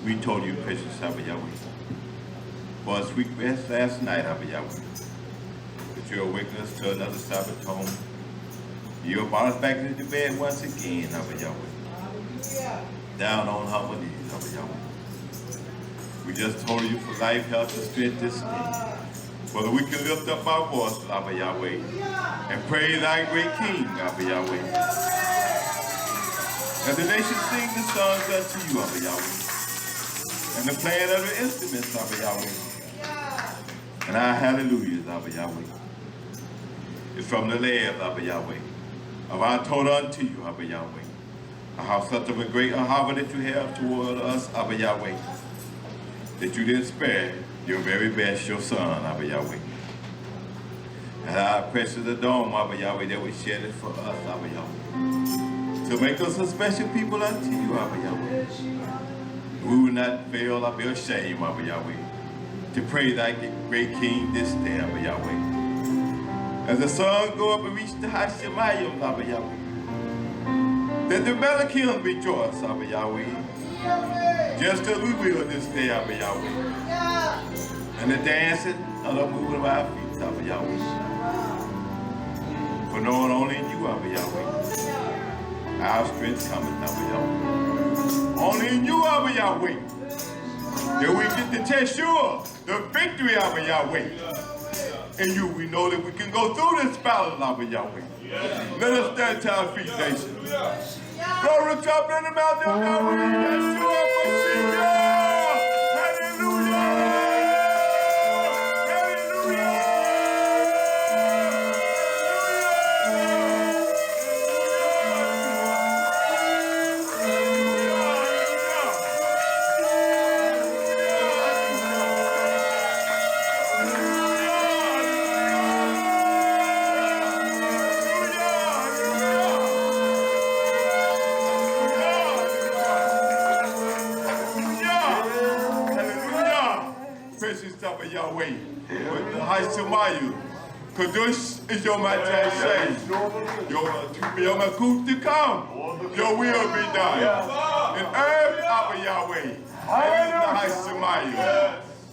We told you, precious YHWH, for a sweet rest last night, YHWH, that you awakened us to another Sabbath home. You brought us back into bed once again, YHWH. Down on our knees, YHWH. We just told you for life, health, and strength this day. Whether we can lift up our voice, YHWH, and praise our great King, YHWH. As the nation sing the songs unto you, YHWH. And the playing of the instruments, YHWH. And our hallelujahs, YHWH. It's from the land, YHWH, of our Torah unto you, YHWH. How such of a great ahava that you have toward us, YHWH, that you didn't spare your very best, your son, YHWH. And our precious adorn, YHWH, that was shed it for us, YHWH. To make us a special people unto you, YHWH. We will not fail or be ashamed, YHWH, to praise thy great King this day, YHWH. As the sun go up and reach the high Shemayim, YHWH, that the Malachians rejoice, YHWH, just as we will this day, YHWH. And the dancing and the moving of our feet, YHWH. For knowing only in you, YHWH, our strength cometh, YHWH. Only in you, YHWH, that we get to test you, the victory, YHWH. In you, we know that we can go through this battle, YHWH. Let us stand to our feet, nation. Glory to up in the mountain of Yahweh, Hallelujah! Yahweh. With the Haishemayu. Kadosh is your majesty. Your makut to come. Your will be done. In earth, Abba Yahweh. And in the Haishemayu.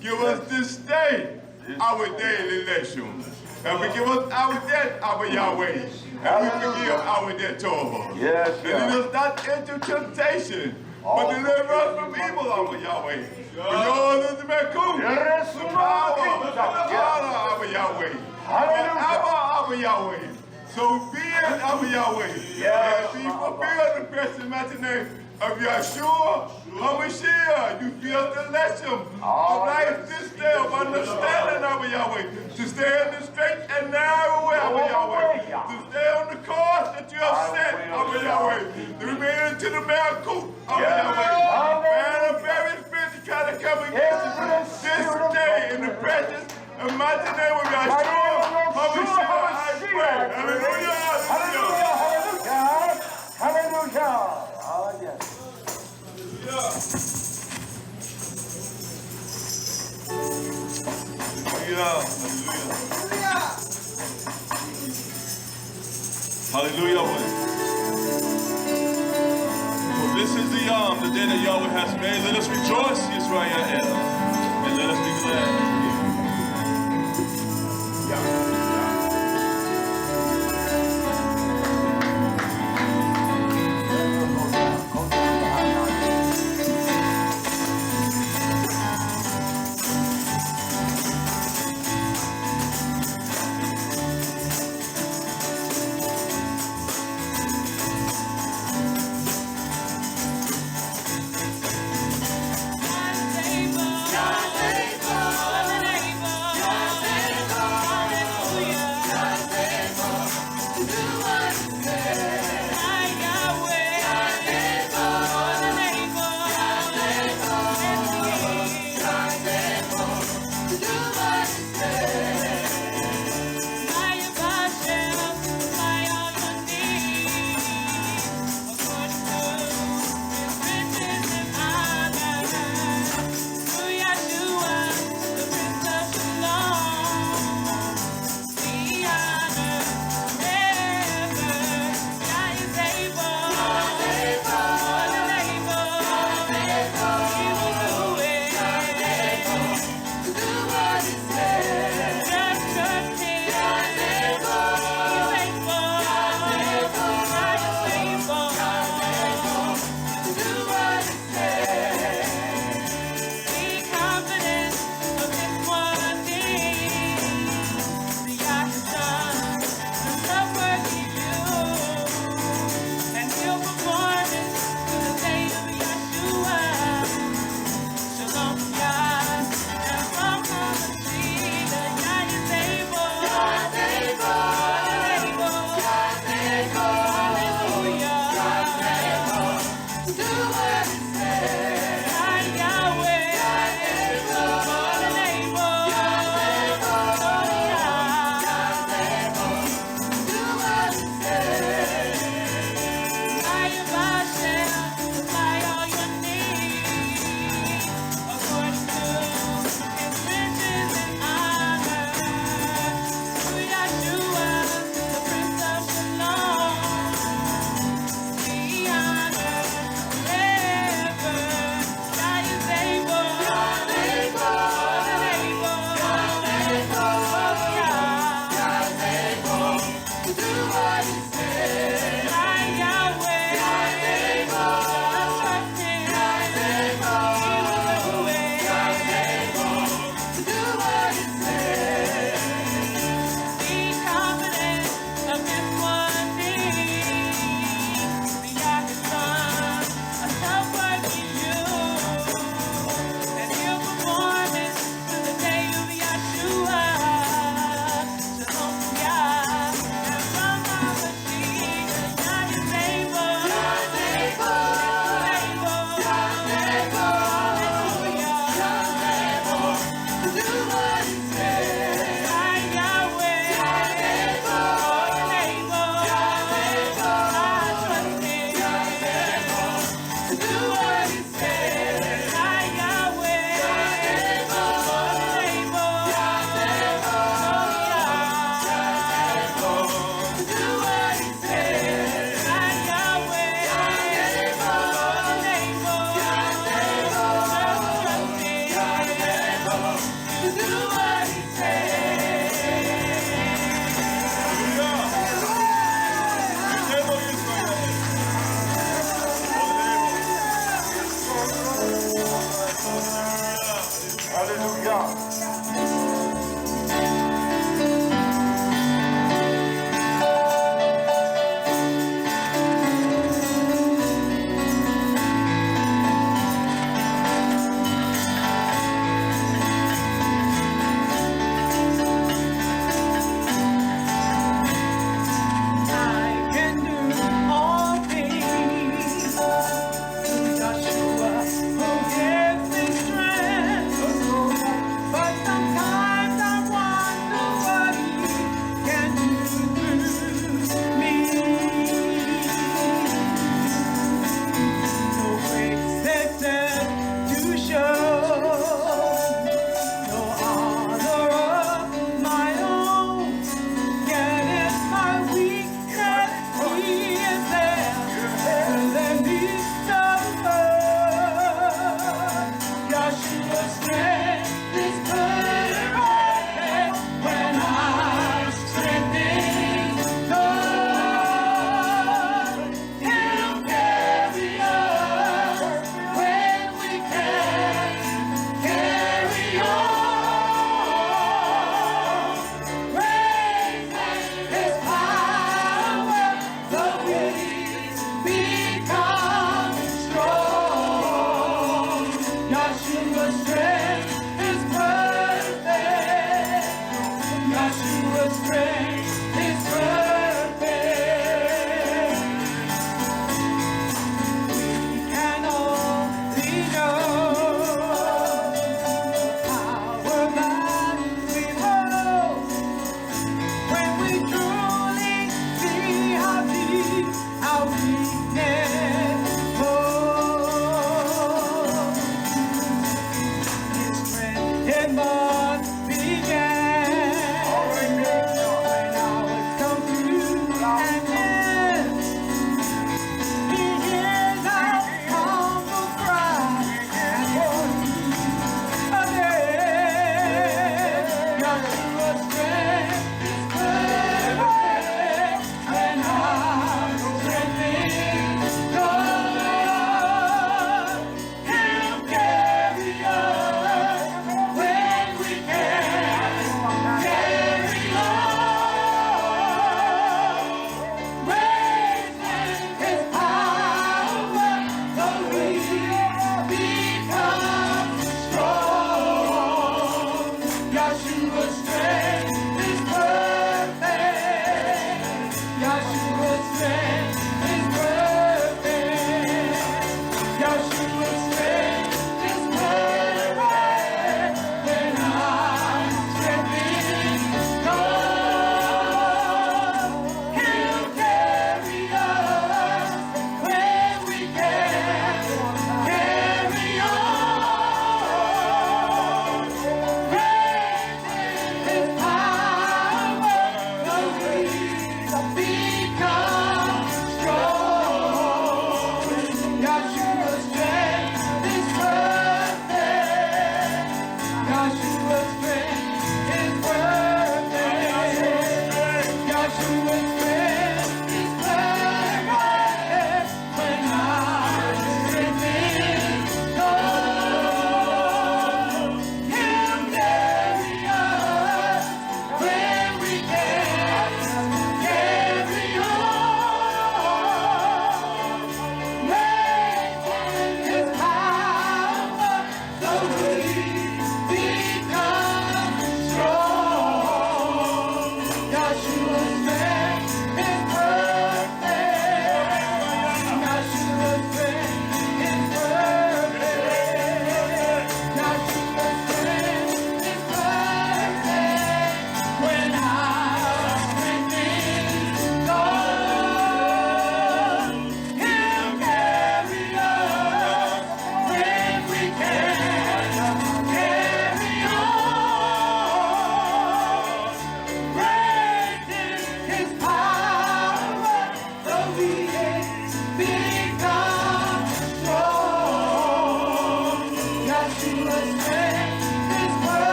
Give us this day our daily lesson. And forgive us our debt, Abba Yahweh. And we forgive our debtors. Yes, and lead us not into temptation, but deliver us from evil, Abba Yahweh. For yours is the Mekut, the power, the honor, Abba Yahweh. Forever, Abba Yahweh. So be it, Abba Yahweh. And be fulfilled the precious mighty name of Yeshua HaMashiach. You feel the lesson of life this day of understanding, Abba Yahweh. To stay in the straight and narrow way, Abba Yahweh. To stay on the course that you have set, Abba Yahweh. To remain into the Mekut, Abba Yahweh. Man of very spirit to try to come against you this day in the precious and mighty name of Yeshua HaMashiach. I pray. Hallelujah. Hallelujah. Hallelujah. Hallelujah. Hallelujah. For this is the day that Yahweh has made. Let us rejoice, YisraYah'ale, and let us be glad.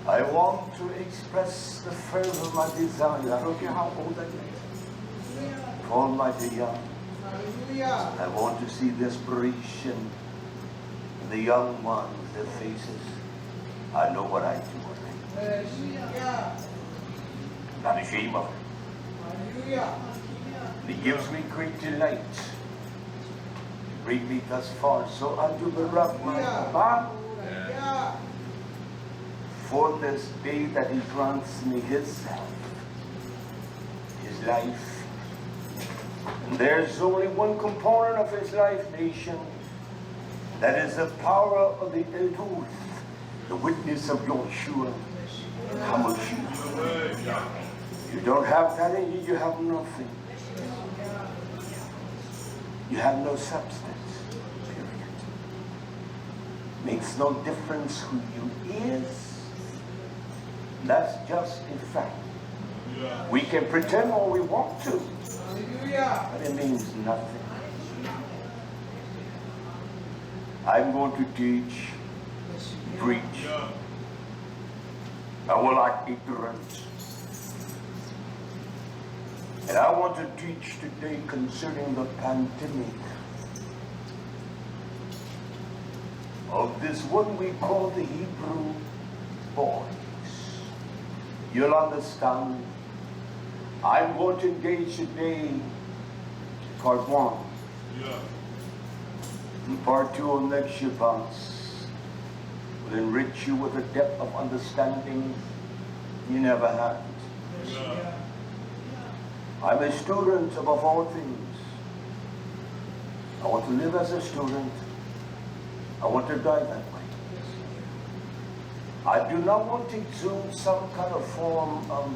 I want to express the fervor of my desire. I don't care how old I get. For Almighty God. I want to see desperation in the young ones, their faces. I know what I do. Not ashamed of it. It gives me great delight to bring me thus far. So I do beloved my God for this day that He grants me Himself, His life. And there's only one component of His life, nation, that is the power of the truth, the witness of Yahushua HaMashiach. You don't have that in you, you have nothing. You have no substance, period. Makes no difference who you is. That's just a fact. We can pretend all we want to, but it means nothing. I'm going to teach, preach. I will like ignorance. And I want to teach today concerning the pandemic of this one we call the Hebrew boys. You'll understand. I'm going to engage today part 1. And part 2 on next Shabbat will enrich you with a depth of understanding you never had. I'm a student above all things. I want to live as a student. I want to die that way. I do not want to exude some kind of form of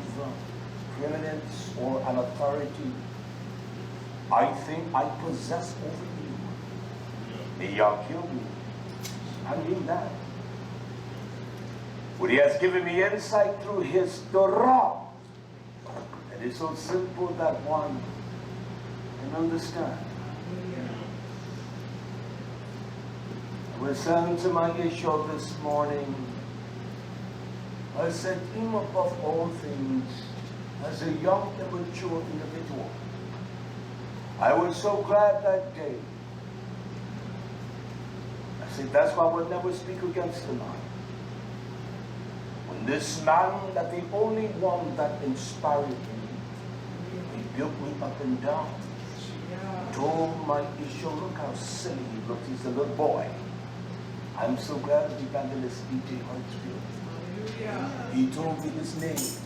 preeminence or an authority. I think I possess over you. May y'all kill me. I mean that. But he has given me insight through his Torah. It is so simple that one can understand. I was saying to my Yeshua this morning, I said, him above all things, as a young and mature individual. I was so glad that day. I said, that's why I would never speak against the man. When this man, that the only one that inspired me, he built me up and down. Told my issue, look how silly he looked. He's a little boy. I'm so glad that Evangelist E.J. Hartsfield. He told me his name.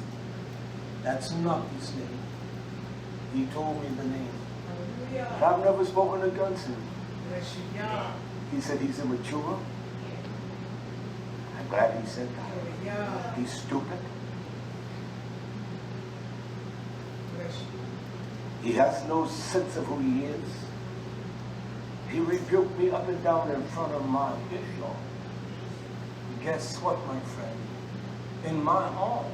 That's not his name. He told me the name. But I've never spoken against him. He said he's immature. I'm glad he said that. He's stupid. He has no sense of who he is. He rebuked me up and down in front of my Israel. Guess what, my friend? In my home,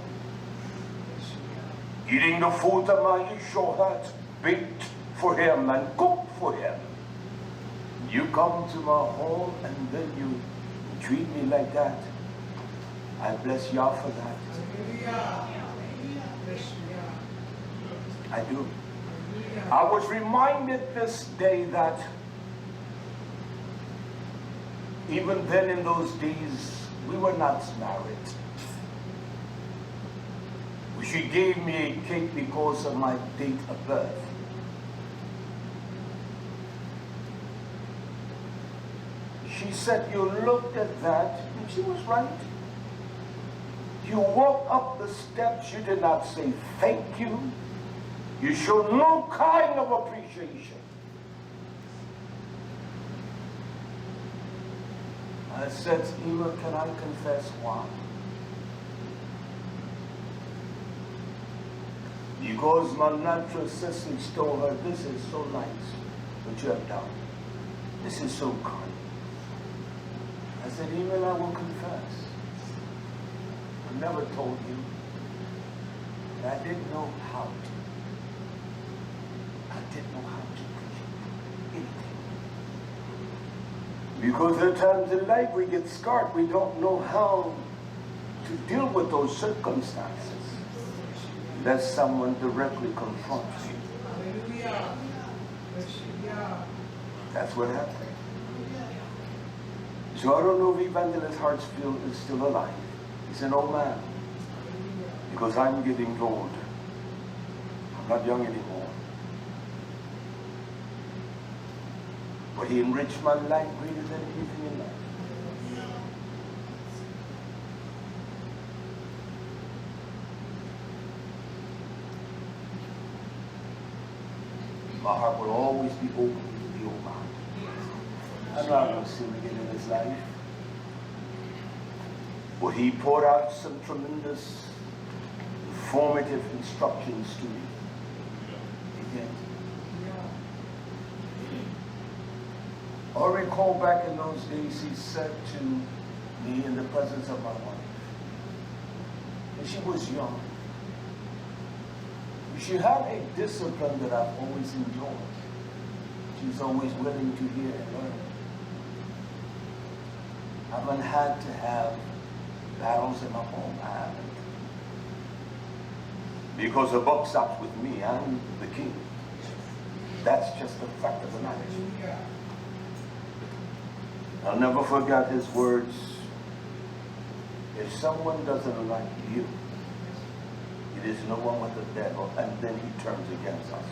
eating the food that my Israel had baked for him and cooked for him. You come to my home and then you treat me like that. I bless Yah for that. I do. I was reminded this day that even then in those days, we were not married. She gave me a cake because of my date of birth. She said, you looked at that, and she was right. You walked up the steps, you did not say thank you. You showed no kind of appreciation. I said, Ema, can I confess why? Because my natural sisters told her, this is so nice what you have done. This is so kind. I said, Ema, I will confess. I never told you that I didn't know how to. I didn't know how to appreciate anything. Because there are times in life we get scarred, we don't know how to deal with those circumstances unless someone directly confronts you. That's what happened. So I don't know if Evangelist Hartsfield is still alive. He's an old man. Because I'm getting old. I'm not young anymore. But he enriched my life greater than anything in life. My heart will always be open to the old man. I'm not going to sin again in his life. But he poured out some tremendous formative instructions to me. Again. I recall back in those days he said to me in the presence of my wife, and she was young. She had a discipline that I've always enjoyed. She's always willing to hear and learn. I haven't had to have battles in my home. I haven't. Because the buck stops with me. I'm the king. That's just the fact of the matter. I'll never forget his words. If someone doesn't like you, it is no one but the devil, and then he turns against us.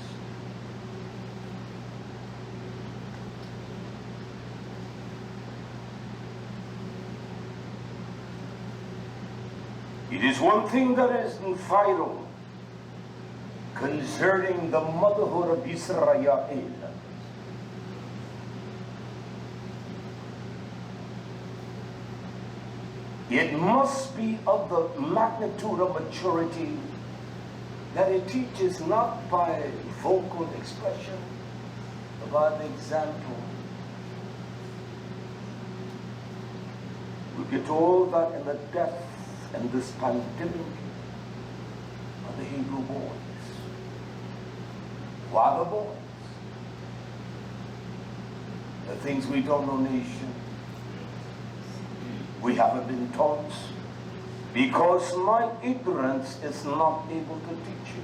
It is one thing that is vital concerning the motherhood of YisraYah'ale. It must be of the magnitude of maturity that it teaches not by vocal expression, but by the example. We get told that in the death and this pandemic are the Hebrew boys. Why the boys? The things we don't know, nation, we haven't been taught, because my ignorance is not able to teach you.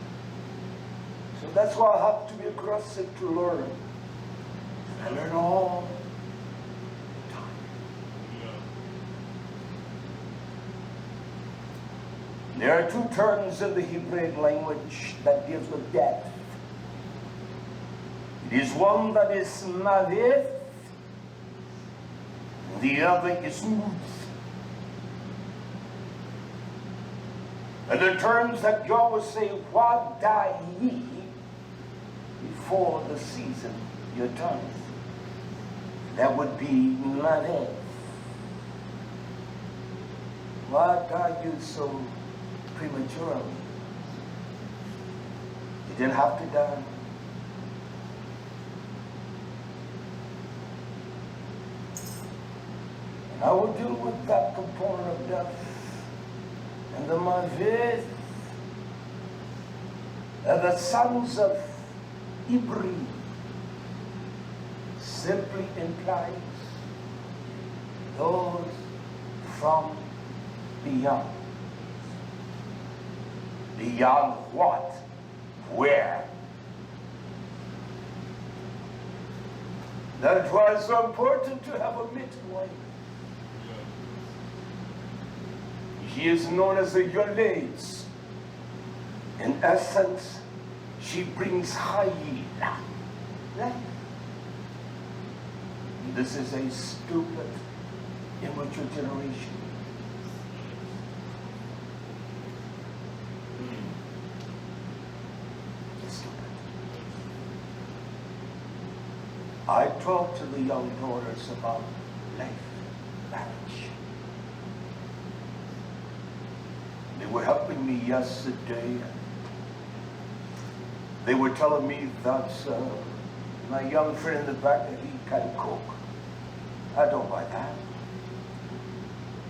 So that's why I have to be aggressive to learn. I learn all the time. There are two terms in the Hebrew language that deals with death. It is one that is maveth, the other is mut. And the terms that Yahweh say, what die ye before the season, your time? That would be maveth. Why die you so prematurely? You didn't have to die. And I will deal with that component of death. And the maveth, the sons of Ibri, simply implies those from beyond. Beyond what? Where? That is why it's so important to have a midwife. She is known as a Yolades. In essence, she brings Hayil. This is a stupid, immature generation. It's stupid. I talk to the young daughters about life, marriage. They were helping me yesterday. They were telling me that my young friend in the back, that he can cook. I don't buy that.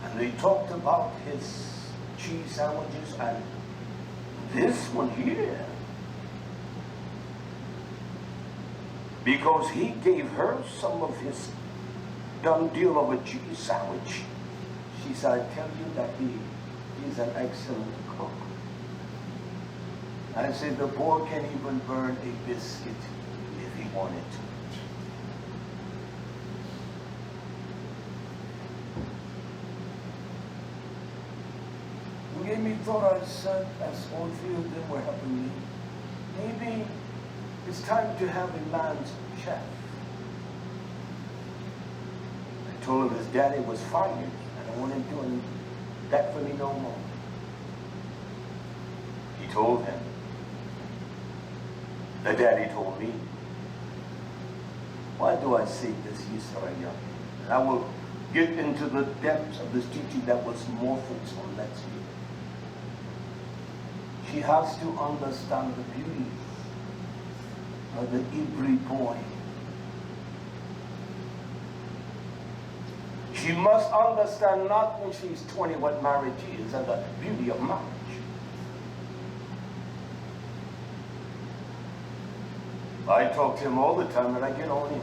And they talked about his cheese sandwiches and this one here. Because he gave her some of his done deal of a cheese sandwich. She said, I tell you that he's an excellent cook. I said, the boy can even burn a biscuit if he wanted to. He gave me thought, I said, as all three of them were helping me, maybe it's time to have a man's chef. I told him his daddy was fired. I don't want him doing that for me no more. He told him. The daddy told me. Why do I say this, YisraYah'ale? And I will get into the depths of this teaching that was more fruitful next week. She has to understand the beauty of the Hebrew boy. She must understand not when she's 20 what marriage is and the beauty of marriage. I talk to him all the time and I get on him.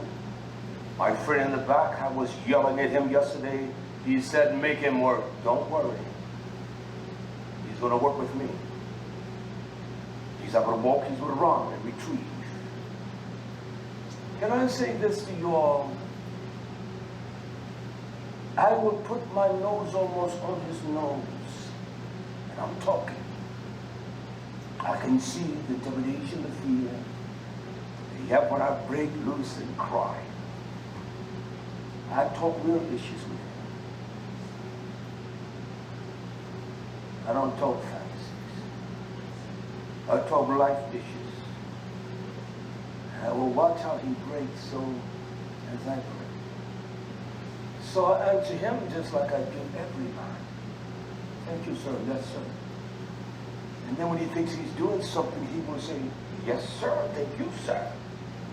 My friend in the back, I was yelling at him yesterday. He said, make him work. Don't worry. He's going to work with me. He's not going to walk, he's going to run and retrieve. Can I say this to you all? I will put my nose almost on his nose, and I'm talking. I can see the intimidation, the fear. Yet when I break loose and cry, I talk real issues with him. I don't talk fantasies. I talk life issues. And I will watch how he breaks so as I break. So I answer him just like I do every man. Thank you, sir. Yes, sir. And then when he thinks he's doing something, he will say, yes, sir. Thank you, sir.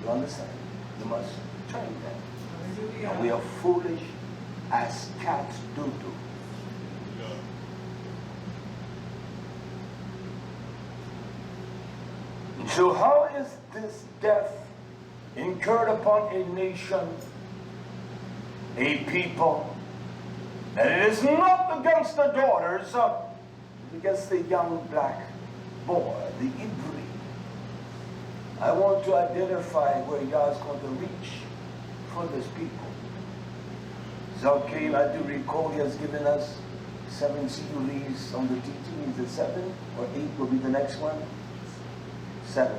You understand? You must train them. And we are foolish as cats do. So how is this death incurred upon a nation, a people? And it is not against the daughters, it's against the young black boy, the Ivri. I want to identify where Yah is going to reach for this people. Zalkim, I do recall he has given us 7 series on the teaching. Is it 7 or 8 will be the next one? 7.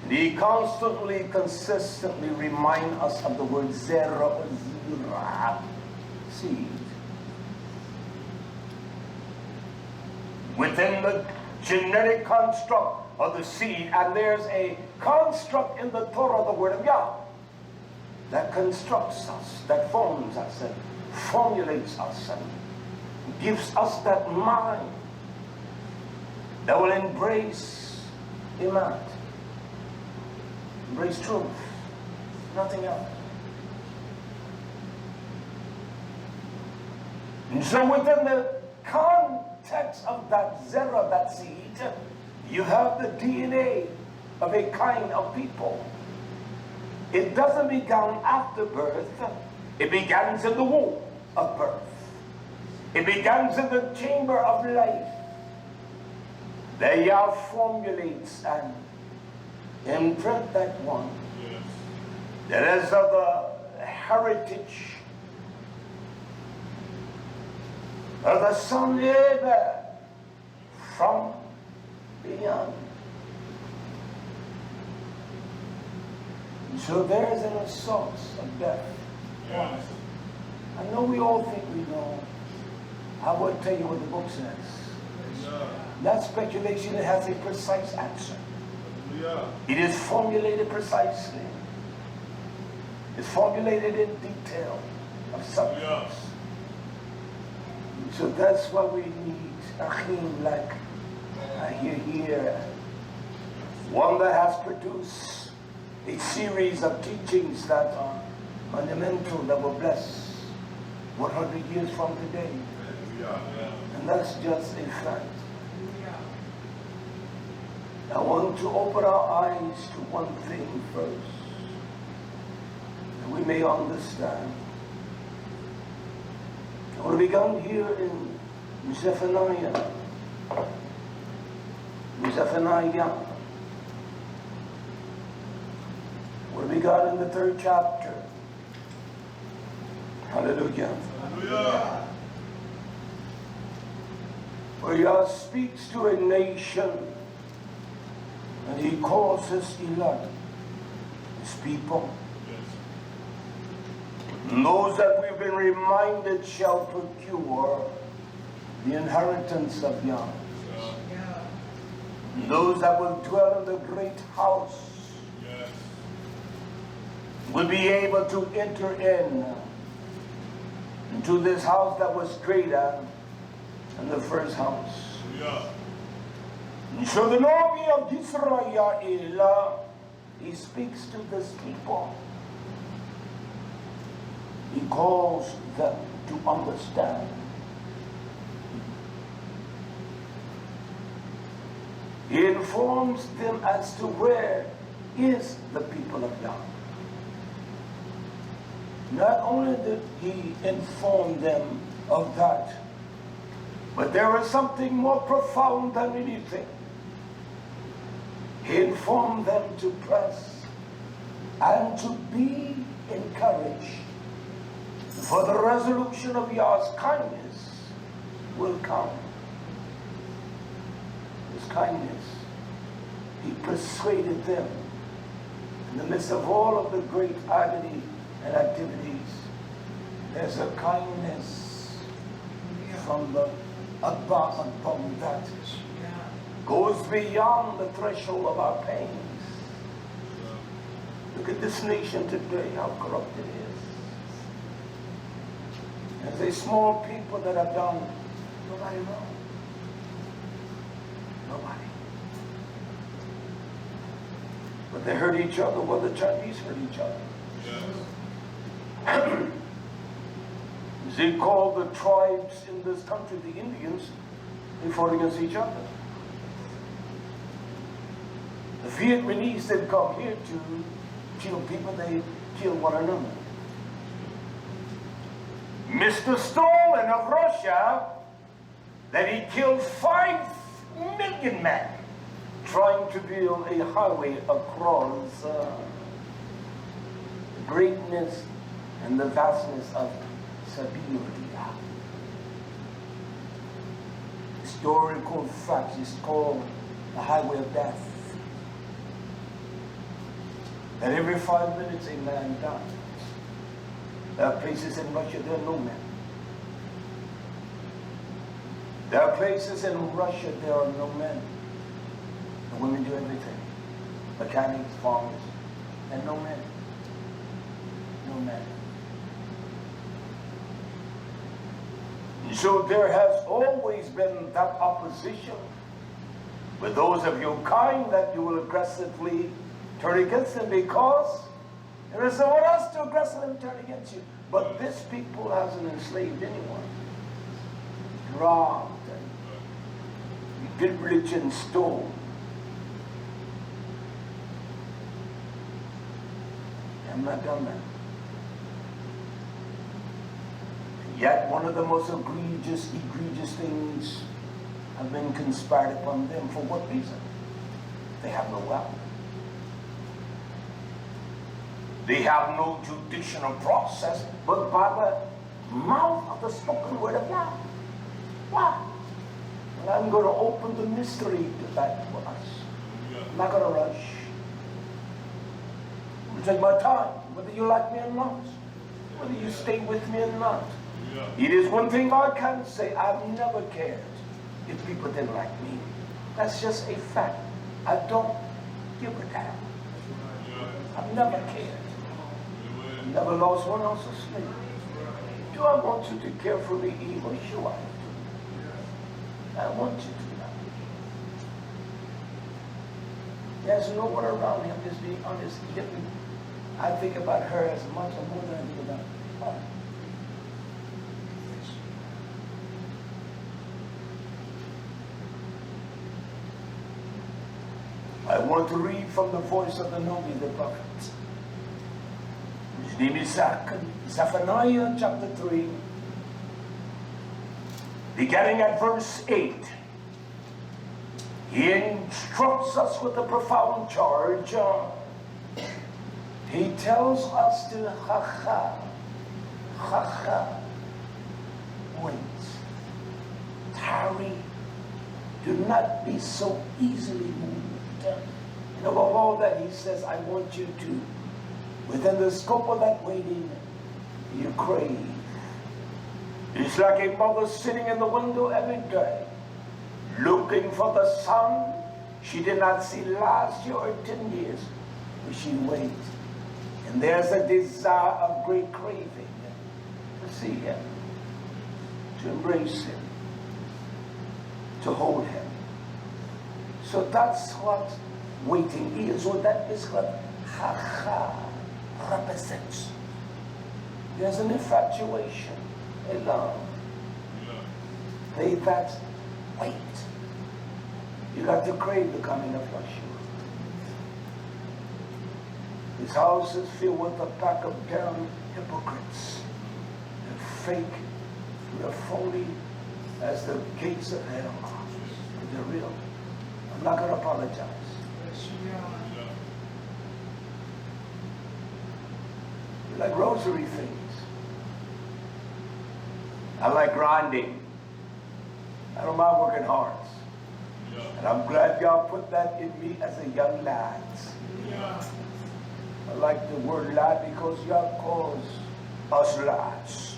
And he constantly, consistently reminds us of the word zera or zira, seed. Within the genetic construct of the seed, and there's a construct in the Torah, the word of Yah, that constructs us, that forms us, and formulates us, and gives us that mind that will embrace Iman, embrace truth, nothing else. And so within the context of that zera, that seed, you have the DNA of a kind of people. It doesn't begin after birth. It begins in the womb of birth. It begins in the chamber of life. There Yah formulates and imprint that one. Yes. That is of the heritage of the son Eber from beyond. So there is an assault of death. Yes. I know we all think we know. I will tell you what the book says. Yeah. That speculation, it has a precise answer. Yeah. It is formulated precisely. It's formulated in detail of substance. Yeah. So that's why we need Achim like I hear here. One that has produced a series of teachings that are fundamental, that will bless 100 years from today. Yeah. And that's just a fact. I want to open our eyes to one thing first, that we may understand. I want to begin here in Zephaniah. Zephaniah. What we got in the 3rd chapter. Hallelujah. Hallelujah. Where Yah speaks to a nation, and he calls his elect, his people. Yes. And those that we've been reminded shall procure the inheritance of Yah. Yeah. And those that will dwell in the great house, yes, will be able to enter into this house that was greater than the first house. Yeah. And so the Nabi of YisraYah'ale, he speaks to this people. He calls them to understand. He informs them as to where is the people of Yah. Not only did he inform them of that, but there is something more profound than anything. He informed them to press and to be encouraged, for the resolution of Yah's kindness will come. His kindness, he persuaded them in the midst of all of the great agony and activities. There's a kindness from the above that goes beyond the threshold of our pains. Look at this nation today, how corrupt it is. There's a small people that have done nobody wrong. Nobody. But they hurt each other. Well, the Chinese hurt each other. Yes. They called the tribes in this country, the Indians, they fought against each other. The Vietnamese didn't come here to kill people, they killed one another. Mr. Stalin of Russia, that he killed 5 million men trying to build a highway across the greatness and the vastness of Siberia. Historical facts is called the highway of death. That every 5 minutes a man dies. There are places in Russia there are no men. There are places in Russia there are no men. The women do everything. Mechanics, farmers, and no men. No men. And so there has always been that opposition with those of your kind that you will aggressively turn against them, because there is no one else to aggressively turn against you. But this people hasn't enslaved anyone. Robbed and did religion stole. I'm not done that. Yet one of the most egregious things have been conspired upon them. For what reason? They have no wealth. They have no judicial process, but by the mouth of the spoken word of God. Why? And I'm going to open the mystery to that for us. I'm not going to rush. I'm going to take my time, whether you like me or not, whether you stay with me or not. It is one thing I can say: I've never cared if people didn't like me. That's just a fact. I don't give a damn. I've never cared. Never lost one ounce of sleep. Do I want you to care for me evil? Sure I do. I want you to know. There's no one around him, just being honest. I think about her as much or more than I think about her. I want to read from the voice of the Nobi, the prophet. His name is Zephaniah chapter 3, beginning at verse 8. He instructs us with a profound charge. He tells us to wait, tarry, do not be so easily moved. And above all that, he says, I want you to, within the scope of that waiting, you crave. It's like a mother sitting in the window every day, looking for the sun she did not see last year or 10 years, but she waits. And there's a desire of great craving to see him, to embrace him, to hold him. So that's what waiting is, or that is what represents. There's an infatuation, a love. They that wait. You got to crave the coming of Yeshua. His house is filled with a pack of damn hypocrites. They're fake, they're phony as the gates of hell are. But they're real. I'm not going to apologize. You like rosary things. I like grinding. I don't mind working hard. And I'm glad y'all put that in me as a young lad. I like the word lad because y'all calls us lads.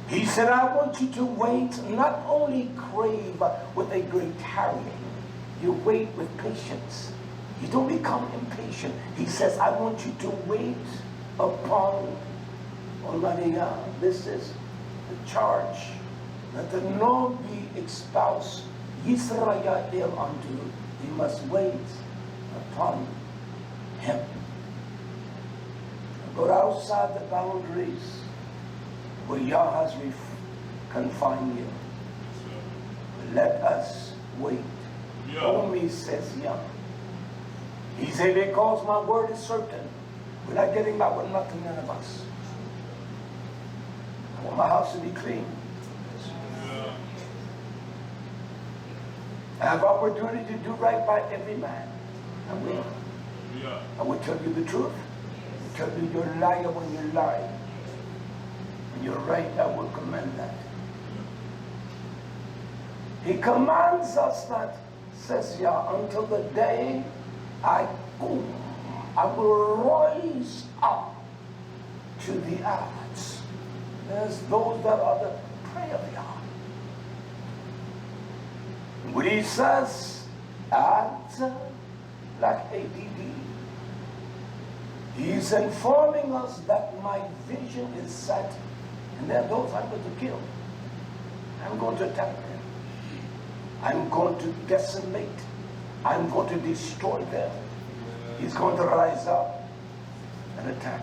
He said, I want you to wait, not only crave with a great tarrying. You wait with patience. You don't become impatient. He says, I want you to wait upon Almighty God. This is the charge that the Lord be espoused YisraYah'ale unto. He must wait upon him. Go outside the boundaries where Yah has confined you. Let us wait. Only says Yah. He said, because my word is certain, we're not getting back with nothing, none of us. I want my house to be clean. I have opportunity to do right by every man. I will. I will tell you the truth. I will tell you you're a liar when you lie. When you're right, I will commend that. He commands us that, says Yah, until the day I will rise up to the odds. There's those that are the prey of Yah. When he says, act like ADD, he's informing us that my vision is set, and there are those I'm going to kill. I'm going to attack them. I'm going to decimate. I'm going to destroy them. He's going to rise up and attack.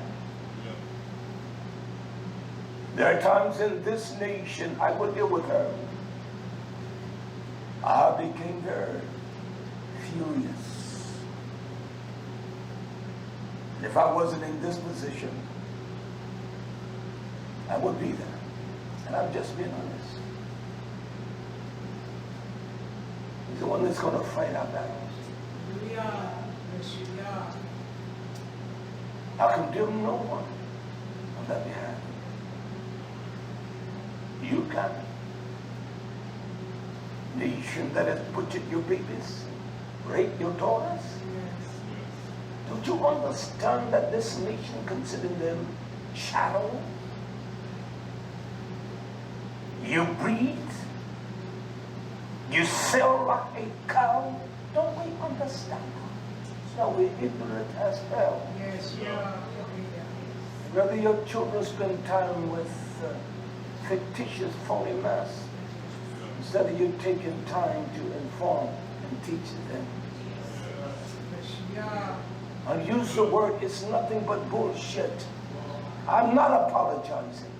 There are times in this nation I will deal with her. I became very furious. And if I wasn't in this position, I would be there. And I'm just being honest. He's the one that's going to fight our battles. I condemn no one on that behalf. You can. Nation that has butchered your babies, raped your daughters. Don't you understand that this nation considers them chattel? You breed, you sell like a cow. Don't we understand? So we're ignorant as hell. Yes, yeah. Whether your children spend time with fictitious phony mess, instead of you taking time to inform and teach them. I'll use the word, it's nothing but bullshit. I'm not apologizing.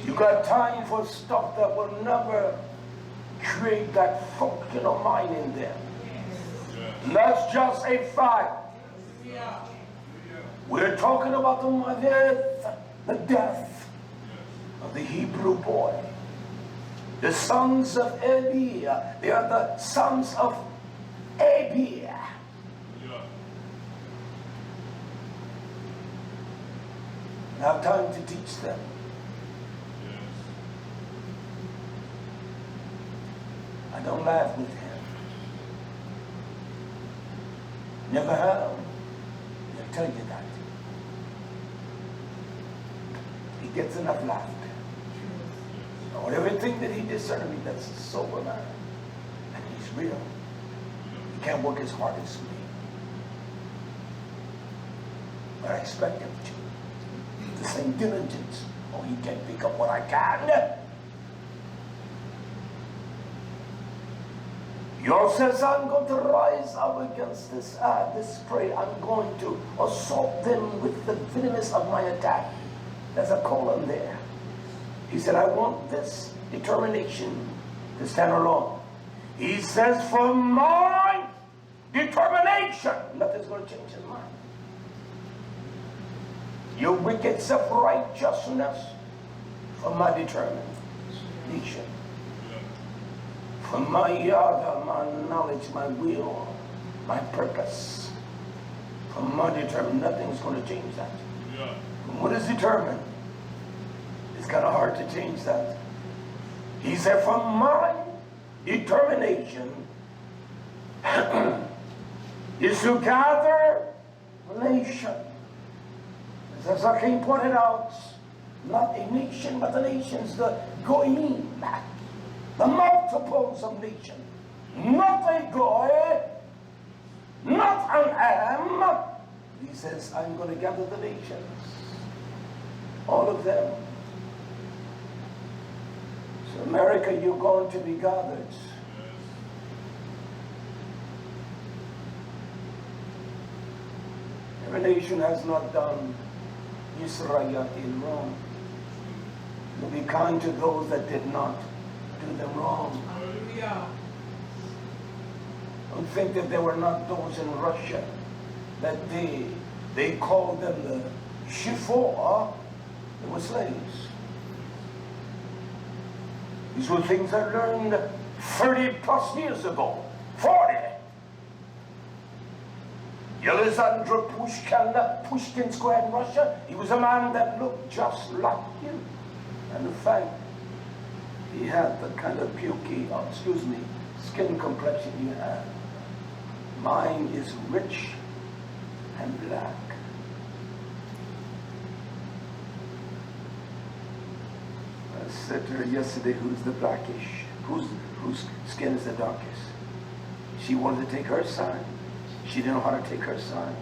You got time for stuff that will never create that functional mind in them. And that's just a fact. We're talking about the death of the Hebrew boy. The sons of Abi, they are the sons of Abi. I have time to teach them. I don't laugh with him. Never have. I'll tell you that. He gets enough laughter. Or everything that he discerns me, that's a sober man. And he's real. He can't work as hard as me. But I expect him to. The same diligence. Oh, he can't pick up what I can. Yours says, I'm going to rise up against this prey. I'm going to assault them with the venomous of my attack. There's a colon there. He said, I want this determination to stand alone. He says, for my determination, nothing's going to change his mind. Your wicked self-righteousness for my determination. For my yada, my knowledge, my will, my purpose. For my determination, nothing's going to change that. And what is determined? It's kind of hard to change that. He said, for my determination is to gather nation. As Akim pointed out, not a nation, but the nations, the goyim, the multiples of nations. Not a goy, not an am. He says, I'm going to gather the nations. All of them. So America, you're going to be gathered. Every nation has not done YisraYah'ale wrong. You'll be kind to those that did not do them wrong. Hallelujah. Don't think that there were not those in Russia that they called them the Shifo. They were slaves. These were things I learned 30 plus years ago, 40. Alexander Pushkin Square in Russia, he was a man that looked just like you. And in fact, he had the kind of pukey, skin complexion you have. Mine is rich and black. I said to her yesterday, who's the blackish? Whose skin is the darkest? She wanted to take her side. She didn't know how to take her side.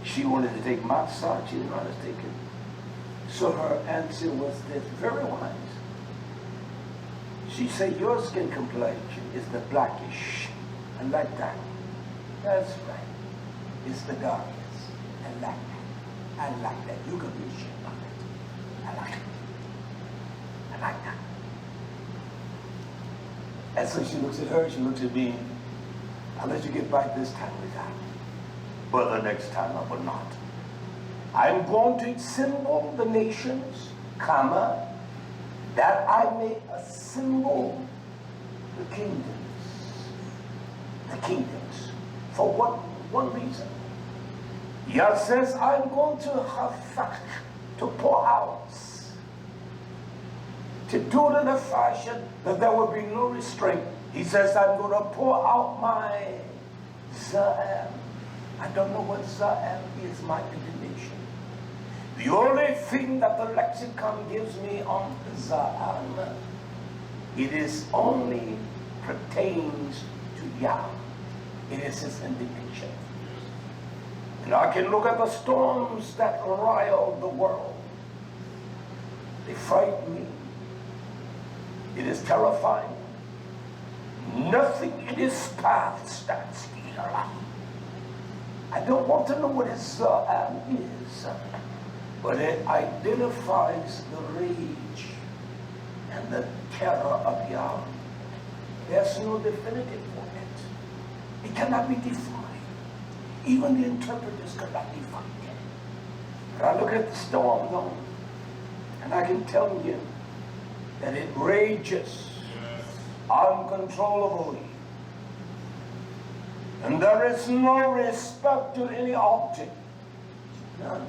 She wanted to take my side. She didn't know how to take it. So her answer was this, very wise. She said, your skin complexion is the blackish. I like that. That's right. It's the darkest. I like that. I like that. You can be shit about it. I like it. I like that. And so she looks at her, she looks at me. I'll let you get by this time with that. But the next time I will not. I'm going to assemble the nations, comma, that I may assemble the kingdoms. The kingdoms. For what? One reason. Yah says, I'm going to have to pour out. To do it in a fashion that there will be no restraint. He says, I'm going to pour out my Za'am. I don't know what Za'am is, my indignation. The only thing that the lexicon gives me on Za'am, it is only pertains to Yah. It is his indignation. And I can look at the storms that rile the world. They frighten me. It is terrifying. Nothing in his path stands still. I don't want to know what his Za'am is, but it identifies the rage and the terror of Yah. There's no definitive for it. It cannot be defined. Even the interpreters cannot define it. But I look at the storm though, and I can tell you that it rages uncontrollably. And there is no respect to any object. None.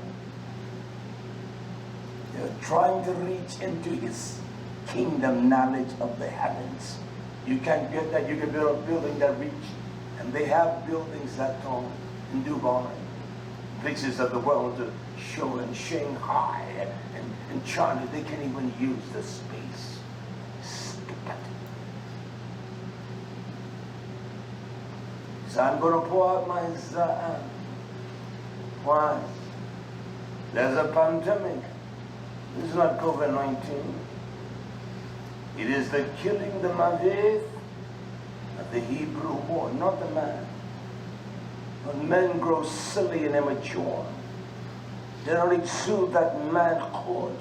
They're trying to reach into his kingdom knowledge of the heavens. You can't get that. You can build a building that reach. And they have buildings that don't in Dubai, places of the world to show in Shanghai and China. They can't even use the space. Stupid. So I'm going to pour out my Za'am. Why? There's a pandemic. This is not COVID-19. It is the killing the Maveth of the Hebrew war, not the man. When men grow silly and immature, they don't exude that manhood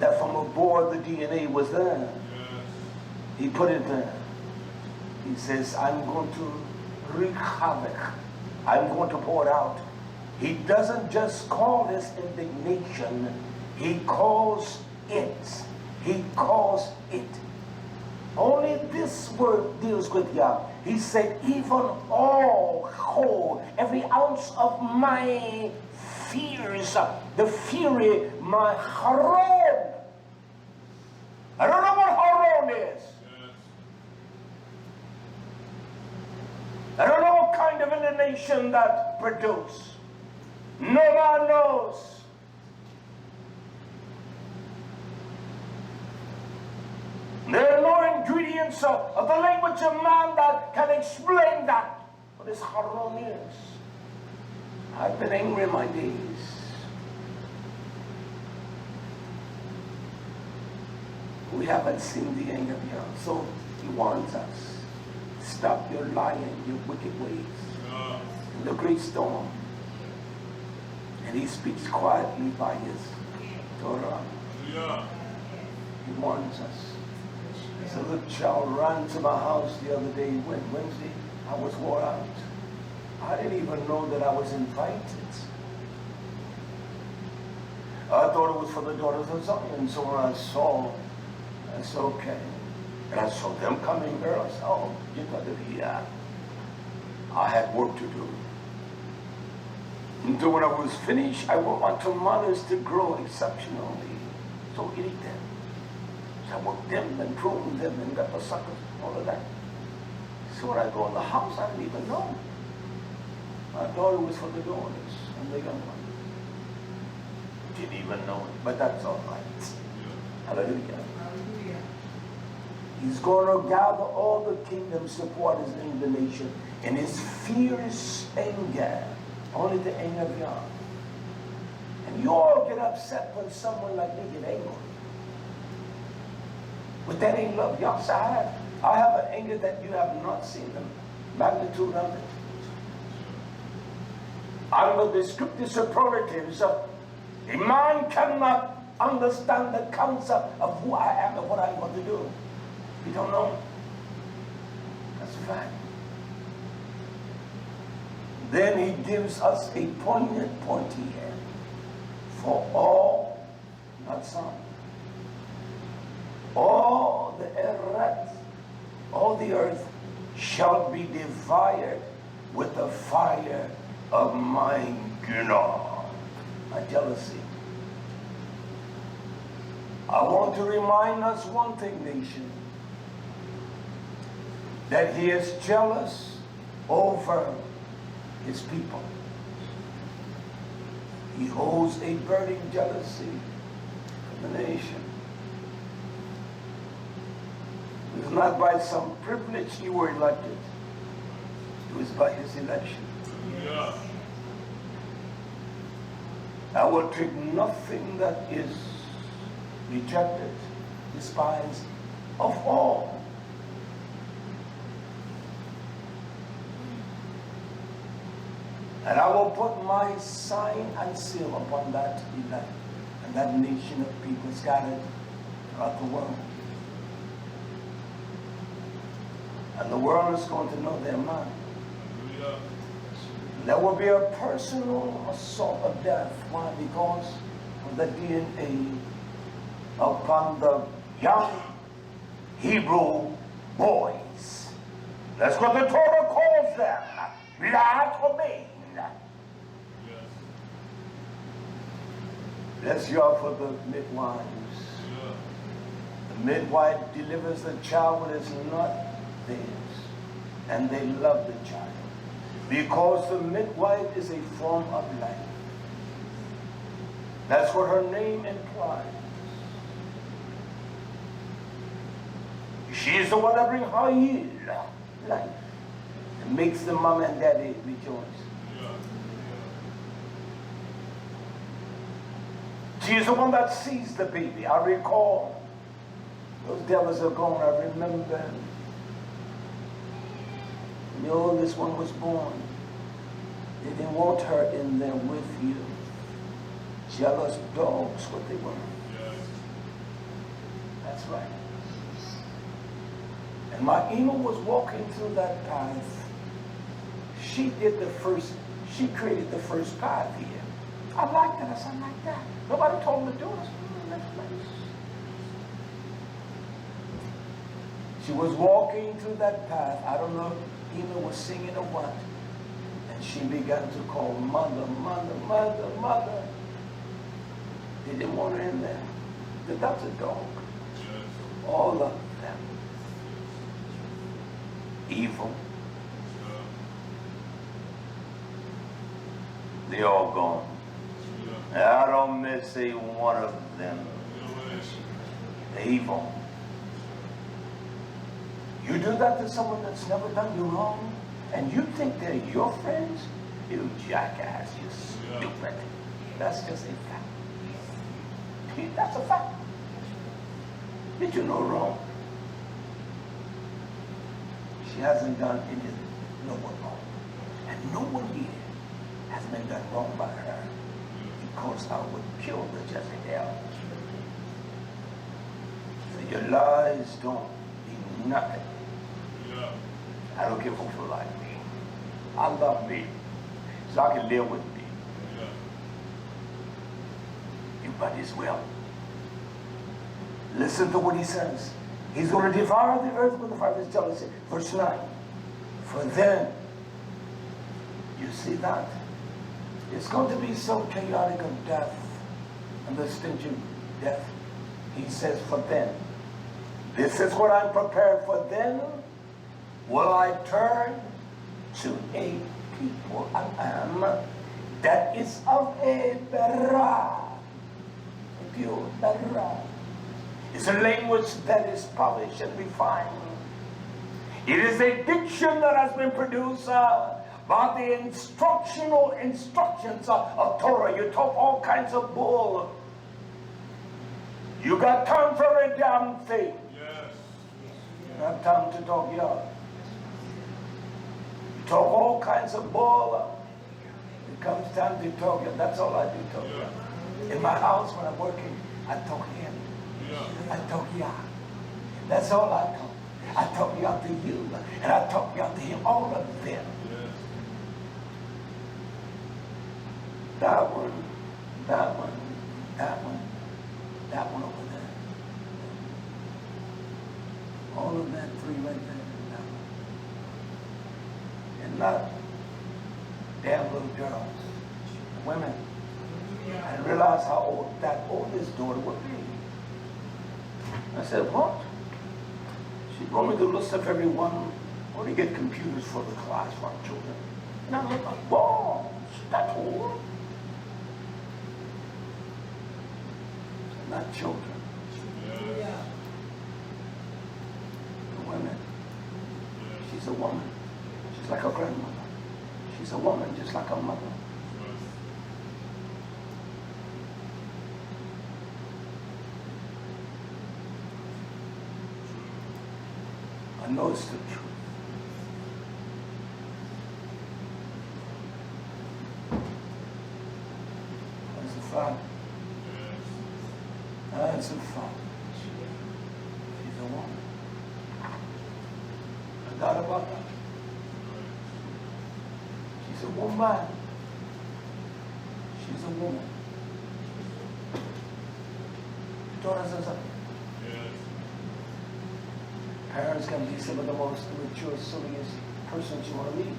that from aboard the DNA was there. He put it there. He says, I'm going to wreak havoc. I'm going to pour it out. He doesn't just call this indignation. He calls it. He calls it. Only this word deals with Yah. He said, even all whole, every ounce of my fears, the fury, my haron. I don't know what haron is. I don't know what kind of indignation that produces. No man knows. There are no ingredients of the language of man that can explain that. What is haron is. I've been angry in my days. We haven't seen the anger of Yah. So he warns us. Stop your lying, your wicked ways. In the great storm. And he speaks quietly by his Torah. He warns us. As a little child ran to my house the other day, Wednesday, I was wore out. I didn't even know that I was invited. I thought it was for the daughters of Zion. So when I saw, I said, okay. And I saw them coming there. I said, oh, you got to be here. I had work to do. Until when I was finished, I want my tomatoes to grow exceptionally. So eat them. So I worked them and pruned them and got the suckers, all of that. So when I go in the house, I didn't even know. I thought it was for the daughters and the young ones. Didn't even know it, but that's all right. Hallelujah. Hallelujah. He's going to gather all the kingdom supporters in the nation in his fierce anger, only the anger of Yah. And you all get upset when someone like me get angry. But that ain't love. Yah said, I have an anger that you have not seen the magnitude of it. Under the descriptive superlatives, a man cannot understand the concept of who I am and what I'm going to do. You don't know? That's a fact. Then he gives us a poignant point here. For all, not some, all the earth, all the earth shall be devoured with the fire of my gnawing, my jealousy. I want to remind us one thing, nation, that he is jealous over his people. He holds a burning jealousy for the nation. It was not by some privilege you were elected. It was by his election. Yeah. I will take nothing that is rejected, despised of all. And I will put my sign and seal upon that elect and that nation of people scattered throughout the world. And the world is going to know their mind. Yeah. There will be a personal assault of death. Why? Because of the DNA upon the young Hebrew boys. That's what the Torah calls them. YHWH. Yes. Bless y'all for the midwives. Yeah. The midwife delivers the child when it's not theirs. And they love the child. Because the midwife is a form of life. That's what her name implies. She is the one that brings Hayil, life. And makes the mom and daddy rejoice. She is the one that sees the baby. I recall, those devils are gone. I remember when the oldest one was born. They didn't want her in there with you. Jealous dogs, what they were. Yes. That's right. And my Ema was walking through that path. She created the first path here. I like that. I said, I like that. Nobody told me to do it. That's nice. She was walking through that path. I don't know if Ema was singing or what. And she began to call mother, mother, mother, mother. They didn't want her in there. That's a dog. All of them. Evil. They all gone. I don't miss a one of them. They're evil. You do that to someone that's never done you wrong, and you think they're your friends? You jackass, you stupid. That's just a fact. That's a fact. Did you know wrong? She hasn't done no one wrong. And no one here has been done wrong by her, because I would kill the Jezebel. So your lies don't mean nothing. I don't give hope for life. I love me. So I can live with me. But His will. Listen to what He says. He's going to devour the earth with the fire of His jealousy. Verse 9. For then, you see that? It's going to be so chaotic of death and the stench of death. He says, for then. This is what I'm prepared for. Then will I turn to a people I am that is of a berah. Pure berah. It's a language that is polished and refined. It is a diction that has been produced by the instructions of Torah. You talk all kinds of bull. You got time for a damn thing. Yes. You have time to talk young. You talk all kinds of bull. It comes time to talk young. That's all I do, talk young. In my house when I'm working, I talk him. I talk Yah. That's all I talk. I talk Yah to you, and I talk Yah to him, all of them. That one, that one, that one, that one over there. All of that three right there, that one. And not damn little girls, women. I didn't realize how old that oldest daughter would be. I said, what? She brought me the list of everyone. Where do you get computers for the class for our children? And I'm like, whoa, she's that old? Not children. Yeah. The women. She's a woman. She's like a grandmother. She's a woman just like a mother. I know it's the truth. That's a fact. That's a fact. She's a woman. No doubt about that. She's a woman. She's a woman. Torah says that. Parents can be some of the most immature, silliest persons you want to meet.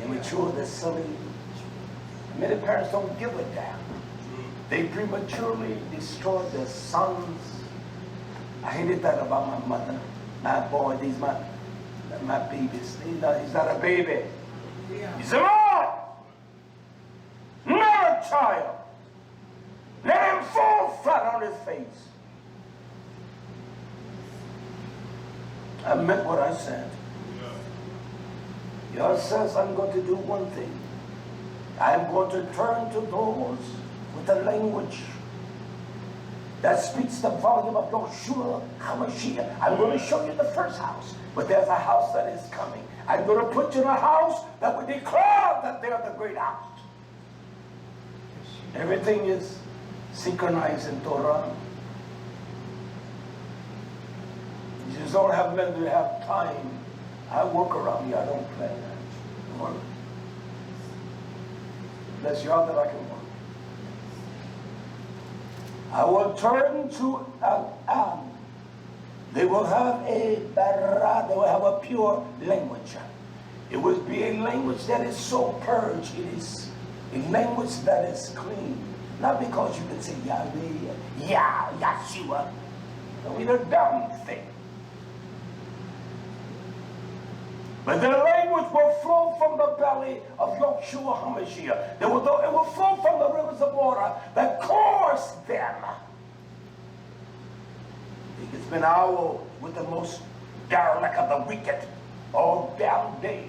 Immature, they're silly. Many parents don't give a damn. They prematurely destroy their sons. I hated that about my mother. My boy, he's my babies. He's not a baby. He's a man. Not a child. Let him fall flat on his face. I meant what I said. God says, I'm going to do one thing. I'm going to turn to those with a language that speaks the volume of YHWH. I'm going to show you the first house, but there's a house that is coming. I'm going to put you in a house that will declare that they're the great house. Everything is synchronized in Torah. You just don't have men to have time. I work around you. I don't play that. Work. Bless your heart that I can work. I will turn to they will have a barah, they will have a pure language. It will be a language that is so purged. It is a language that is clean. Not because you can say Yahweh, YHWH. No, it's a dumb thing. But the language will flow from the belly of Yahshua HaMashiach. It will flow from the rivers of water that course them. It's been our with the most derelict of the wicked all damn day.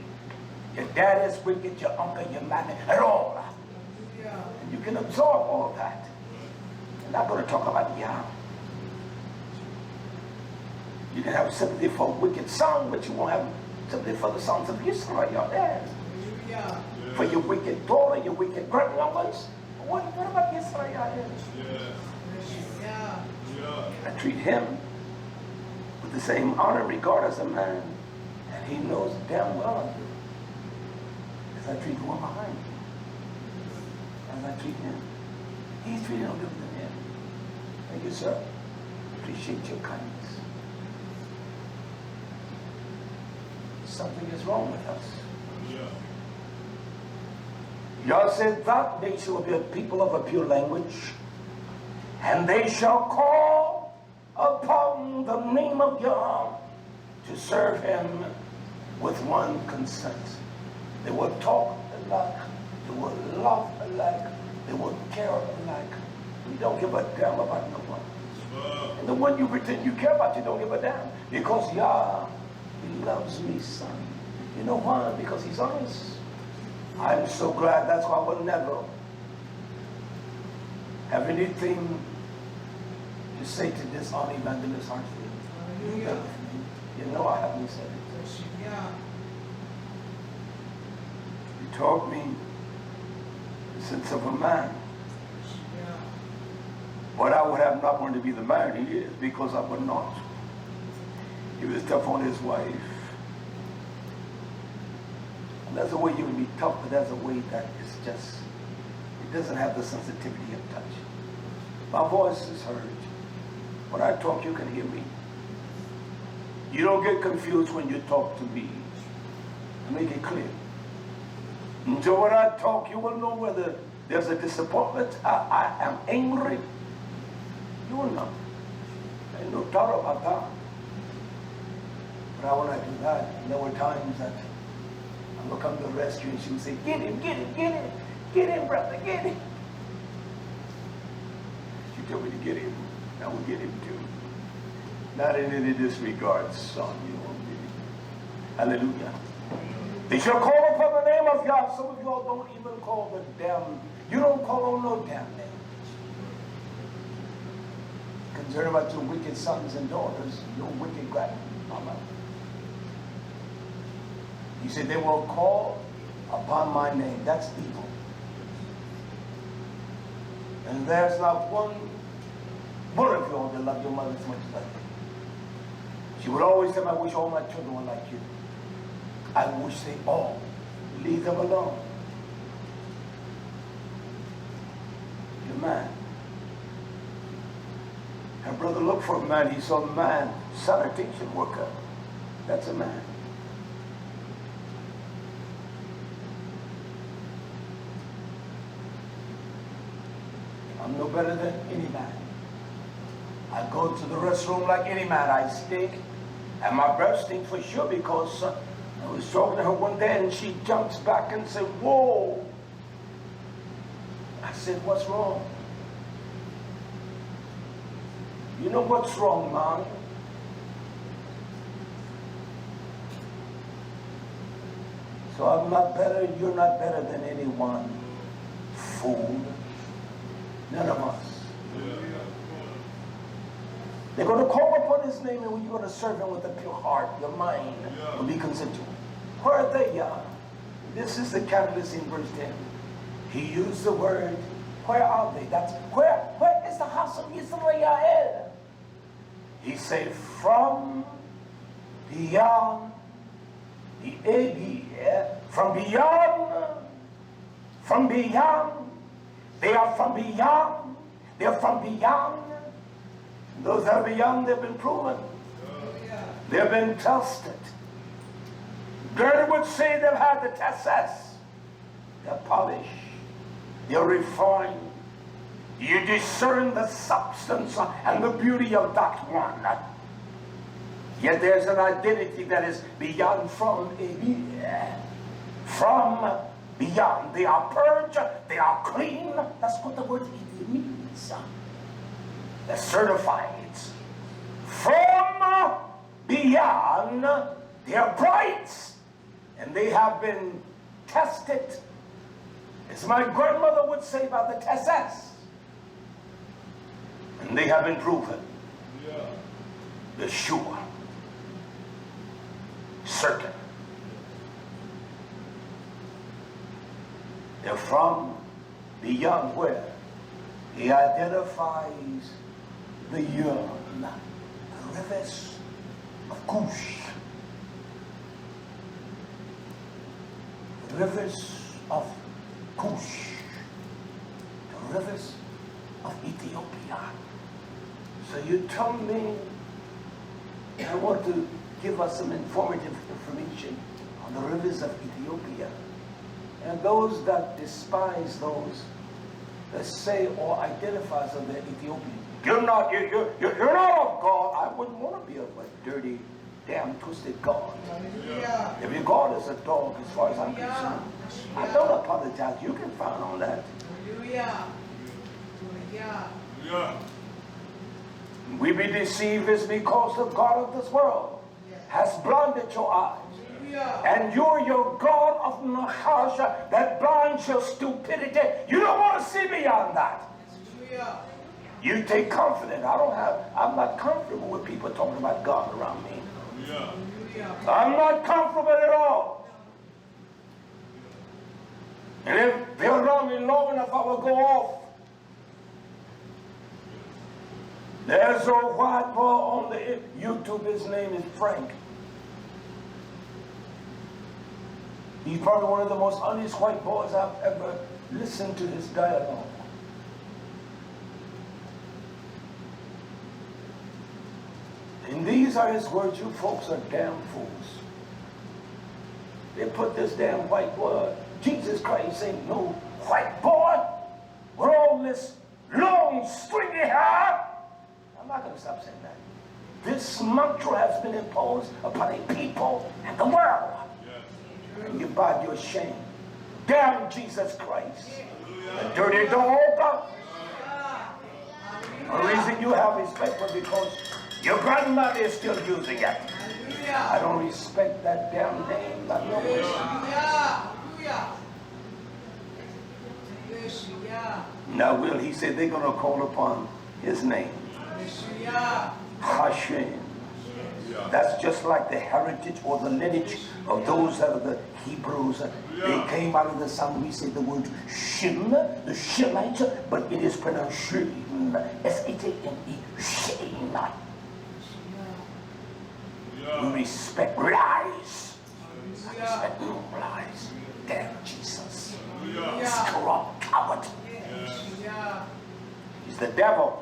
Your dad is wicked, your uncle, your mammy, and all. And you can absorb all that. I'm not going to talk about Yah. You can have sympathy for a wicked son, but you won't have sympathy for the sons of YisraYah'ale. For your wicked daughter, your wicked grandmothers. What about YisraYah'ale? I treat him with the same honor and regard as a man. And he knows damn well I do. As I treat the one behind me. As I treat him. He's treating no different than him. Thank you, sir. Appreciate your kindness. Something is wrong with us. Yah said that they shall be a people of a pure language, and they shall call upon the name of Yah to serve him with one consent. They will talk alike, they will love alike, they will care alike. We don't give a damn about no one. And the one you pretend you care about, you don't give a damn. Because Yah, he loves me, son. You know why? Because he's honest. I'm so glad. That's why I will never have anything to say to this on Evangelist Hartsfield. You know I haven't said it. He taught me the sense of a man. But I would have not wanted to be the man he is, because I would not. He was tough on his wife. And there's a way you can be tough, but there's a way that is just, it doesn't have the sensitivity of touch. My voice is heard. When I talk, you can hear me. You don't get confused when you talk to me. I make it clear. And so when I talk, you will know whether there's a disappointment, I am angry. You will know. There's no doubt about that. But when I do that, there were times that I will come to the rescue and she would say, get him, get him, get him, get him, brother, get him. She told me to get him. I will get him too. Not in any disregard, son, you won't get him. Hallelujah. They shall call upon the name of God. Some of y'all don't even call the damn, you don't call on no damn name. Concerned about your wicked sons and daughters, your wicked grandmama. He said, they will call upon my name. That's evil. And there's not one of y'all that love your mother as much as I do. She would always tell me, I wish all my children were like you. I wish they all leave them alone. You're a man. Her brother looked for a man. He saw a man, sanitation worker. That's a man. I'm no better than any man. I go to the restroom like any man. I stink, and my breath stinks for sure, because I was talking to her one day and she jumps back and said, whoa. I said, what's wrong? You know what's wrong, Mom? So I'm not better, you're not better than anyone. Fool. None of us. They're going to call upon his name, and you're going to serve him with a pure heart. Your mind will be consensual. Where are they, Yah? This is the catalyst in verse 10. He used the word, where are they? That's where is the house of YisraYah'ale? He said, from beyond the AB, from beyond, they are from beyond, they're from beyond. Those that are beyond, they've been proven. They've been tested. Gerd would say they've had the tests. They're polished. They're refined. You discern the substance and the beauty of that one. Yet there's an identity that is beyond, from beyond. They are purged. They are clean. That's what the word means. They're certified. From beyond, they are bright, and they have been tested. As my grandmother would say about the tests. And they have been proven. They're sure. Certain. They're from beyond where? He identifies the Yom, the rivers of Cush. rivers of Cush, the rivers of Ethiopia. So you tell me, I want to give us some informative information on the rivers of Ethiopia. And those that despise those that say or identify as the Ethiopian, you're not of God. I wouldn't want to be of a dirty, damn twisted God. Hallelujah. If your God is a dog, as far as I'm concerned, I don't apologize. You can frown on that. Hallelujah. Hallelujah. We be deceived is because the God of this world has blinded your eyes. And you're your God of Nahash that blinds your stupidity. You don't want to see beyond that. You take confidence. I'm not comfortable with people talking about God around me. I'm not comfortable at all. And if they're around me long enough, I will go off. There's a white boy on the YouTube. His name is Frank. He's probably one of the most honest white boys I've ever listened to his dialogue. And these are his words: you folks are damn fools. They put this damn white boy, Jesus Christ ain't no white boy with all this long stringy hair. I'm not going to stop saying that. This mantra has been imposed upon a people and the world. And you bide your shame. Damn Jesus Christ. The dirty dog. The reason you have respect for because your grandmother is still using it. I don't respect that damn name. Not no way. Now will he said they're going to call upon his name. Hashem. That's just like the heritage or the lineage of those that are the Hebrews. They came out of the sun. We say the word Shem, the Shemites, but it is pronounced Shem. S-H-A-M-E. Shem. We respect lies. I respect no lies. Damn Jesus. He's corrupt, coward. He's the devil.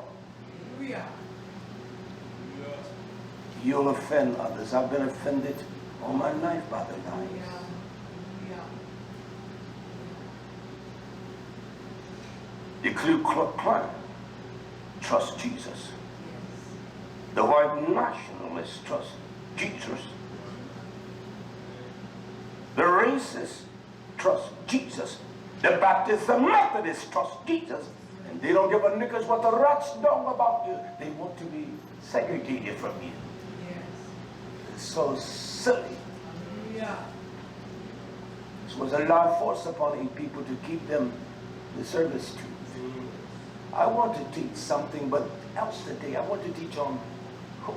You'll offend others. I've been offended all my life by the lies. The Ku Klux Klan trust Jesus. The white nationalists trust Jesus. The racists trust Jesus. The Baptists and Methodists trust Jesus. And they don't give a knickers what the rats know about you. They want to be segregated from you. It's so silly. This was a large force upon a people to keep them the service to. I want to teach something, but else today I want to teach on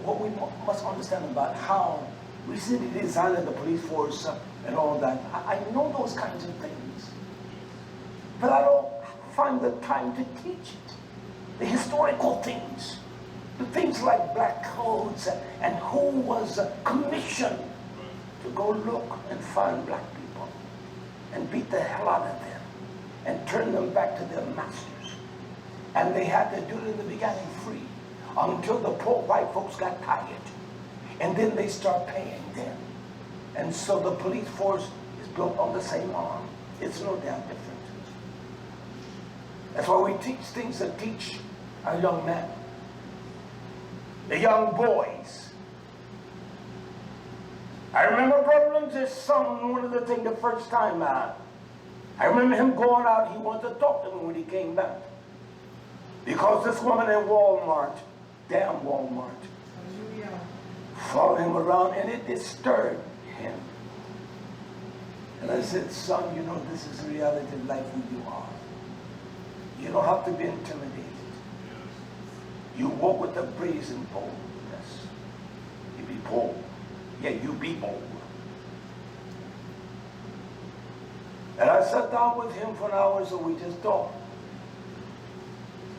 what we must understand about how we see the design of the police force and all that. I know those kinds of things, but I don't find the time to teach it. The historical things, the things like black codes and who was commissioned to go look and find black people and beat the hell out of them and turn them back to their masters. And they had to do it in the beginning free until the poor white folks got tired. And then they start paying them. And so the police force is built on the same arm. It's no damn different. That's why we teach things that teach our young men, the young boys. I remember Brother Lindsay's son, one of the things the first time out. I remember him going out, he wanted to talk to me when he came back. Because this woman in Walmart, damn Walmart, followed him around and it disturbed him. And I said, son, you know this is the reality of life who you are. You don't have to be intimidated. You walk with a brazen boldness. You be bold. Yeah, you be bold. And I sat down with him for an hour so we just talked.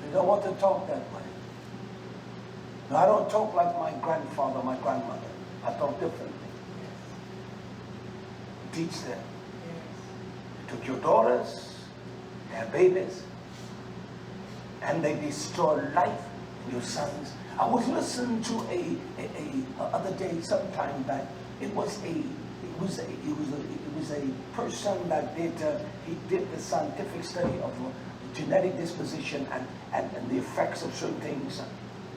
I don't want to talk that way. No, I don't talk like my grandfather, my grandmother. I talk differently. Teach them. took your daughters, their babies, and they destroyed life in your sons. I was listening to a other day, sometime back. It was a person that did the scientific study of genetic disposition and the effects of certain things.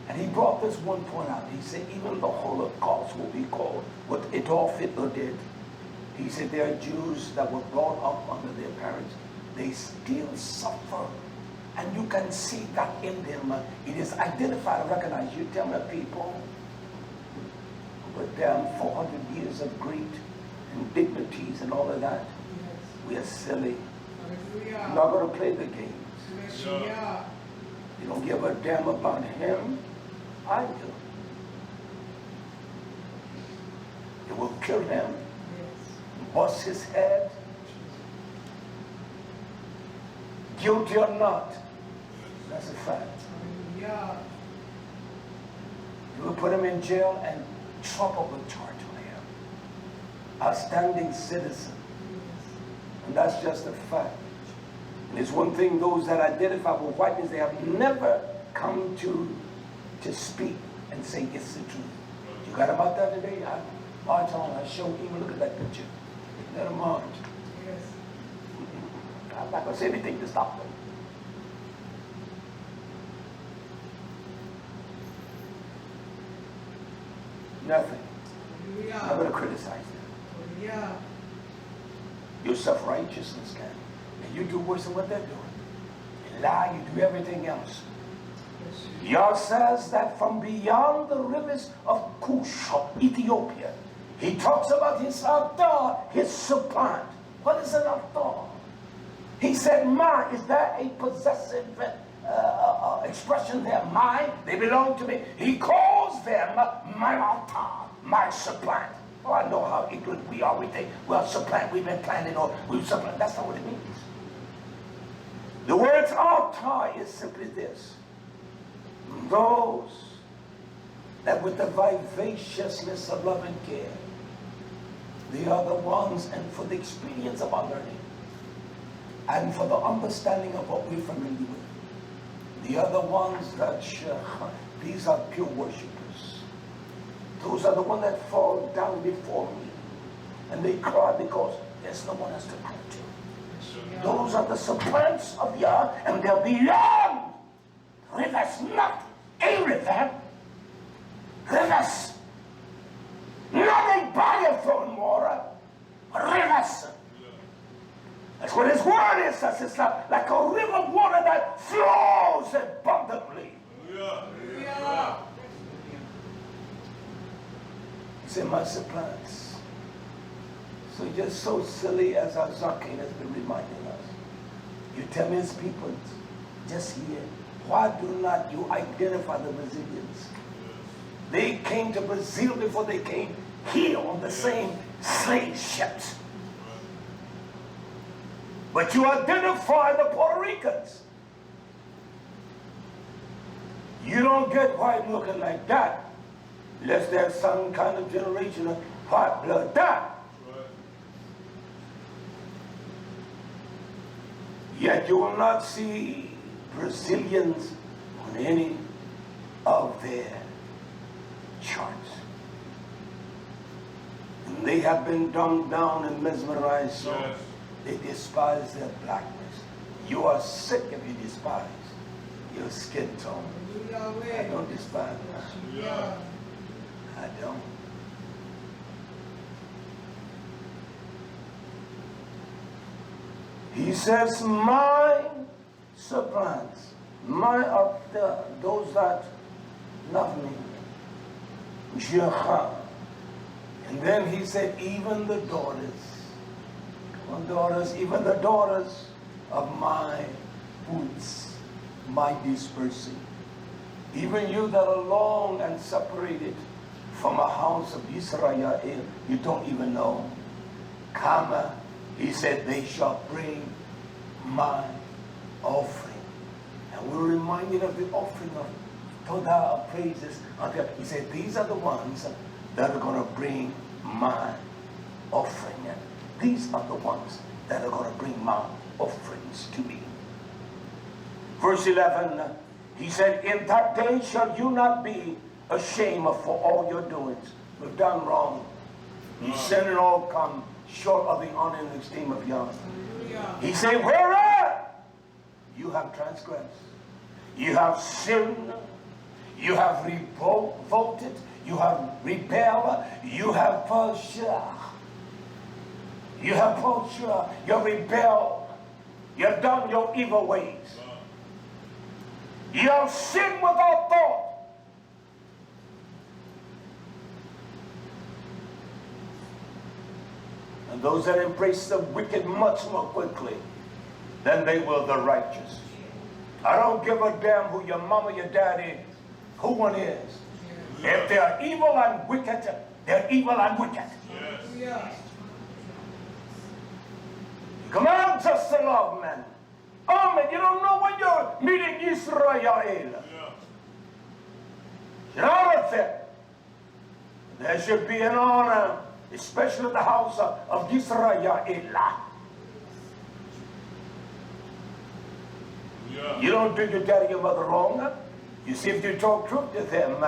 And he brought this one point out. He said even the Holocaust will be called what Adolf Hitler did. He said there are Jews that were brought up under their parents. They still suffer. And you can see that in them. It is identified and recognized. You tell me people with them 400 years of great indignities and all of that. Yes. We are silly. I'm not going to play the games. Yeah. You don't give a damn about him. I do. It will kill him. Yes. Bust his head. Guilty or not. That's a fact. Yeah. You will put him in jail and trump up a charge on him. Outstanding citizen. And that's just a fact. And it's one thing, those that identify with whiteness, they have never come to speak and say it's the truth. You got about that today? I show him, look at that picture. Let him on. Yes. I'm not going to say anything to stop them. Nothing. Yeah. I'm not going to criticize them. Yeah. Your self-righteousness can. And you do worse than what they're doing. You lie, you do everything else. Yah says that from beyond the rivers of Cush, of Ethiopia, he talks about his Adar, his supplant. What is an Adar? He said, my, is that a possessive expression there? My, they belong to me. He calls them my Adar, my supplant. Oh, I know how ignorant we are. We think, well, supplant, we've been planted or we've supplant. That's not what it means. The word Adar is simply this. Those that with the vivaciousness of love and care, they are the ones, and for the experience of our learning, and for the understanding of what we're familiar with, the other ones that these are pure worshipers. Those are the ones that fall down before me, and they cry because there's no one else to come to. Those are the supplants of Yah, and they'll be beyond rivers, not a river, rivers, not a body of flowing water, rivers. That's what his word is. It's like a river of water that flows abundantly. Yeah. He said, my supplants. So just so silly as our Zakin has been reminding us. You tell me his people, just here, why do not you identify the Brazilians? They came to Brazil before they came here on the same slave ships. But you identify the Puerto Ricans. You don't get white looking like that unless there's some kind of generation of white blood that. Yet you will not see Brazilians on any of their charts. And they have been dumbed down and mesmerized, so they despise their blackness. You are sick if you despise your skin tone. I don't despise that. I don't. He says, my supplants, my of those that love me, YHWH. And then he said, even the daughters, even the daughters of my boots, my dispersing. Even you that are long and separated from a house of YisraYah'ale, you don't even know. Kama, he said, they shall bring my offering. And we're reminded of the offering of Todah, of praises. He said, these are the ones that are going to bring my offering. And these are the ones that are going to bring my offerings to me. Verse 11, he said, in that day shall you not be ashamed for all your doings. We've done wrong. You sin and all come short of the honor and esteem of Yahweh. He said, whereas you have transgressed, you have sinned, you have revolted, you have rebelled, you have rebelled, you have done your evil ways. You have sinned without thought. And those that embrace the wicked much more quickly than they will the righteous. I don't give a damn who your mama, your dad is, who one is. If they are evil and wicked, they're evil and wicked. Yes. Come on, just to love, man. Oh, man, you don't know when you're meeting YisraYah'ale. You know what I'm there should be an honor, especially in the house of YisraYah'ale. You don't do your daddy, your mother wrong. You see, if you talk truth to them,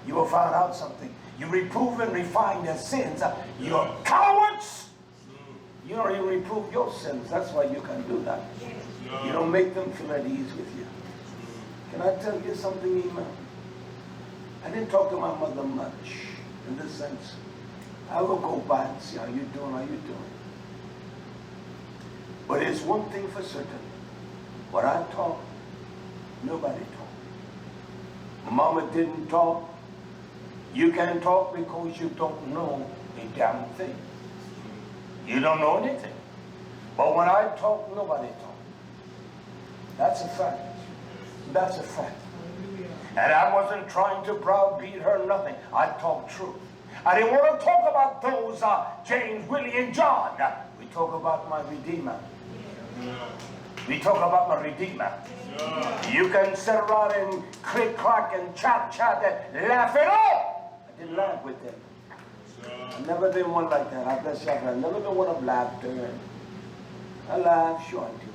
you will find out something. You reprove and refine their sins. You're cowards. You don't even reprove your sins. That's why you can do that. You don't make them feel at ease with you. Can I tell you something, Iman? I didn't talk to my mother much in this sense. I will go by and see how you doing. But it's one thing for certain. What I taught, nobody taught. Mama didn't talk. You can't talk because you don't know a damn thing. You don't know anything. But when I talk, nobody talk. That's a fact. That's a fact. And I wasn't trying to browbeat her, nothing. I talked truth. I didn't want to talk about those James, Willie, and John. We talk about my Redeemer. We talk about my Redeemer. You can sit around and click, clack, and chat, and laugh it up. I didn't laugh with them. I've never been one like that. I bless you. I've never been one of laughter. I laugh, sure I do.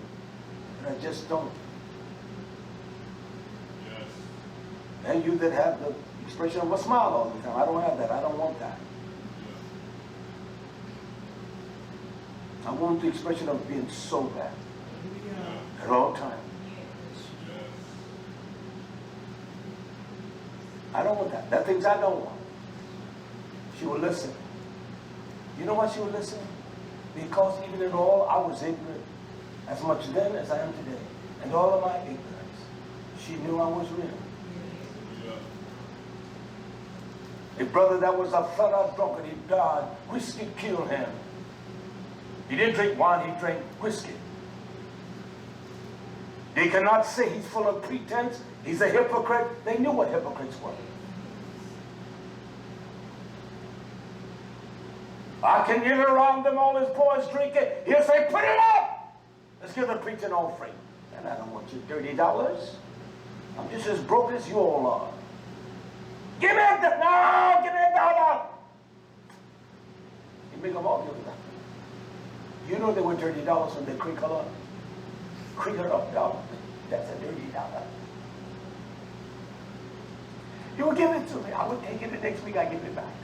But I just don't. And you that have the expression of a smile all the time. I don't have that. I don't want that. I want the expression of being so bad at all times. I don't want that. There are things I don't want. She will listen. You know why she will listen? Because even in all, I was ignorant as much then as I am today. And all of my ignorance, she knew I was real. A brother that was a flat-out drunkard, he died. Whiskey killed him. He didn't drink wine, he drank whiskey. They cannot say he's full of pretense. He's a hypocrite. They knew what hypocrites were. I can get around them, all his boys drinking. He'll say, put it up. Let's give the preacher an offering. And I don't want your $30. I'm just as broke as you all are. Give me a no, give me $1. You make them all give that. You know they were $30 when they crinkle up. Crinkle up $1. That's a $30. You will give it to me. I will take it the next week. I give it back.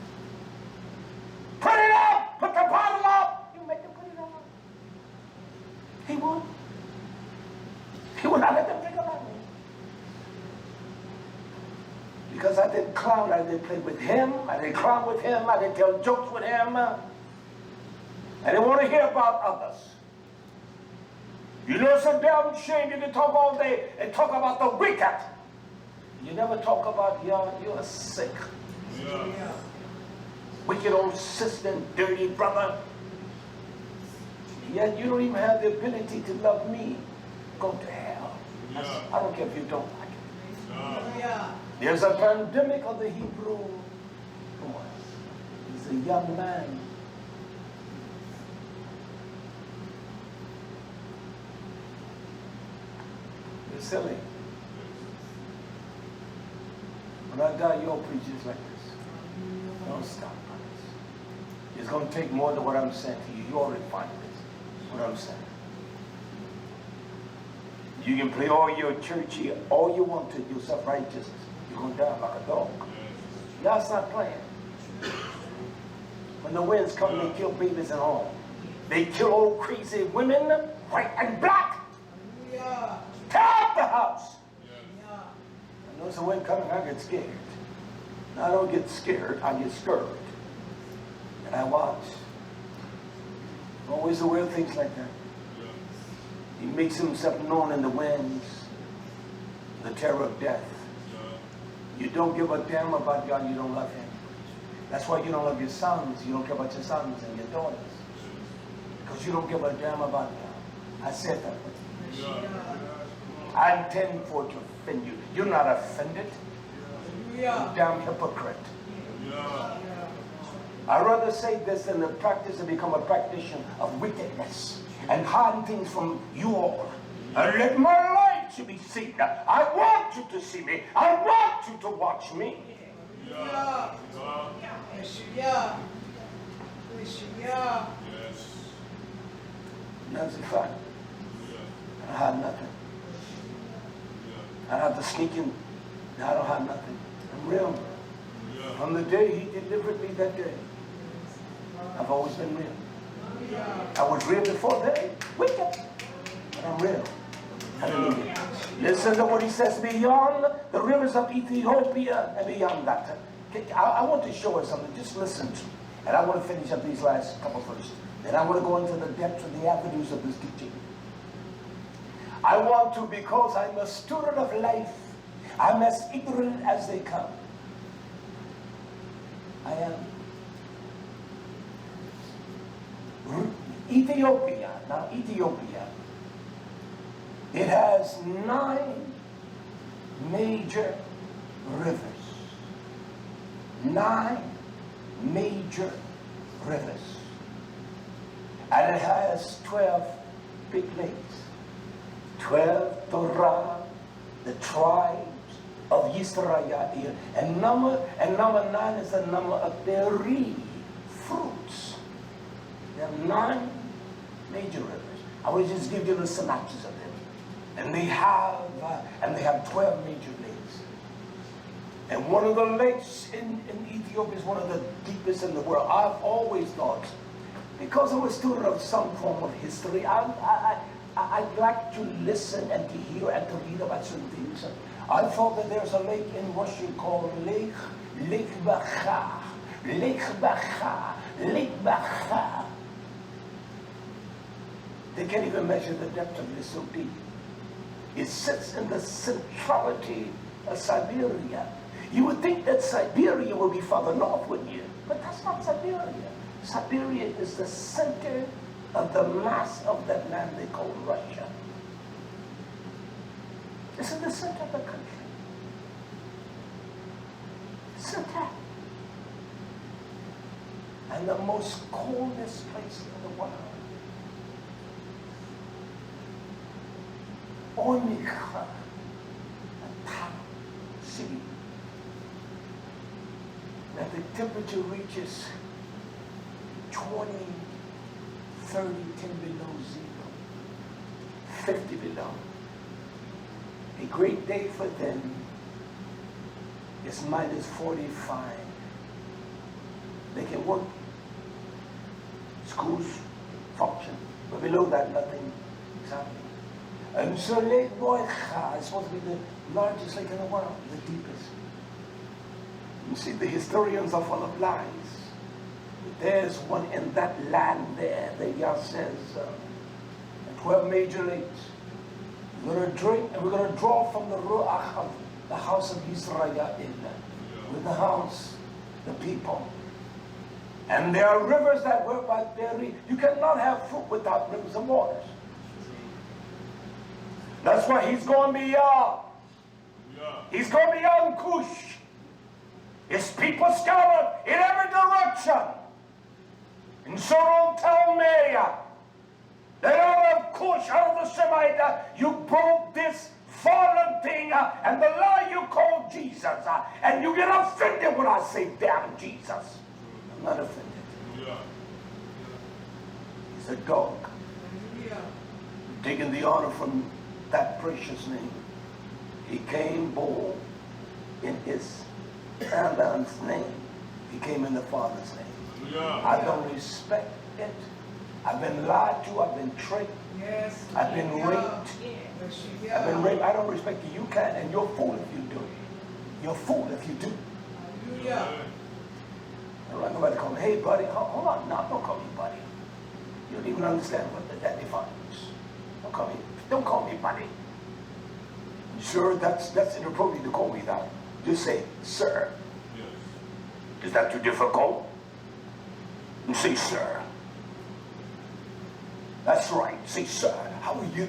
Put it up. Put the bottle up. You make them put it up. He won't. He will not let them think about me. Because I didn't clown, I didn't play with him, I didn't clown with him, I didn't tell jokes with him. I didn't want to hear about others. You know it's a damn shame you can talk all day and talk about the wicked. You never talk about you're sick. Yeah. Wicked old sister, dirty brother. Yet you don't even have the ability to love me. Go to hell. Yeah. I don't care if you don't like it. Yeah. There's a pandemic of the Hebrew boy. He's a young man. You're silly. When I die, you'll preach just like this. Don't stop, brothers. It's going to take more than what I'm saying to you. You already find this. what I'm saying. You can play all your churchy, all you want to, your self-righteousness. You're going to die like a dog. Y'all stop playing. When the winds come, they kill babies and all. They kill old crazy women, white and black. Yeah. Tear up the house. Yeah. And there's a wind coming, I get scared. Now, I don't get scared, I get scared. And I watch. I'm always aware of things like that. He makes himself known in the winds, the terror of death. You don't give a damn about God, you don't love him. That's why you don't love your sons, you don't care about your sons and your daughters. Because you don't give a damn about God. I said that. I intend for it to offend you. You're not offended. You damn hypocrite. I'd rather say this than to practice and become a practitioner of wickedness and hiding things from you all. And let my light to be seen. I want you to see me. I want you to watch me. That's a fact. I don't have nothing. I don't have to sneak in. I don't have nothing. I'm real. From the day he delivered me that day, I've always been real. I was real before then, wicked, but I'm real. Hallelujah. Listen to what he says, beyond the rivers of Ethiopia and beyond that. I want to show us something. Just listen to me. And I want to finish up these last couple verses. Then I want to go into the depths of the avenues of this teaching. I want to, because I'm a student of life. I'm as ignorant as they come. I am. Ethiopia. Now, Ethiopia. It has 9 major rivers. 9 major rivers. And it has 12 big lakes. 12 Torah, the tribes of YisraYah'ale. And number 9 is the number of berry, fruits. There are 9 major rivers. I will just give you the synopsis of them. And they have 12 major lakes. And one of the lakes in Ethiopia is one of the deepest in the world. I've always thought, because I'm a student of some form of history, I'd like to listen and to hear and to read about certain things. I thought that there's a lake in Russia called Lake Bacha. They can't even measure the depth of it, it's so deep. It sits in the centrality of Siberia. You would think that Siberia would be farther north, wouldn't you? But that's not Siberia. Siberia is the center of the mass of that land they call Russia. It's in the center of the country. Center. And the most coldest place in the world. Onika, a town, city, that the temperature reaches 20, 30, 10 below zero, 50 below. A great day for them is minus 45. They can work, schools function, but below that nothing is happening. And so Lake YHWH is supposed to be the largest lake in the world, the deepest. You see, the historians are full of lies. There's one in that land there that Yah says, 12 major lakes. We're going to drink and we're going to draw from the Ruach of the house of YisraYah'ale, with the house, the people. And there are rivers that work by berry. You cannot have fruit without rivers of waters. That's why he's going beyond. He's going beyond Cush. His people scattered in every direction. And so don't tell me that out of Cush, out of the Semite, you broke this fallen thing and the lie you call Jesus. And you get offended when I say, damn Jesus. I'm not offended. He's a dog. taking the honor from that precious name. He came bold in his Father's name. He came in the Father's name. Yeah. I don't respect it. I've been lied to. I've been tricked. Yes. I've been raped. I've been raped. I don't respect you. You can't, and you're a fool if you do. You're a fool if you do. Hallelujah. I don't like nobody call me, hey buddy. Hold on, no, don't call me buddy. You don't even understand what that defines. Don't call me buddy. Sure, that's inappropriate to call me that. Just say, sir. Yes. Is that too difficult? You say, sir. That's right. Say, sir. How are you?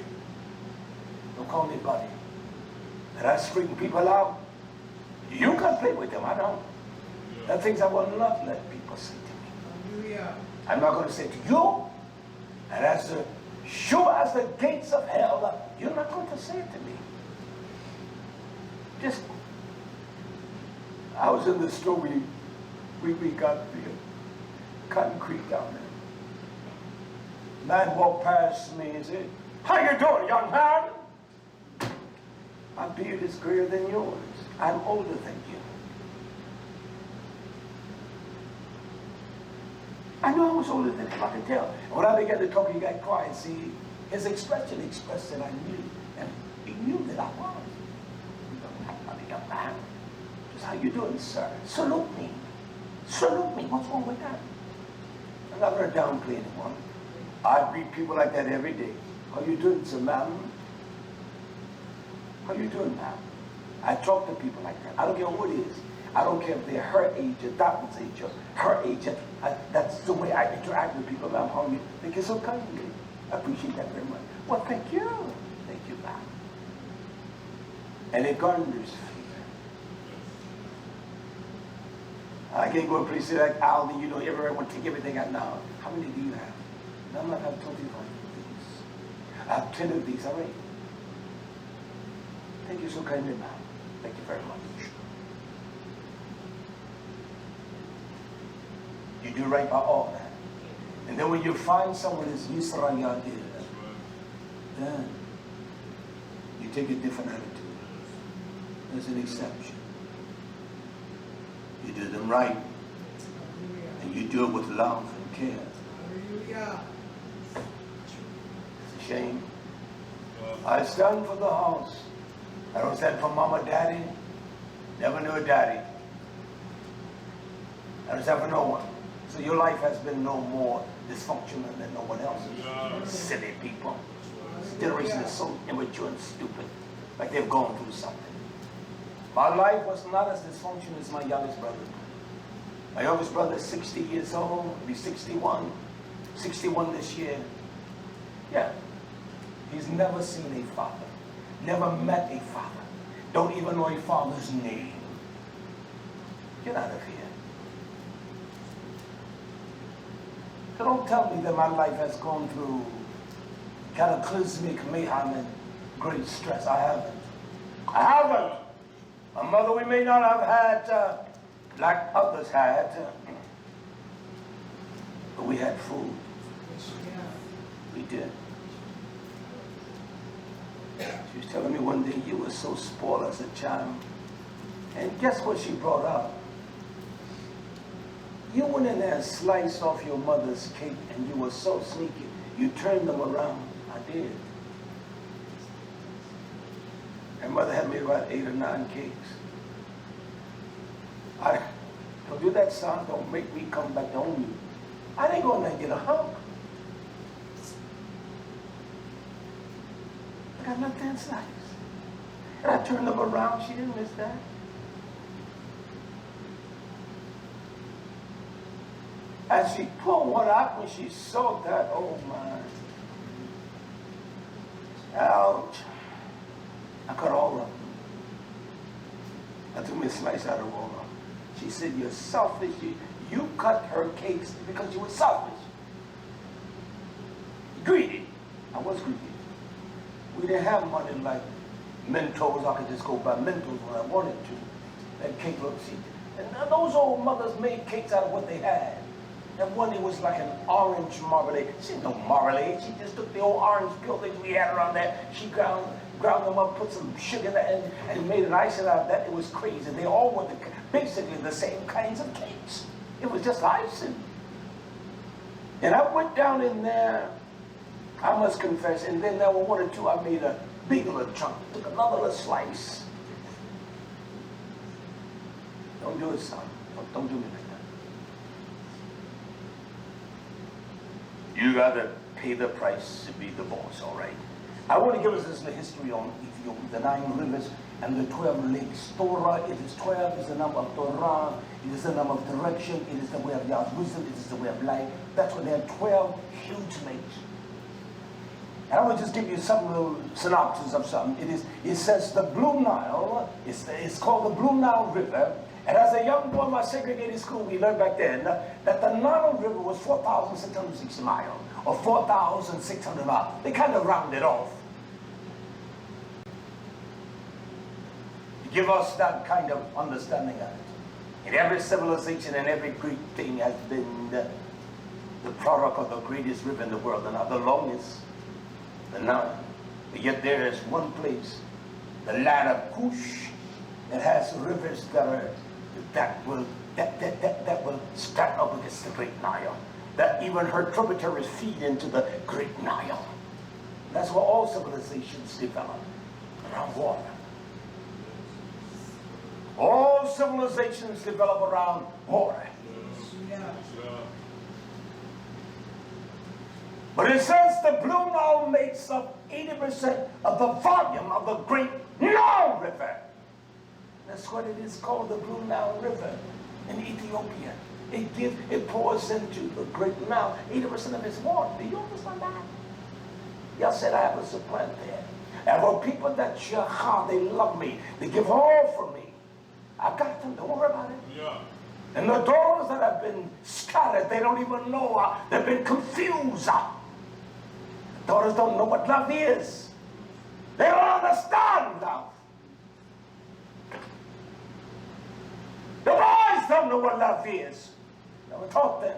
Don't call me buddy. And I straighten people out. You can play with them. I don't. There are things I will not let people say to me. Hallelujah. I'm not going to say to you, and as sure as the gates of hell, you're not going to say it to me. Just, I was in the store, we got the Cotton Creek down there. Man walked past me and said, how you doing, young man? My beard is grayer than yours. I'm older than you. I knew I was older than him, I could tell. And when I began to talk, he got quiet. See, his expression expressed that I knew, and he knew that I was. I'm a young man. Just how you doing, sir? Salute me. Salute me. What's wrong with that? I'm not going to downplay anyone. I greet people like that every day. How you doing, sir, ma'am? How you doing, ma'am? I talk to people like that. I don't care what it is. I don't care if they're her age or Dawid's age or her age. That's the way I interact with people. I'm hungry. Thank you so kindly. I appreciate that very much. Well, thank you. Thank you, ma'am. And it garners favor. I can't go to places like Aldi, you know, everyone take everything I know. How many do you have? No, I'm not have 25 of these. I have 10 of these already. Thank you so kindly, ma'am. Thank you very much. You do right by all that. And then when you find someone that's YisraYah'ale, then you take a different attitude. There's an exception. You do them right. And you do it with love and care. Hallelujah. It's a shame. I stand for the house. I don't stand for mama, daddy. Never knew a daddy. I don't stand for no one. So your life has been no more dysfunctional than no one else's. Silly people. This generation is so immature and stupid. Like they've gone through something. My life was not as dysfunctional as my youngest brother. My youngest brother is 60 years old. He'll be 61. 61 this year. Yeah. He's never seen a father. Never met a father. Don't even know a father's name. Get out of here. So don't tell me that my life has gone through cataclysmic mayhem and great stress. I haven't. I haven't. A mother we may not have had like others had, but we had food. We did. She was telling me one day, you were so spoiled as a child. And guess what she brought up? You went in there and sliced off your mother's cake, and you were so sneaky. You turned them around. I did. And mother had me about 8 or 9 cakes. Don't do that, son. Don't make me come back to own you. I didn't go in there and get a hug. I got left hand slice. And I turned them around. She didn't miss that. And she pulled one out when she saw that. Oh my. Ouch. I cut all of them. I took me a slice out of all of them. She said, you're selfish. You cut her cakes because you were selfish. Greedy. I was greedy. We didn't have money like Mentos. I could just go buy Mentos when I wanted to. That cake looked cheap. And those old mothers made cakes out of what they had. And one, it was like an orange marmalade. She didn't know marmalade. She just took the old orange buildings we had around there. She ground them up, put some sugar in there, and made an icing out of that. It was crazy. They all were basically the same kinds of cakes. It was just icing. And I went down in there, I must confess, and then there were one or two I made a big little chunk. Took another little slice. Don't do it, son. Don't do me like that. You gotta pay the price to be the boss, all right? I want to give us this history on Ethiopia, the 9 rivers and the 12 lakes. Torah, it is 12, is the number of Torah, it is the number of direction, it is the way of God's wisdom, it is the way of life. That's why there are 12 huge lakes. And I will just give you some little synopsis of something. It says the Blue Nile, it's called the Blue Nile River. And as a young boy in my segregated school, we learned back then that the Nile River was 4,660 miles, or 4,600 miles. They kind of rounded off. Give us that kind of understanding of it. And every civilization and every great thing has been the product of the greatest river in the world, and not the longest, the Nile. But yet there is one place, the land of Cush, that has rivers that will stand up against the great Nile. That even her tributaries feed into the great Nile. That's where all civilizations develop, around water. All civilizations develop around water. But it says the Blue Nile makes up 80% of the volume of the great Nile River. That's what it is called, the Blue Nile River in Ethiopia. It pours into the great Nile, 80% of its water. Do you understand that? Y'all said I have a supplant there. And for people that they love me, they give all for me. I got them, don't worry about it. Yeah. And the daughters that have been scattered, they don't even know, they've been confused. The daughters don't know what love is. They don't understand love. The boys don't know what love is. Never taught them.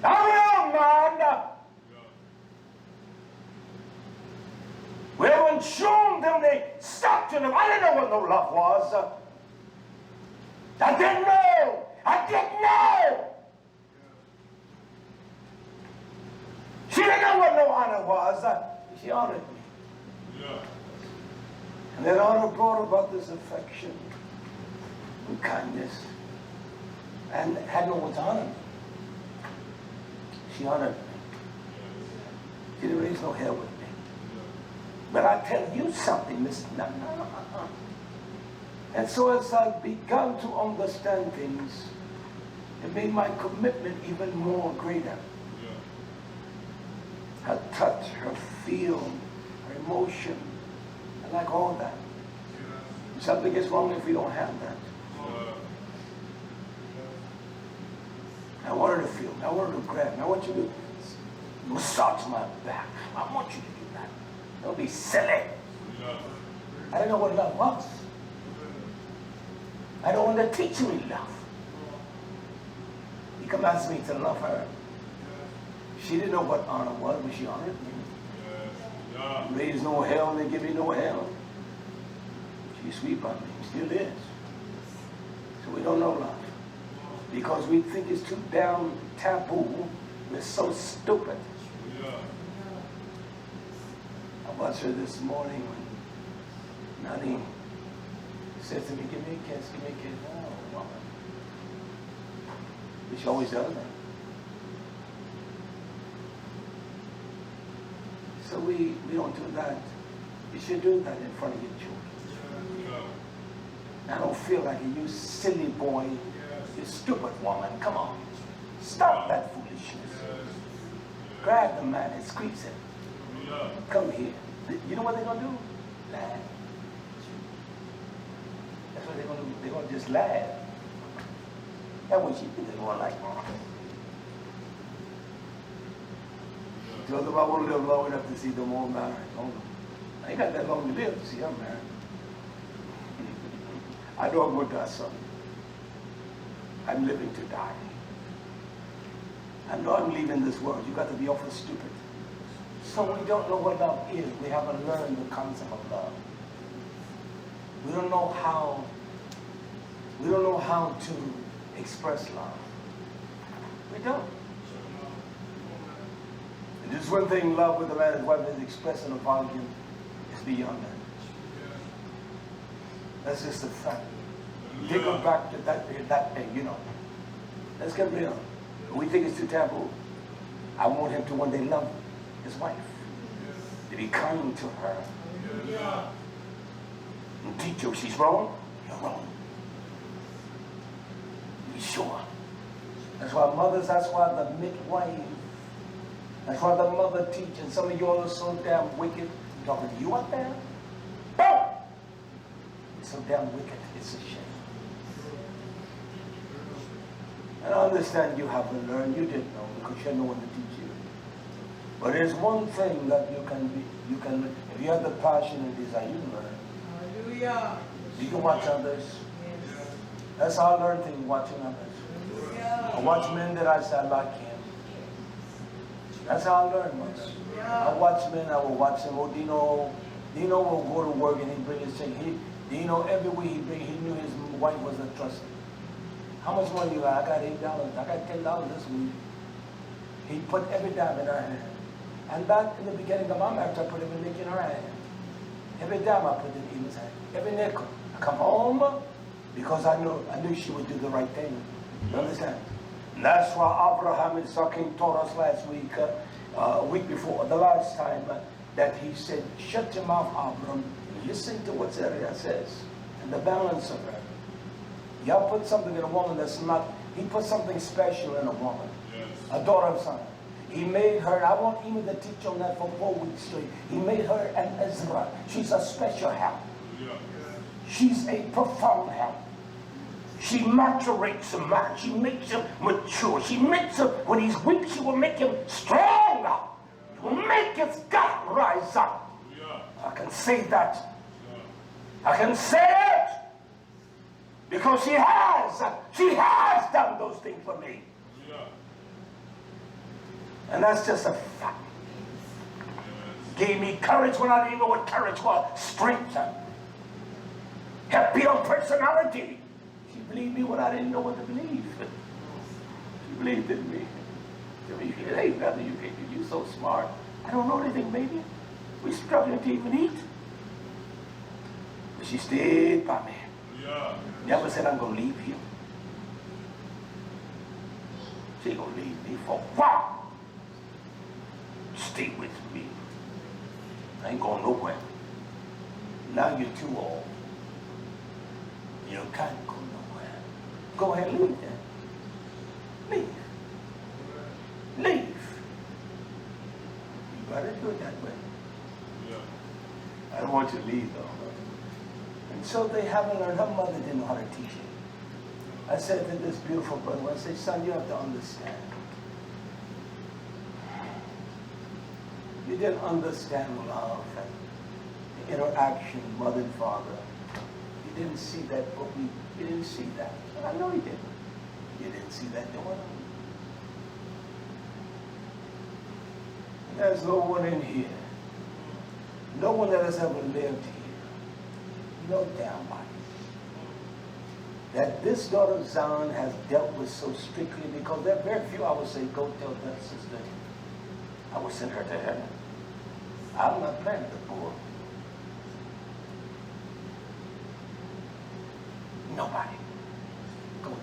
I'm young man. We haven't shown them the doctrine of, I didn't know what no love was. I didn't know. I didn't know. She didn't know what no honor was. She honored me. Yeah. And that honor brought about this affection and kindness. And had no one to honor me. She honored me. She didn't raise no hell with me. But I tell you something, Miss. No. And so as I've begun to understand things, it made my commitment even more greater. Yeah. Her touch, her feel, her emotion, I like all that. Yeah. Something is wrong if we don't have that. Yeah. I want her to feel me. I want her to grab me. I want you to massage my back. I want you to do that. Don't be silly. Yeah. I didn't know what love was. I don't want to teach me love. He commands me to love her. She didn't know what honor was, but she honored me. Yeah. Raised no hell and they give me no hell. She's sweet by me. Still is. So we don't know love. Because we think it's too damn taboo. We're so stupid. Yeah. I watched her this morning when Nani said to me, give me a kiss, give me a kiss. Oh, woman. But she always does that. So we don't do that. You should do that in front of your children. I don't feel like you silly boy, you stupid woman. Come on. Stop that foolishness. Grab the man and squeeze him. Come here. You know what they're going to do? Laugh. That's what they're going to do. They're going to just laugh. That's what you think they're going like. Tell them I want to live long enough to see them all married. I ain't got that long to live to see them married. I know I'm going to die someday. I'm living to die. I know I'm leaving this world. You got to be awful stupid. So we don't know what love is. We haven't learned the concept of love. We don't know how to express love. We don't. And this is one thing, love with a man and wife is expressed in a volume is beyond that. That's just a fact. Take them back to that thing, you know. Let's get real. We think it's too taboo. I want him to one day love his wife. To be kind to her. And teach her if she's wrong, you're wrong. Be sure. That's why mothers, that's why the midwife, that's why the mother teaches. Some of you all are so damn wicked. I'm talking to you out there. Boom! It's so damn wicked. It's a shame. And I understand you haven't learned. You didn't know because you had no one to teach you. But there's one thing that you can, if you have the passion and desire, you learn. Hallelujah. You can watch others. Yes. That's how I learn things, watching others. Hallelujah. I watch men that I say I like him. That's how I learn, mother. I watch men, I will watch him. Oh, Dino will go to work and he bring his thing. Dino, every week he knew his wife was a trustee. How much money you got? I got $8. I got $10 this week. He put every dime in her hand. And back in the beginning of my marriage, I put every nickel in her hand. Every dime I put it in his hand. Every nickel. I come home because I knew she would do the right thing. You understand? And that's why Abraham is talking taught us last week, week before, the last time, that he said, shut your mouth, Abraham, and listen to what Sarah says, and the balance of her. Y'all put something in a woman that's not, he put something special in a woman, a daughter of son. He made her, I want even to teach on that for 4 weeks straight. He made her an Ezra. She's a special help. She's a profound help. She maturates a man. She makes him mature. She makes him, when he's weak, she will make him stronger. She will make his gut rise up. I can say that. I can say it. Because she has done those things for me. And that's just a fact. Gave me courage when I didn't know what courage was. Strength. Helped build personality. She believed me when I didn't know what to believe. She believed in me. It ain't nothing you can do. You're so smart. I don't know anything, baby. We're struggling to even eat. But she stayed by me. Never said I'm going to leave you. She going to leave me for what? Stay with me. I ain't going nowhere. Now you're too old. You can't go nowhere. Go ahead and leave then. Leave. Leave. You better do it that way. I don't want you to leave though. And so they haven't learned. Her mother didn't know how to teach it. I said to this beautiful brother, I said, son, you have to understand. You didn't understand love and the interaction, mother and father. You didn't see that, but you didn't see that. And I know you didn't. You didn't see that doing. There's no one in here. No one that has ever lived here. No damn body. That this daughter of Zion has dealt with so strictly, because there are very few I would say, go tell that sister. I would send her to heaven. I'm not playing the poor. Nobody. Go to.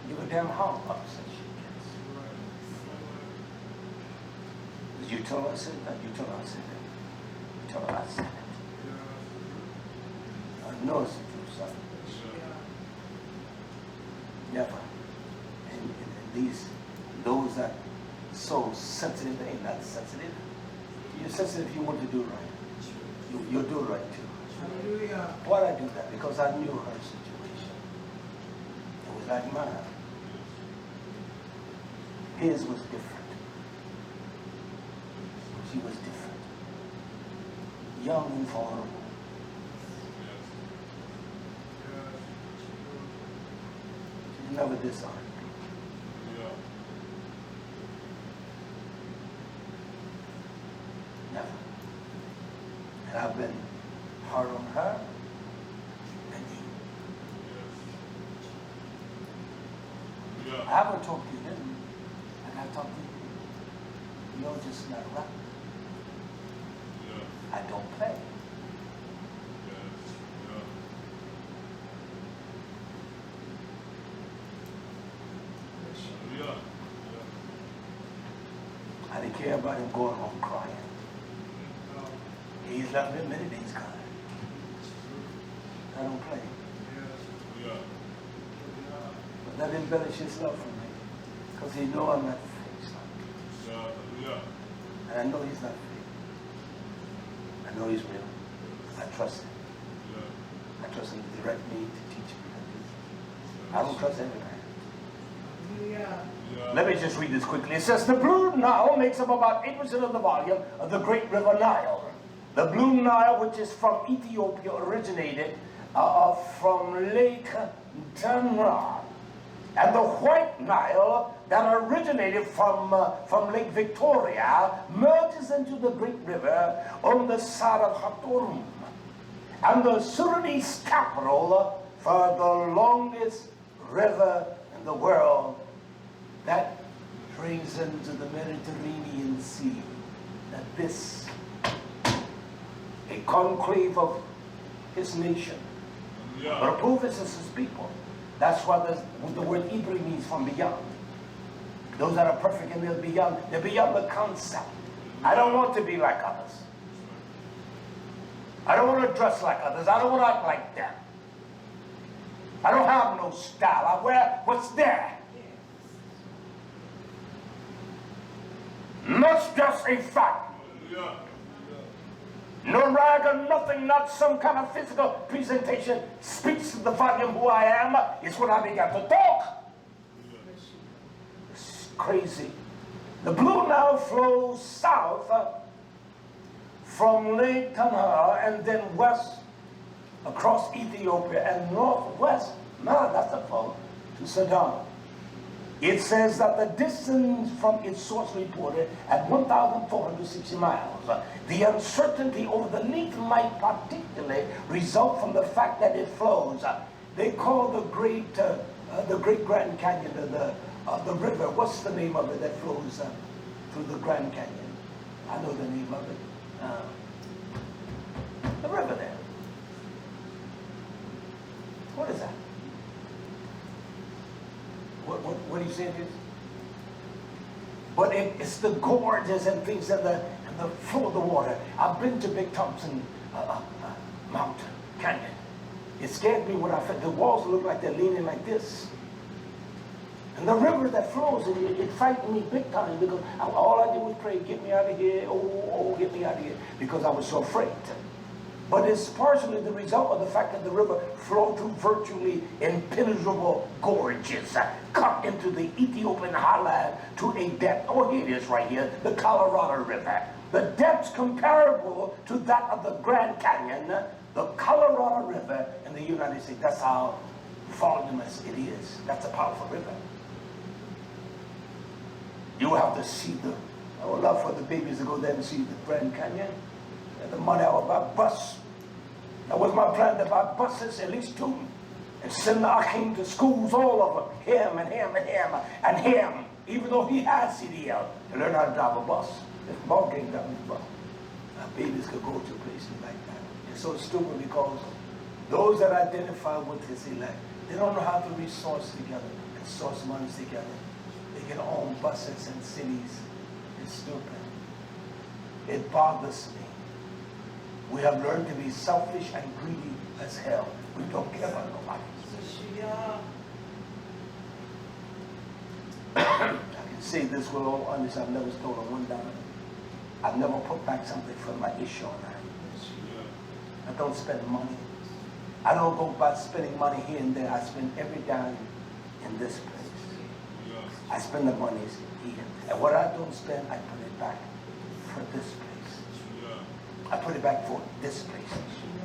Give a damn how upset she gets. Did you tell her I said that? You told her I said that. You told her I said it. I know it's the truth, son. Never. And those that so sensitive, they ain't not sensitive. You're sensitive if you want to do right. You'll do right too. Hallelujah. Why'd I do that? Because I knew her situation. It was like mine. His was different. She was different. Young and vulnerable. She never dishonored me. haven't talked to him. I gotta talk to you. You're just not right. I don't play. I didn't care about him going home crying. He's left me many days crying. I don't play. But that embellishes his love for me. Because he knows I'm not fake. And I know he's not fake. I know he's real. I trust him. I trust him to direct me, to teach me. I don't trust every man. Let me just read this quickly. It says, the Blue Nile makes up about 8% of the volume of the great river Nile. The Blue Nile, which is from Ethiopia, originated from Lake Tamra. And the White Nile, that originated from Lake Victoria, merges into the great river on the side of Khartoum. And the Sudanese capital for the longest river in the world that drains into the Mediterranean Sea. That this, a conclave of his nation, but a proof is his people. That's what the word Hebrew means, from beyond. Those that are perfect and they're beyond the concept. I don't want to be like others. I don't want to dress like others. I don't want to act like them. I don't have no style. I wear what's there. Not just a fact. No rag or nothing, not some kind of physical presentation speaks to the volume who I am. It's when I began to talk. It's crazy. The Blue Nile flows south from Lake Tamar and then west across Ethiopia and northwest, that's the flow, to Sudan. It says that the distance from its source reported at 1,460 miles. The uncertainty over the length might particularly result from the fact that it flows. They call the Great Grand Canyon the river. What's the name of it that flows through the Grand Canyon? I know the name of it. The river there. What is that? What are you saying is? But it's the gorges and things and the flow of the water. I've been to Big Thompson Mountain Canyon. It scared me when I felt the walls look like they're leaning like this. And the river that flows, it frightened me big time because all I did was pray, get me out of here, oh, get me out of here, because I was so afraid. But it's partially the result of the fact that the river flowed through virtually impenetrable gorges, cut into the Ethiopian highland to a depth, oh here it is right here, the Colorado River. The depth's comparable to that of the Grand Canyon, the Colorado River in the United States. That's how voluminous it is. That's a powerful river. You have to see I would love for the babies to go there and see the Grand Canyon. The money I would buy bus. That was my plan, to buy buses, at least 2, and send the Achim to schools all over. Him and him and him and him, even though he had CDL, to learn how to drive a bus. If ball game got me bus, babies could go to places like that. It's so stupid because those that identify with his elect, they don't know how to resource together and source monies together. They can own buses and cities. It's stupid. It bothers me. We have learned to be selfish and greedy as hell. We don't care about nobody. I can say this with all honesty. I've never stolen $1. I've never put back something from my issue on that. I don't spend money. I don't go by spending money here and there. I spend every dime in this place. I spend the money here. And what I don't spend, I put it back for this place. I put it back for this place.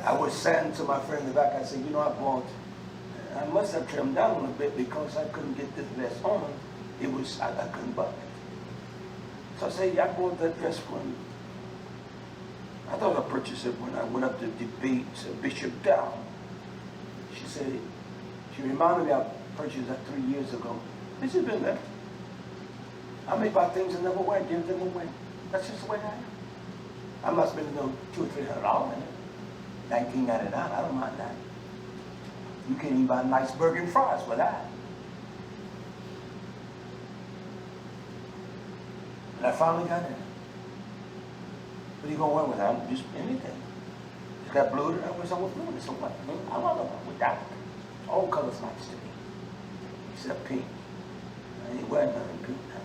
I was saying to my friend in the back, I said, I must have trimmed down a little bit because I couldn't get this dress on. I couldn't buy it. So I said, I bought that dress one. I thought I purchased it when I went up to debate Bishop Dow. She reminded me I purchased that 3 years ago. It's just been there. I may buy things and never wear, give them away. That's just the way I am. I must have been $200 or $300 in it. $19.99, I don't mind that. You can't even buy nice burger and fries for that. And I finally got in it. What are you going to wear with that? Just anything. It's got blue in it. I wear something with blue in it. So what? I want to with that. All colors nice to me. Except pink. I ain't wearing nothing pink now.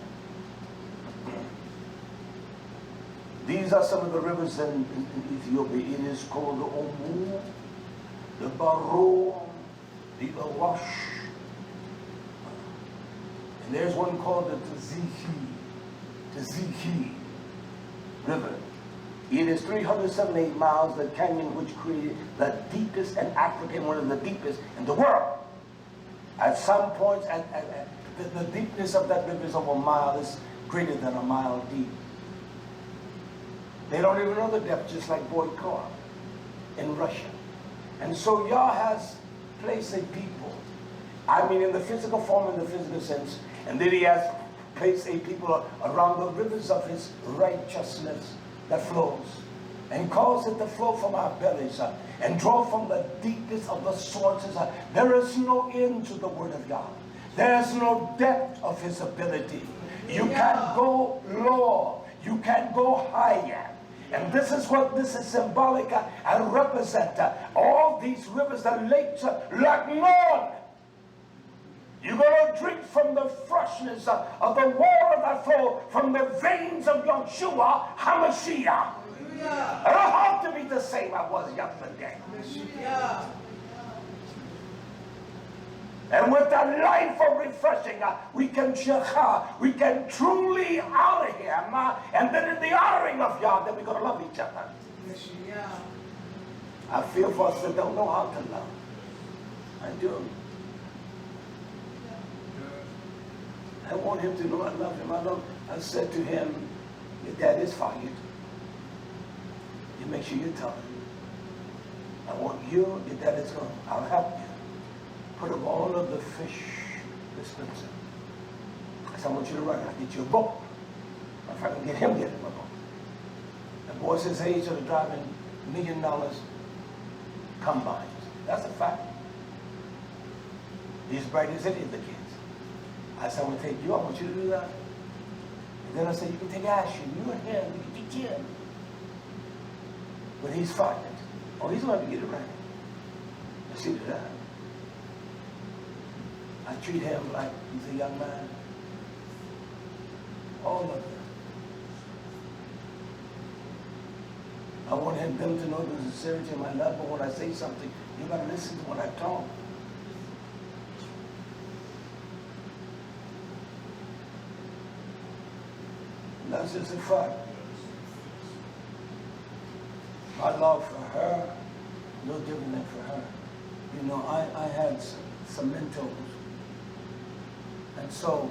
These are some of the rivers in Ethiopia. It is called the Omu, the Baro, the Awash. And there's one called the Tziki River. It is 378 miles, the canyon which created the deepest in Africa and one of the deepest in the world. At some points, the deepness of that river is over a mile. It's greater than a mile deep. They don't even know the depth, just like Boykar in Russia. And so Yah has placed a people, I mean in the physical form, in the physical sense, and then he has placed a people around the rivers of his righteousness that flows, and cause it to flow from our bellies and draw from the deepest of the sources. There is no end to the word of God. There is no depth of his ability. You can't go lower. You can't go higher. And this is what this is symbolic and represent. All these rivers and lakes like none. You're going to drink from the freshness of the water that flow from the veins of Yahshua HaMashiach. I don't have to be the same I was yesterday. And with that life of refreshing, we can truly honor him. And then in the honoring of Yah, then we're going to love each other. I feel for us that don't know how to love. I do. I want him to know I love him. I said to him, your dad is fired. You make sure you tell him. I want you, your dad is gone. I'll help you. Put up all of the fish dispenser. I said, I want you to run. I'll get you a boat. If I can get him, get him a boat. The boys his age are driving $1 million combines. That's a fact. He's bright as any of the kids. I said, I want to take you. I want you to do that. And then I said, you can take Ashley. You and him. You can teach him. But he's fighting. Oh, he's going to get it right. You see that? I treat him like he's a young man. All of them. I want them to know the sincerity of my love, but when I say something, you got to listen to when I talk. And that's just a fact. My love for her, no different than for her. You know, I had some mentors. And so,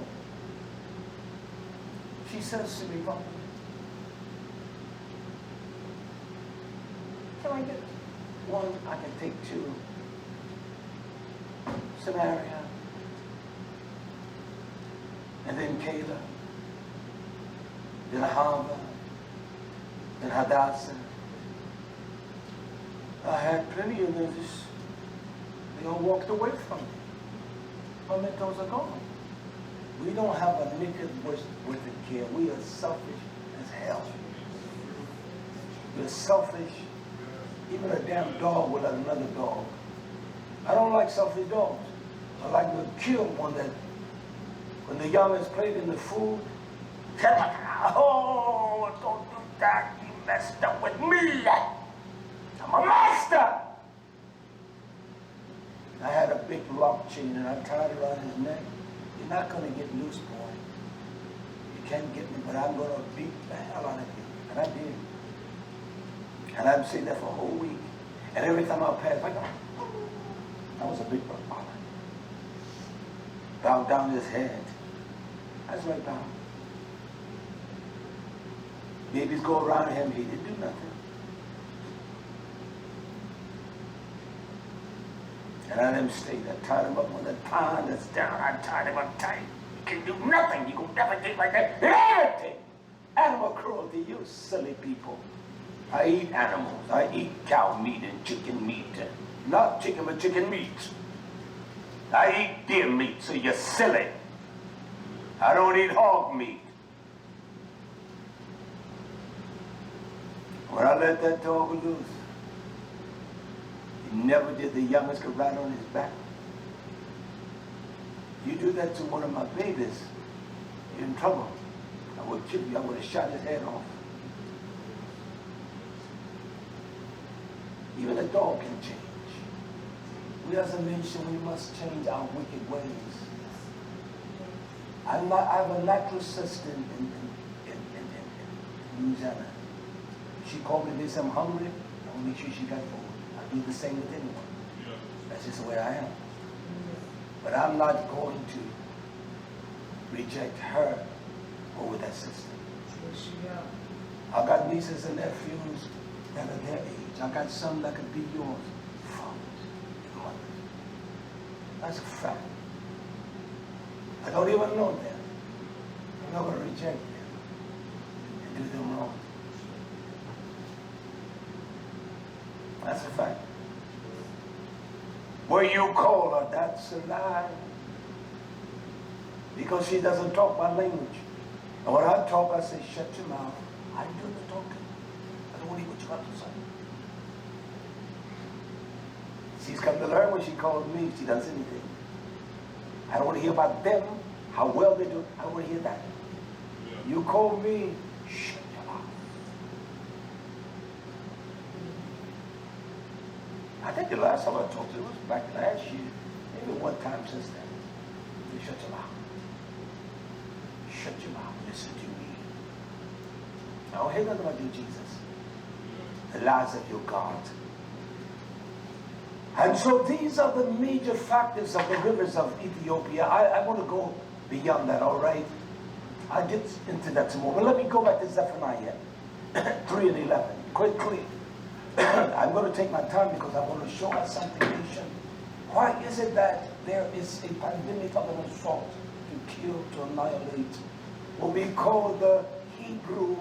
she says to me, Papa, can I get one I can take to Samaria? And then Kayla, then Hava, then Hadassah. I had plenty of them, they all walked away from me. My mentors are gone. We don't have a naked worth of care. We are selfish as hell. We're selfish. Even a damn dog will let another dog. I don't like selfish dogs. I like to kill one that, when the young is played in the food, oh, don't do that. You messed up with me. I'm a master. I had a big lock chain and I tied it around his neck. You're not going to get loose, boy. You can't get me, but I'm going to beat the hell out of you. And I did. And I'd say that for a whole week. And every time I passed, I go, that was a big brother. Bowed down his head. That's right down. Babies go around him, he didn't do nothing. And I let him stay there. I tied him up with a pond that's down. I tied him up tight. can do nothing. You can never think like that. Everything. Animal cruelty, you silly people. I eat animals. I eat cow meat and chicken meat. Not chicken, but chicken meat. I eat deer meat, so you're silly. I don't eat hog meat. When I let that dog loose, he never did the youngest could ride on his back. You do that to one of my babies, you're in trouble. I would kill you. I would have shot his head off. Even a dog can change. We as a nation, we must change our wicked ways. I have a natural sister in Louisiana. She called me, they said, I'm hungry. I will make sure she got food. I do the same with anyone. Yeah. That's just the way I am. But I'm not going to reject her over that sister. I got nieces and nephews that are their age. I got some that could be yours. Fathers and mothers. That's a fact. I don't even know them. I'm not going to reject them and do them wrong. That's a fact. Where you call her, that's a lie. Because she doesn't talk my language. And when I talk, I say, shut your mouth. I'm doing the talking. I don't want to hear what you have to say. She's come to learn when she calls me, she does anything. I don't want to hear about them, how well they do. I don't want to hear that. Yeah. You call me, shut your mouth. I think the last time I talked to you was back last year. Maybe one time since then. You shut your mouth. Shut your mouth. Listen to me. I don't hear nothing about you, Jesus. The lies of your God. And so these are the major factors of the rivers of Ethiopia. I want to go beyond that, all right? I'll get into that tomorrow. But let me go back to Zephaniah 3:11. Quickly. I'm going to take my time because I want to show us something, nation. Why is it that there is a pandemic of an assault to kill, to annihilate what we call the Hebrew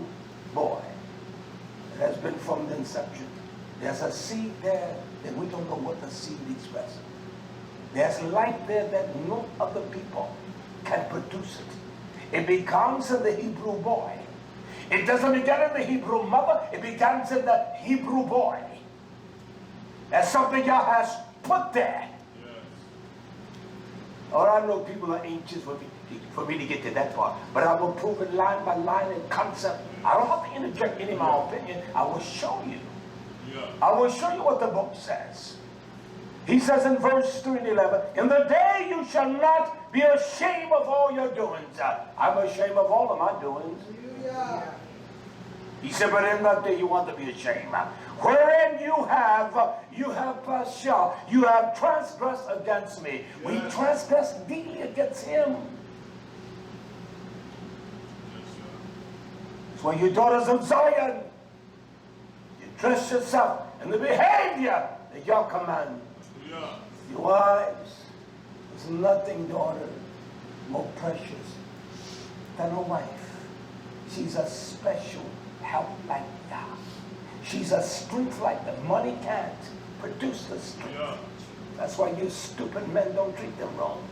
boy? It has been from the inception. There's a seed there that we don't know what the seed expresses. There's light there that no other people can produce it. It becomes in the Hebrew boy. It doesn't begin in the Hebrew mother, it begins in the Hebrew boy. That's something God has put there. Yes. Or I know people are anxious for me to get to that part, but I will prove it line by line and concept. I don't have to interject any of my opinion. I will show you. Yeah. I will show you what the book says. He says in verse 3 and 11, in the day you shall not be ashamed of all your doings. I'm ashamed of all of my doings. Yeah. He said, but in that day you want to be ashamed. Wherein you have transgressed against me. Yeah. We transgress deeply against him. It's when you daughters of Zion, you dress yourself in the behavior that y'all command. Yeah. Your wives, there's nothing, daughter, more precious than a wife. She's a special help like that. She's a strength like that. Money can't produce the strength. Yeah. That's why you stupid men don't treat them wrong.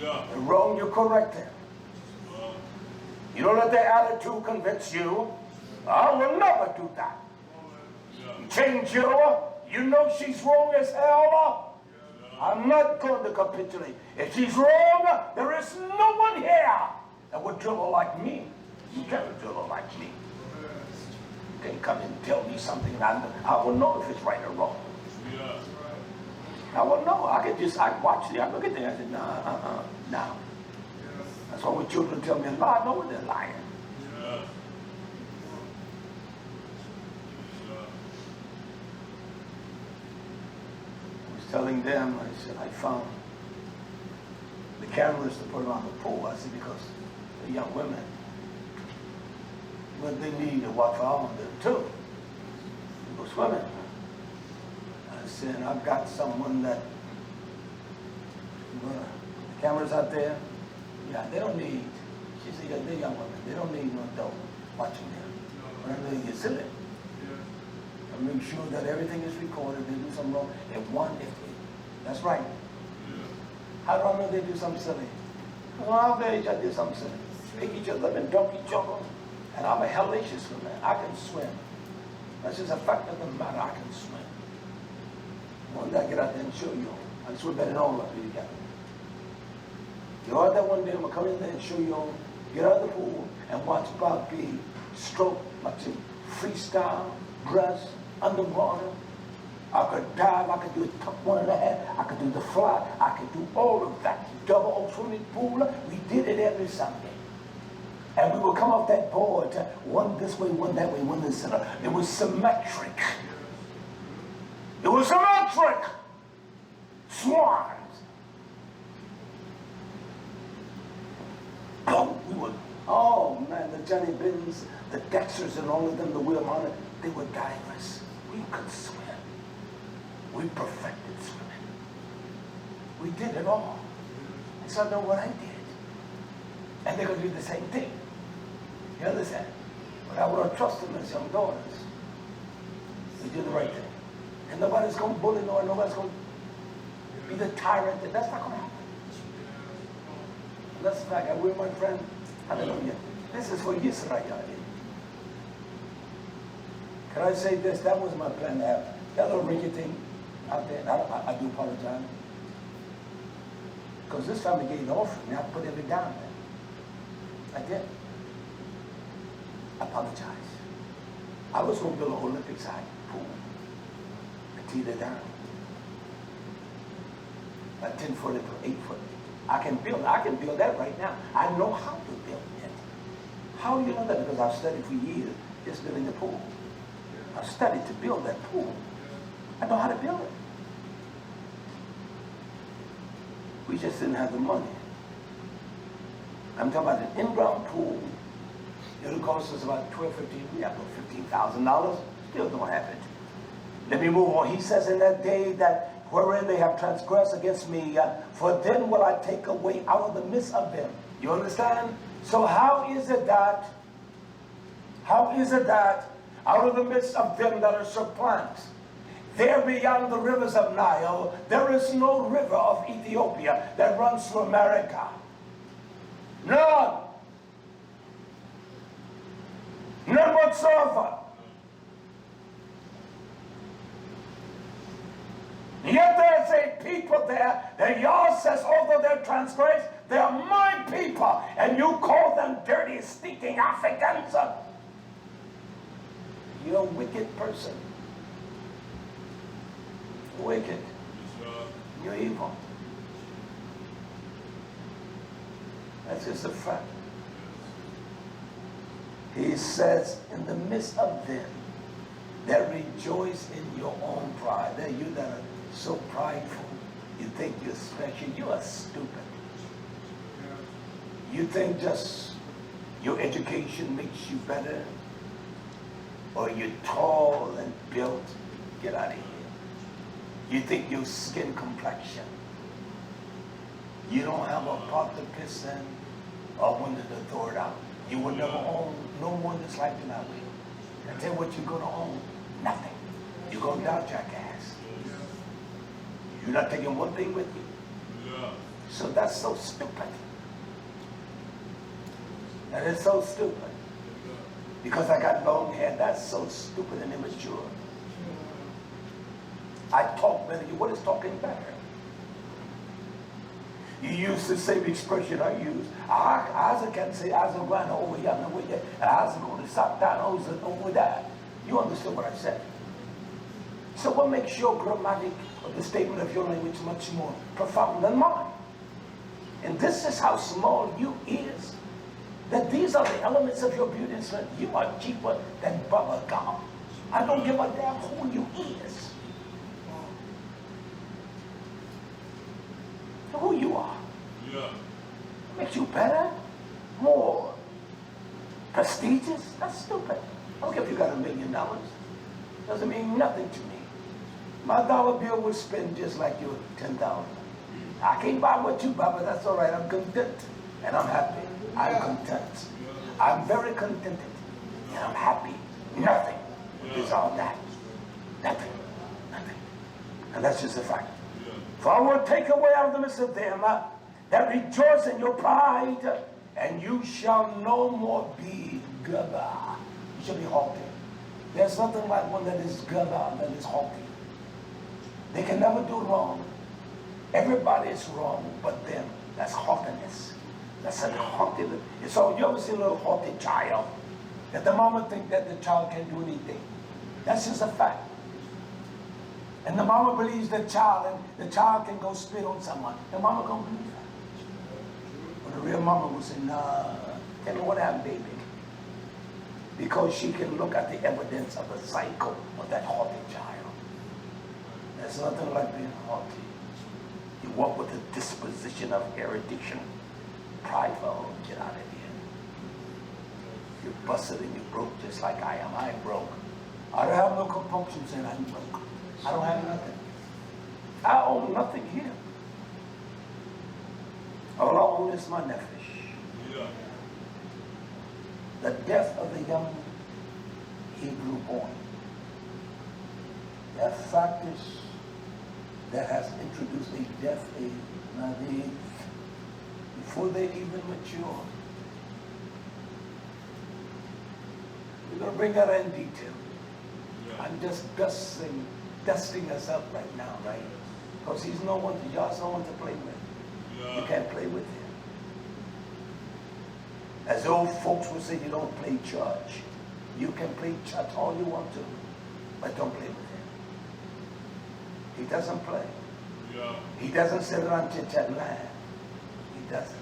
Yeah. They're wrong, you correct them. You don't let their attitude convince you. I will never do that. Yeah. Change you. You know she's wrong as hell. I'm not going to capitulate. If she's wrong, there is no one here that would drill her like me. You can't drill her like me. You can't come and tell me something and I will know if it's right or wrong. Yeah. I will know. I watch it. I look at it and I say, no. That's why when children tell me a lie, I know when they're lying. Yeah. I was telling them, I said, I found the cameras to put around the pool. I said, because the young women, well, they need to watch out on them too. They go swimming. I said, I've got someone that the Cameras out there? Yeah, they don't need, she said, yeah, they're young women. They don't need no adult watching them. But I mean, you silly. And make sure that everything is recorded. They do something wrong. That's right. How do I know they do something silly? Well, I'll age, I did something silly. Make each other and dump each other. And I'm a hellacious swimmer. I can swim. That's just a fact of the matter. I can swim. One day I get out there and show you. I can swim better than all of you together. You out there one day, I'm going to come in there and show you all. Get out of the pool and watch Bob B. stroke, watch him freestyle, dress, underwater. I could dive, I could do a tuck 1.5, I could do the fly, I could do all of that. Double swimming pool, we did it every Sunday. And we would come off that board, one this way, one that way, one this center. It was symmetric. It was symmetric. Swans. Oh, we would, oh man, the Johnny Bins, the Dexters and all of them, the Will Hunter, they were divers. We could swim. We perfected swimming. We did it all. And so I know what I did. And they're going to do the same thing. You understand? But I want to trust them as young daughters. They do the right thing. And nobody's going to bully no one. Nobody's going to be the tyrant. That's not going to happen. That's the fact. I will, my friend. Hallelujah. This is for YisraYah'ale. Can I say this? That was my plan to have that little rinky thing out there. And I do apologize. Because this family gave the offering. I put every down there. I did. I apologize. I was going to build an Olympic side pool. I teed it down. A 10-foot or 8-foot. I can build that right now. I know how to build it. How do you know that? Because I've studied for years just building the pool. I've studied to build that pool. I know how to build it. We just didn't have the money. I'm talking about an in-ground pool. It'll cost us about $12, $15,000. Still don't have it. Let me move on. He says in that day that wherein they have transgressed against me, for then will I take away out of the midst of them. You understand? So how is it that out of the midst of them that are supplants, there beyond the rivers of Nile, there is no river of Ethiopia that runs through America. None. None whatsoever. Yet there's a people there that Yah says, although they're transgressed, they're my people, and you call them dirty, stinking Africans. You're a wicked person. Wicked. You're evil. That's just a fact. He says, in the midst of them, that rejoice in your own pride. There you that are so prideful, you think you're special. You are stupid. You think just your education makes you better, or you're tall and built. Get out of here. You think your skin complexion, you don't have a pot to piss in or window to throw it out. You will never own no one that's like you that way. I tell you what you're going to own. Nothing. You're going to die, jackass. You're not taking one thing with you. So that's so stupid. That is so stupid. Because I got long hair, that's so stupid and immature. I talk better. What is talking better? You use the same expression I use. I can say, I was going over here, and I was going to stop down over that. You understand what I said? So what makes your grammatic or the statement of your language much more profound than mine? And this is how small you is. That these are the elements of your beauty and strength. You are cheaper than bubble gum. I don't give a damn who you is. Who you are. Yeah. Makes you better, more prestigious. That's stupid. I don't care if you got $1 million. Doesn't mean nothing to me. My dollar bill would spend just like your 10,000. I can't buy with you, Baba. That's all right. I'm content and I'm happy. I'm content. I'm very contented and I'm happy. Nothing is all that. Nothing. Nothing. And that's just a fact. For I will take away out of the midst of them that rejoice in your pride, and you shall no more be gaba. You shall be haughty. There's nothing like one that is gaba, that is haughty. They can never do wrong. Everybody is wrong but them. That's haughtiness. That's a haughty. So you ever see a little haughty child? That the mama think that the child can't do anything. That's just a fact. And the mama believes the child, and the child can go spit on someone. The mama gonna believe that. But the real mama will say, nah, tell me what happened, baby. Because she can look at the evidence of the cycle of that haughty child. There's nothing like being haughty. You walk with a disposition of erudition. Prideful, get out of here. You're busted and you're broke just like I am. I ain't broke. I don't have no compunctions and I'm broke. I don't have nothing. I own nothing here. All I own is my nefesh. Yeah. The death of the young Hebrew boy. There are factors that has introduced a death, a naive, before they even mature. We're going to bring that in detail. Yeah. I'm just dusting us up right now, right? Because he's no one to, y'all's no one to play with. Yeah. You can't play with him. As old folks would say, you don't play church. You can play church all you want to, but don't play with him. He doesn't play. Yeah. He doesn't sit around chit-chat and laugh. He doesn't.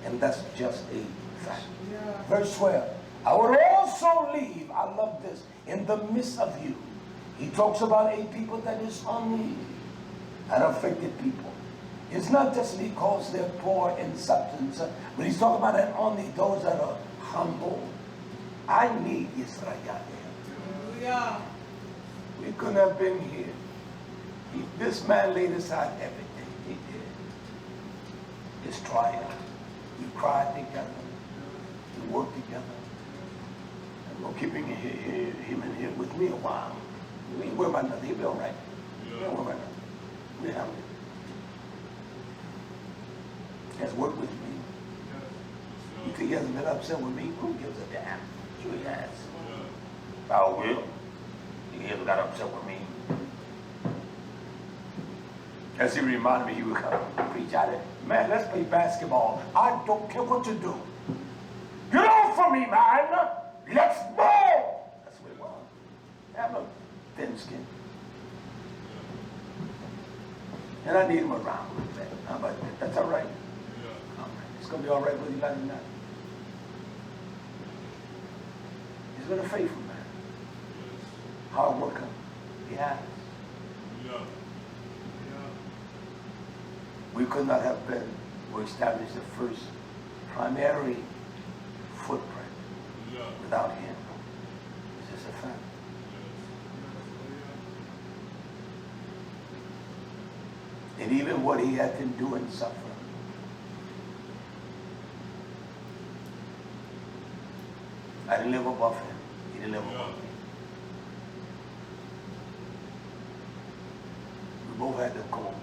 And that's just a fact. Yeah. Verse 12. I would also leave, I love this, in the midst of you. He talks about a people that is only an afflicted people. It's not just because they're poor in substance, but he's talking about an only those that are humble. I need YisraYah'ale. Yeah. We couldn't have been here. This man laid aside everything. He did. His triumph. We cried together. We worked together. And we're keeping him in here with me a while. We ain't worried about nothing. He'll be all right. We don't worry about nothing. We have it. He has worked with me. You think he hasn't been upset with me? Who gives a damn? Sure he has. I will. He hasn't got upset with me. As he reminded me, he would come preach out it. Man, let's play basketball. I don't care what you do. Get off from me, man. Let's ball. That's what we want. Have no thin skin. And I need him around. How about that? That's all right. Yeah. All right. It's going to be all right whether you like it or not. He's been a faithful man. Hard worker. He has. Yeah. We could not have been or established the first primary footprint without him. It's just a fact. And even what he had to do and suffer. I didn't live above him. He didn't live above me. We both had the common.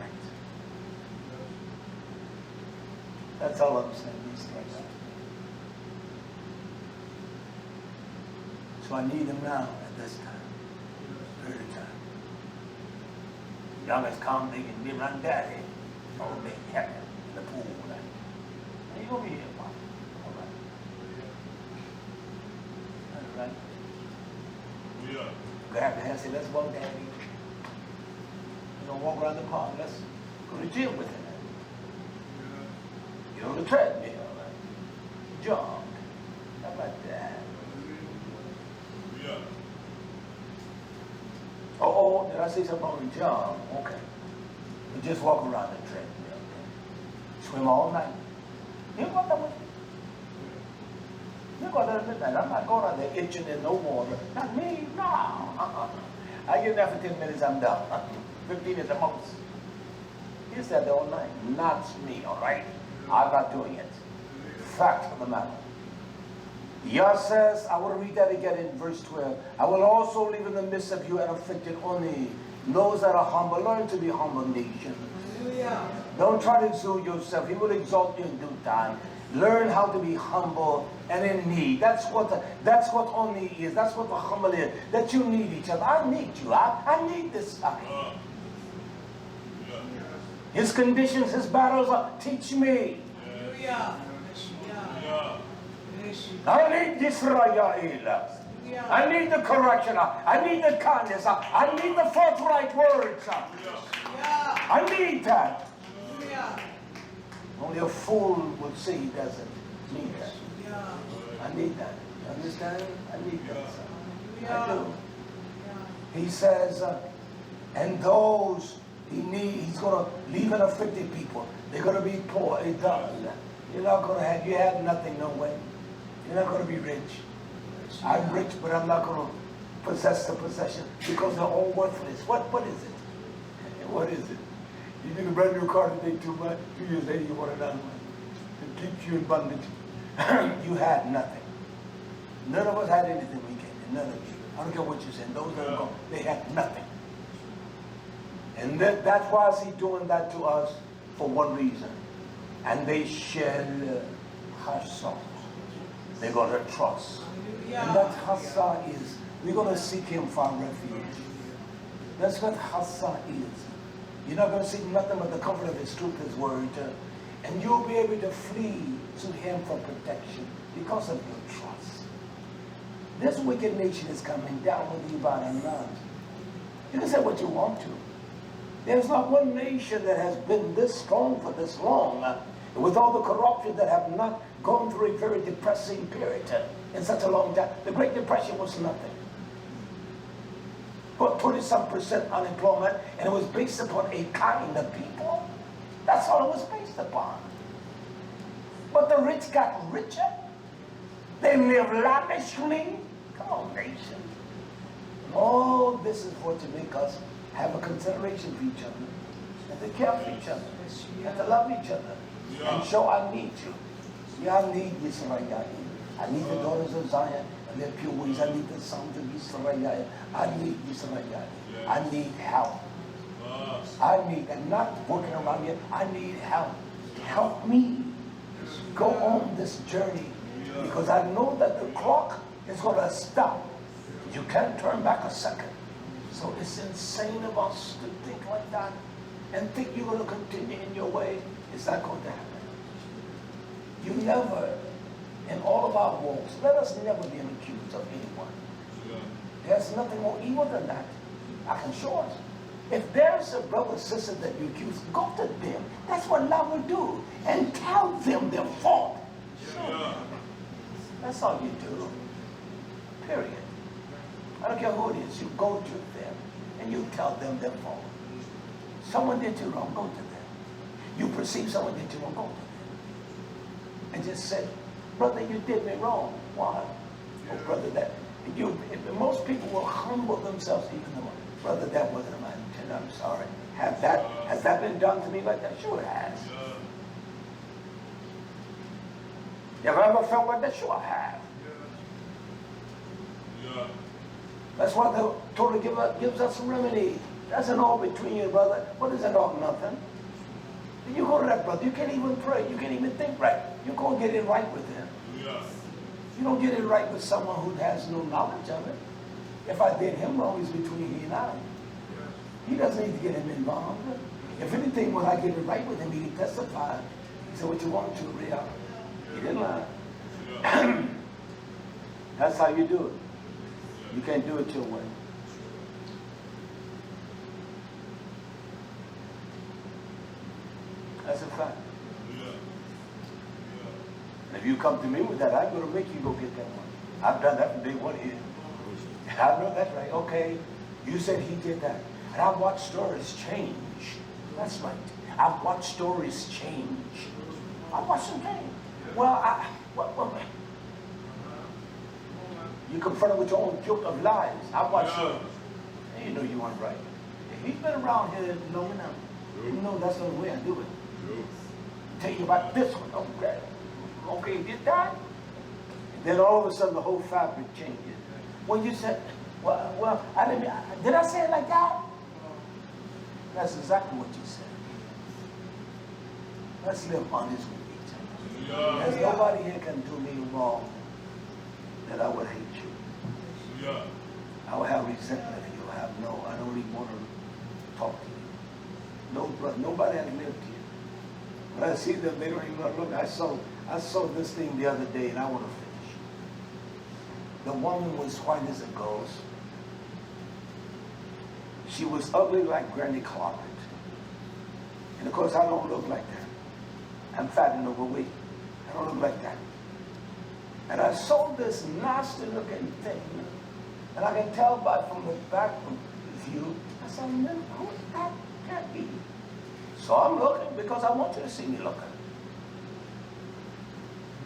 That's all I'm saying. These things. So I need him now at this time. Period of time. Young as come, they can be around daddy. All day, in the pool. Like. Hey, you over here, Pop. All right. All right. Yeah. Grab the hand and say, let's walk, daddy. You know, walk around the park. Let's go to the gym with him. Get on the treadmill, jog. How about that? Yeah. Oh, did I say something on the jog? Okay. We just walk around the treadmill. Swim all night. You go there with me. You go there at midnight. I'm not going out there itching in no water. Not me, no. I get there for 10 minutes, I'm done. 15 at the most. He said all night. Not me, all right? I'm not doing it. Fact of the matter. Yah says, I will read that again in verse 12. I will also live in the midst of you and afflicted only those that are humble. Learn to be humble, nation. Hallelujah. Don't try to exalt yourself. He will exalt you in due time. Learn how to be humble and in need. That's what only is. That's what the humble is. That you need each other. I need you. I need this guy. His conditions, his battles are, teach me. Hallelujah. I need YisraYah'ale. I need the correction. I need the kindness. I need the forthright words. I need that. Only a fool would say he doesn't need that. I need that. You understand? I need that. I do. He says, and those he's going to leave and afflicted people. They're going to be poor. You're not going to have, you have nothing, no way. You're not going to be rich. I'm rich, but I'm not going to possess the possession because they're all worthless. What is it? What is it? You think a brand new car today too much? 2 years later, you want another one. It keeps you in bondage. You had nothing. None of us had anything we came in. None of you. I don't care what you said. Those that are gone, they had nothing. And that's why is he doing that to us for one reason. And they shed hasa. They're going to trust. And that hasa is, we're going to seek him for our refuge. That's what hasa is. You're not going to seek nothing but the comfort of his truth, his word. And you'll be able to flee to him for protection because of your trust. This wicked nation is coming down with you by and large. You can say what you want to. There's not one nation that has been this strong for this long, with all the corruption that have not gone through a very depressing period in such a long time. The Great Depression was nothing but 20-some% unemployment, and it was based upon a kind of people. That's all it was based upon. But the rich got richer. They live lavishly. Come on, nation. All this is for to make us have a consideration for each other, and to care for each other, and to love each other, and show I need you. Yeah, I need YisraYah'ale. I need the daughters of Zion and their pure ways. I need the sons of YisraYah'ale. I need YisraYah'ale. I need help. I need, and not working around here, I need help. Help me go on this journey, because I know that the clock is going to stop. You can't turn back a second. So it's insane of us to think like that and think you're going to continue in your way. It's not going to happen. You never, in all of our walks, let us never be accused of anyone. There's nothing more evil than that. I can show us. If there's a brother or sister that you accuse, go to them. That's what love will do. And tell them their fault. That's all you do. Period. I don't care who it is. You go to them and you tell them their fault. Someone did you wrong, go to them. You perceive someone did you wrong, go to them. And just say, brother, you did me wrong. Why? Oh, brother, that most people will humble themselves even more. Brother, that wasn't my intent. I'm sorry. Has that been done to me like that? Sure it has. Have I ever felt like that? Sure I have. That's why the Torah gives us a remedy. That's an all between you, brother. What is it all? Nothing. You go to that brother, you can't even pray, you can't even think right. You go and get it right with him. You don't get it right with someone who has no knowledge of it. If I did him wrong, it's between he and I. He doesn't need to get him involved. If anything, when I get it right with him, he can testify. He said, what you want to, real? He didn't lie. That's how you do it. You can't do it your way. That's a fact. And if you come to me with that, I'm going to make you go get that one. I've done that from day one here. I know that's right. Okay, you said he did that. And I've watched stories change. That's right. I've watched stories change. I've watched them change. Well, you confronted with your own guilt of lies. I've watched stories. You know you weren't right. He's been around here long enough. No, that's not the way I do it. Tell you about this one. Okay. Okay, did that? And then all of a sudden the whole fabric changes. When you said, well, I didn't, did I say it like that? That's exactly what you said. Let's live honest with each other. There's nobody here can do me wrong that I would hate you. I will have resentment of you. I don't even want to talk to you. No, brother, nobody has lived here. But I see them, they don't even look. I saw this thing the other day, and I want to finish. The woman was white as a ghost. She was ugly like Granny Carpet. And of course, I don't look like that. I'm fat and overweight. I don't look like that. And I saw this nasty looking thing, and I can tell from the back view. I said, man, who that can't be? So I'm looking because I want you to see me looking.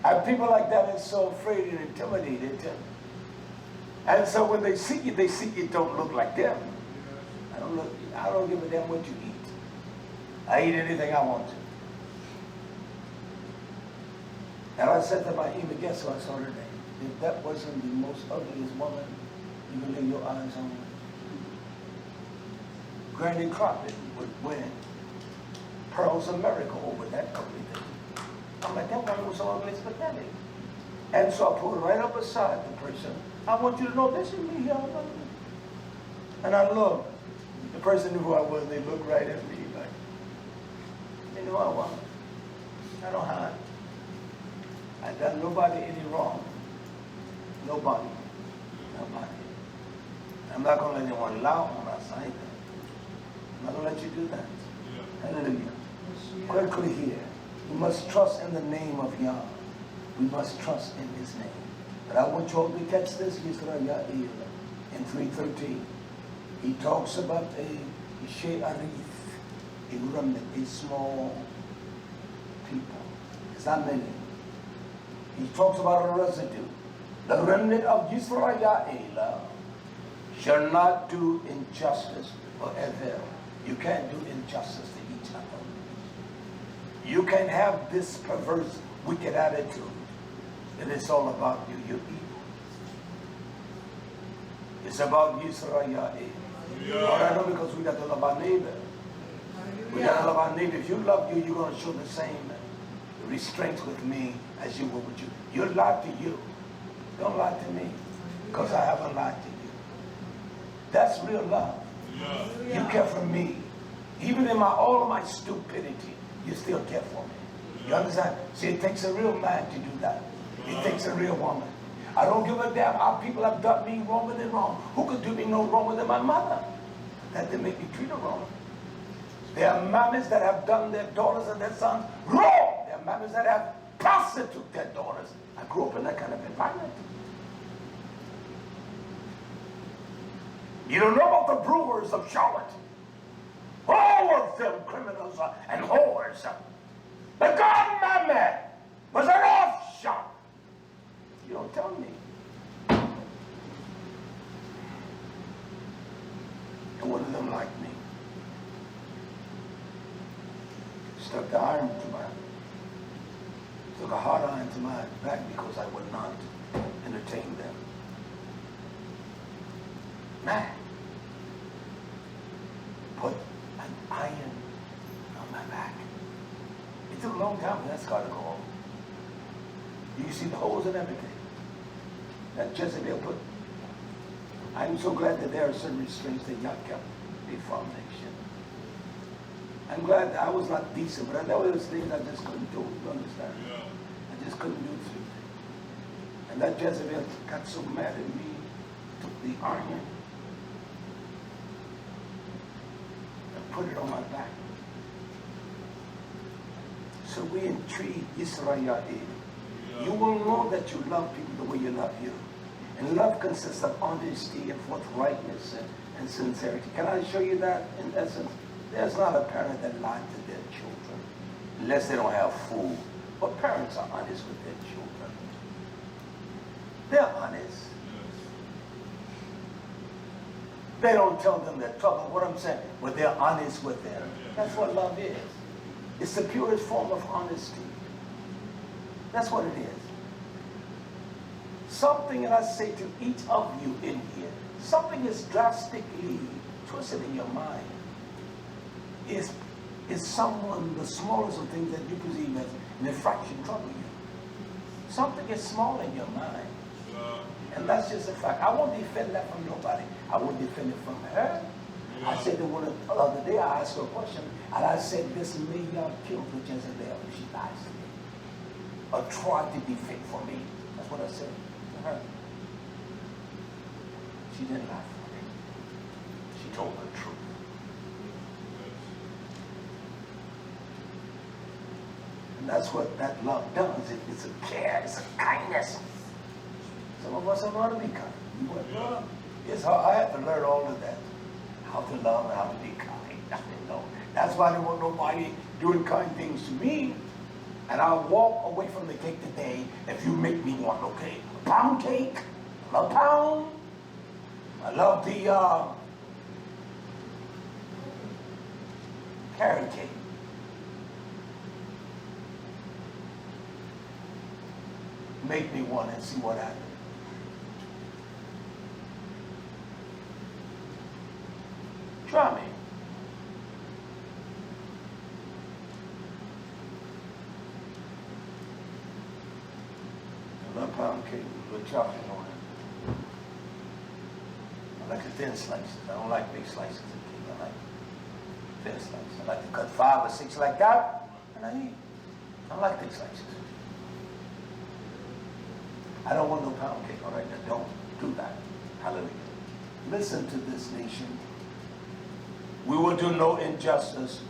And people like that are so afraid and intimidated. And so when they see you don't look like them. I don't give a damn what you eat. I eat anything I want to. And I said to my Eva, guess what I saw today? If that wasn't the most ugliest woman you can lay your eyes on, Granny Carpet would wear pearls of miracle over that ugly thing. I'm like, that woman was so ugly, it's pathetic. And so I pulled it right up beside the person. I want you to know this is me, y'all. And I looked. The person knew who I was. They looked right at me like, they knew who I was. I don't hide. I done nobody any wrong. Nobody. I'm not going to let anyone lie on us either. I'm not going to let you do that. Hallelujah. Quickly here. We must trust in the name of Yah. We must trust in His name. But I want you all to catch this, YisraYah'ale, in 3:13. He talks about a remnant, a small people. It's not many. He talks about a residue. The remnant of YisraYah'ale shall not do injustice forever. You can't do injustice to each other. You can have this perverse, wicked attitude that it's all about you. You're evil. It's about YisraYah'ale. All I know because we got to love our neighbor. We got to love our neighbor. If you love you, you're going to show the same restraint with me as you will with you. You lie to you. Don't lie to me because I haven't lied to you. That's real love. You care for me. Even in all of my stupidity, you still care for me. You understand? See, it takes a real man to do that. It takes a real woman. I don't give a damn how people have done me wrong than wrong. Who could do me no wrong than my mother? That they make me treat her wrong. There are mammies that have done their daughters and their sons wrong. There are mammies that have prostitute their daughters. I grew up in that kind of environment. You don't know about the brewers of Charlotte. All of them criminals and whores. The godmammy was an off shop. You don't tell me. And one of them liked me. Stuck the iron to my, took a hot iron to my back because I would not entertain them. Man, put an iron on my back. It took a long time for that scar to go off. You see the holes and everything that Jezebel put. I'm so glad that there are certain restraints that Yah kept a foundation. I'm glad that I was not decent, but I know there was things I just couldn't do. You understand? Yeah. I just couldn't do certain things. And that Jezebel got so mad at me, took the iron and put it on my back. So we entreat YisraYah'ale. You will know that you love people the way you love you. And love consists of honesty and forthrightness and sincerity. Can I show you that in essence? There's not a parent that lies to their children unless they don't have food. But parents are honest with their children. They're honest. They don't tell them their trouble, what I'm saying, but they're honest with them. That's what love is. It's the purest form of honesty. That's what it is. Something, and I say to each of you in here, something is drastically twisted in your mind. Is someone, the smallest of things that you perceive as an infraction trouble you. Something is small in your mind. And that's just a fact. I won't defend that from nobody. I won't defend it from her. I said to one the other day, I asked her a question, and I said, this may y'all kill the Jezebel if she dies today. Or try to defend for me. That's what I said to her. She didn't laugh for me. She told the truth. And that's what that love does. It's a care, it's a kindness. Some of us are not to be kind. You weren't love. Yes, I had to learn all of that. How to love and how to be kind. I didn't know. That's why I didn't want nobody doing kind things to me. And I'll walk away from the cake today if you make me want, okay, a pound cake, a pound. I love the carrot cake. Make me one and see what happens. Try me. I love pound cake with chocolate on it. I like the thin slices. I don't like big slices of cake. I like thin slices. I like to cut 5 or 6 like that, and I eat. I don't like big slices. I don't want no pound cake, all right? Now don't do that. Hallelujah. Listen to this nation. We will do no injustice,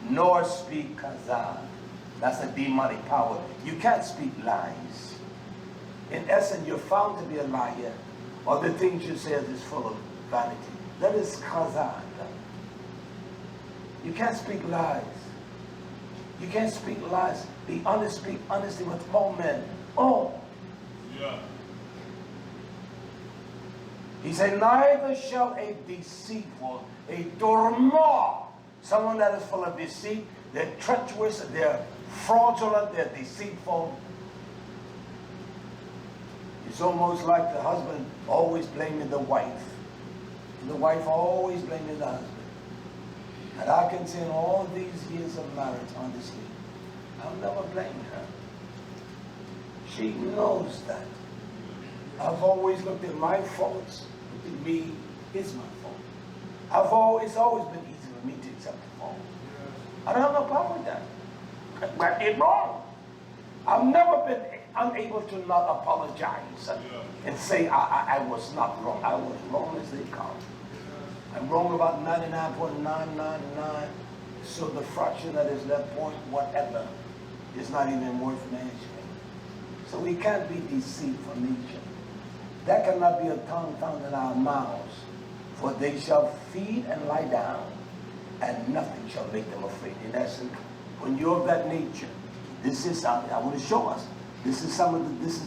nor speak kazan. That's a demonic power. You can't speak lies. In essence, you're found to be a liar, or the things you say is full of vanity. That is kazan. You can't speak lies. You can't speak lies. Be honest, speak honesty with all men. Oh. Yeah. He said, neither shall a deceitful, a tormoil, someone that is full of deceit, they're treacherous, they're fraudulent, they're deceitful. It's almost like the husband always blaming the wife. The wife always blaming the husband. And I can say in all these years of marriage, honestly, I've never blamed her. She knows that. I've always looked at my faults. Looked at me, it's my fault. It's always been easy for me to accept the fault. I don't have no problem with that. But it's wrong. I've never been unable to not apologize and say I was not wrong. I was wrong as they come. I'm wrong about 99.999. So the fraction that is that point, whatever, is not even worth mentioning. So we can't be deceived from nature. That cannot be a tongue found in our mouths. For they shall feed and lie down, and nothing shall make them afraid. In essence, when you're of that nature, this is, I want to show us, this is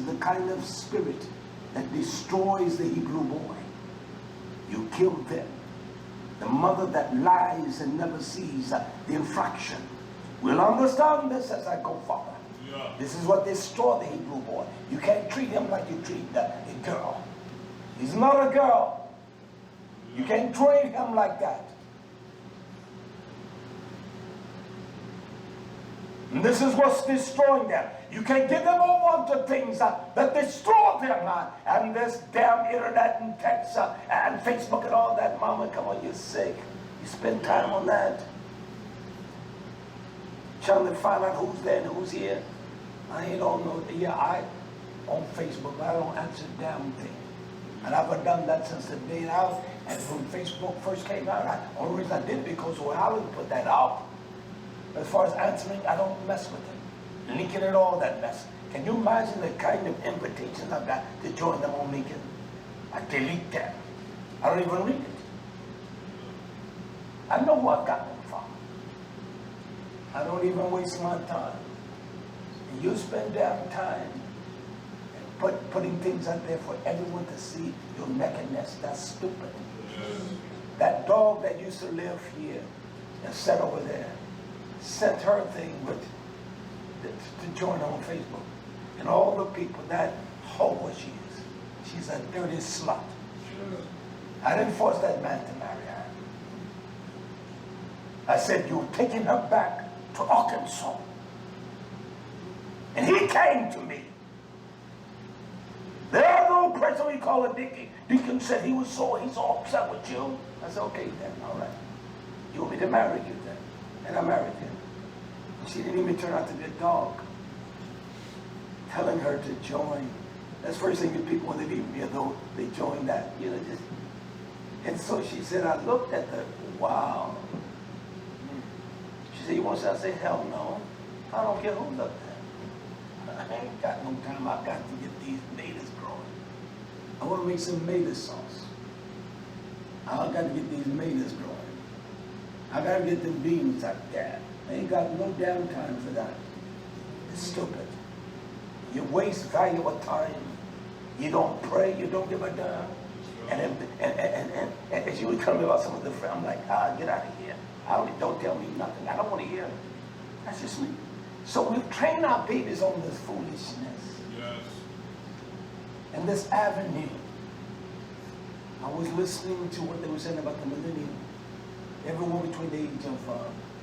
the kind of spirit that destroys the Hebrew boy. You killed them. The mother that lies and never sees the infraction will understand this as I go forward. Yeah. This is what destroyed the Hebrew boy. You can't treat him like you treat a girl. He's not a girl. You can't treat him like that. And this is what's destroying them. You can give them over to things that destroy them. And this damn internet and text and Facebook and all that. Mama, come on, you're sick. You spend time on that. Trying to find out who's there and who's here. I ain't on no, on Facebook, I don't answer damn thing. And I've done that since the day out. And when Facebook first came out, the only reason I did it because Alan put that out. As far as answering, I don't mess with it. Linking and all that mess. Can you imagine the kind of invitations I've got to join them on Lincoln? I delete them. I don't even read it. I know who I've got them from. I don't even waste my time. And you spend damn time putting things out there for everyone to see your nakedness. That's stupid. That dog that used to live here and sat over there sent her thing to join her on Facebook. And all the people, that hoe she is. She's a dirty slut. I didn't force that man to marry her. I said, you're taking her back to Arkansas. And he came to me. The other person we call a deacon said he's so upset with you. I said, okay then, all right. You want me to marry you then? And I married him. She didn't even turn out to be a dog. Telling her to join. That's the first thing that people, when they leave me, though, they join that. You know, just. And so she said, I looked at her, wow. She said, you want to say? I said, hell no. I don't care who looked at. I ain't got no time. I got to get these tomatoes growing. I want to make some tomato sauce. I got to get these tomatoes growing. I got to get them beans like that. I ain't got no damn time for that. It's stupid. You waste valuable time. You don't pray. You don't give a damn. And as you would tell me about some of the friends, I'm like, get out of here. Don't tell me nothing. I don't want to hear. That's just me. So we've trained our babies on this foolishness. Yes. And this avenue. I was listening to what they were saying about the millennium. Everyone between the age of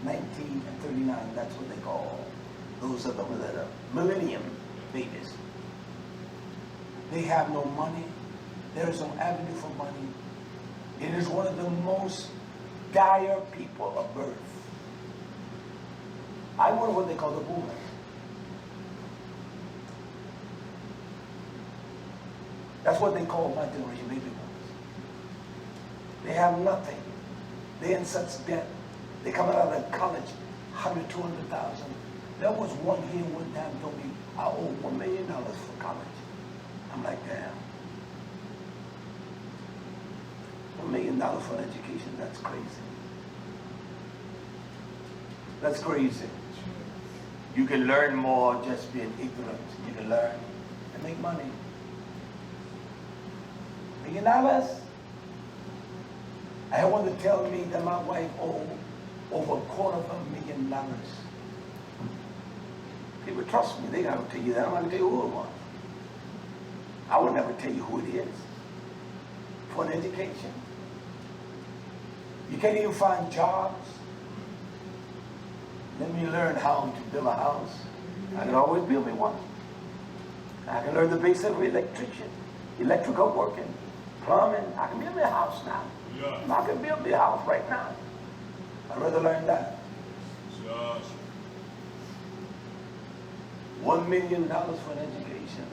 19 and 39, that's what they call those are the millennium babies. They have no money. There is no avenue for money. It is one of the most dire people of birth. I wonder what they call the boomers. That's what they call my generation, baby boomers. They have nothing. They're in such debt. They come out of college, 100, 200,000. There was one here one time told me, I owe $1 million for college. I'm like, damn. $1 million for an education, that's crazy. That's crazy. You can learn more just being ignorant. You can learn and make money. $1 million? I had one to tell me that my wife owed over $250,000. People trust me, they gotta tell you that. I'm not gonna tell you who it was. I would never tell you who it is. For an education. You can't even find jobs. Let me learn how to build a house. I can always build me one. I can learn the basics of electrical working, plumbing. I can build me a house now. Yeah. I can build me a house right now. I'd rather learn that. Yes. $1 million for an education.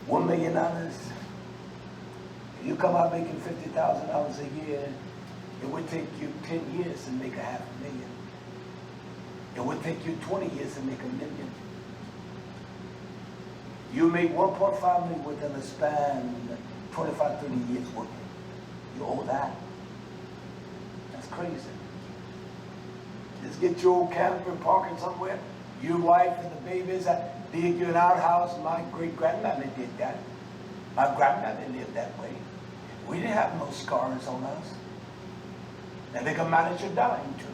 $1 million. If you come out making $50,000 a year, it would take you 10 years to make $500,000. It would take you 20 years to make $1 million. You make 1.5 million within a span, 25, 30 years working. You owe that. That's crazy. Just get your old camper parking somewhere. Your wife and the babies, dig you an outhouse. My great-grandmother did that. My grandmother lived that way. We didn't have no scars on us. And they can manage your dying too.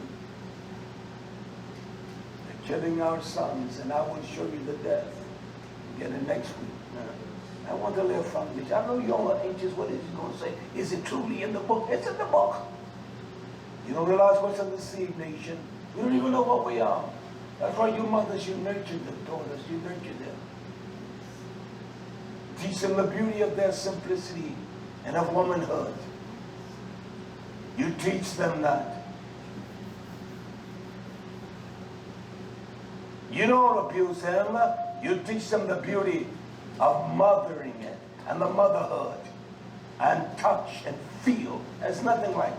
They're killing our sons, and I will show you the death. Get it next week. I want to live from this. I know y'all are anxious. What is he going to say? Is it truly in the book? It's in the book. You don't realize what's in the seed nation. We don't even know what we are. That's why you mothers, you nurture the daughters. You nurture them. Teach them the beauty of their simplicity and of womanhood. You teach them that. You don't abuse them. You teach them the beauty of mothering it and the motherhood and touch and feel. There's nothing like it.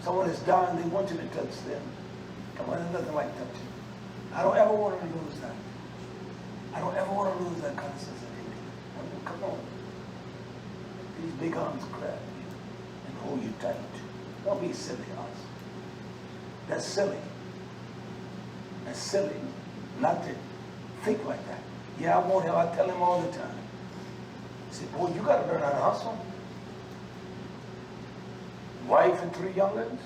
Someone is dying, they want you to touch them. Come on, there's nothing like touching. I don't ever want to lose that. I don't ever want to lose that kind of sensitivity. I mean, come on. These big arms grab you and hold you tight. Don't be silly, us. That's silly. That's silly not to think like that. Yeah, I want him. I tell him all the time. I said, boy, you got to learn how to hustle. Wife and 3 youngins.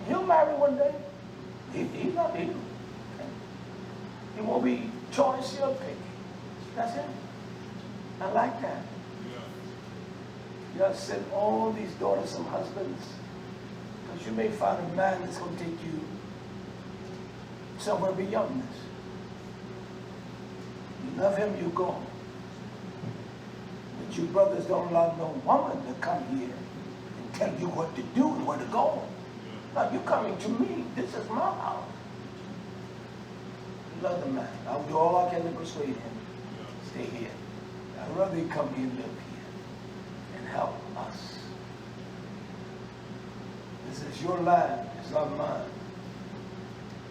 He'll marry one day. He's not evil. He won't be choice or picky. That's it. I like that. You got to send all these daughters some husbands. Because you may find a man that's going to take you somewhere beyond this. You love him, you go. But you brothers don't allow no woman to come here and tell you what to do and where to go. Now you're coming to me. This is my house. Love the man. I'll do all I can to persuade him. Stay here. I'd rather you come here and live here and help us. This is your land. It's not mine.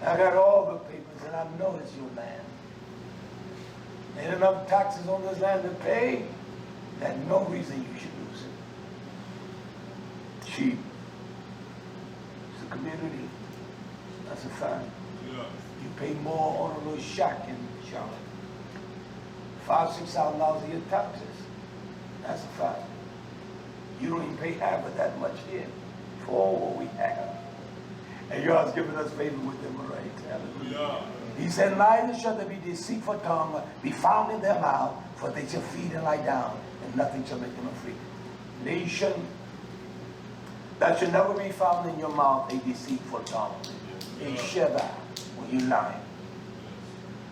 I got all the papers and I know it's your land. Ain't enough taxes on this land to pay. There's no reason you should lose it. Cheap. It's a community. That's a fact. You pay more on a little shack in Charlotte. $5,000-6,000 a year taxes. That's a fact. You don't even pay half of that much here for what we have. And God's giving us favor with them, right? Hallelujah. He said, neither shall there be deceitful tongue be found in their mouth, for they shall feed and lie down, and nothing shall make them afraid. Nation, that should never be found in your mouth a deceitful tongue. A SHABBAT, when you lie.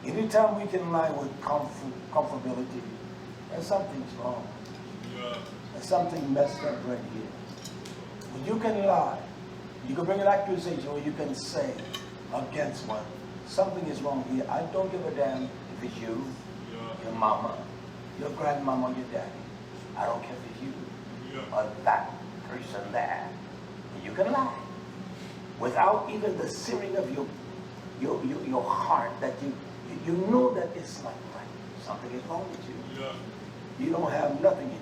Anytime we can lie with comfortability, there's something's wrong. There's something messed up right here. When you can lie, you can bring an accusation or you can say against one, something is wrong here. I don't give a damn if it's you, your mama, your grandmama, your daddy. I don't care if it's you or that person there. You can lie without even the searing of your heart that you know that it's not right. Something is wrong with you. You don't have nothing in you.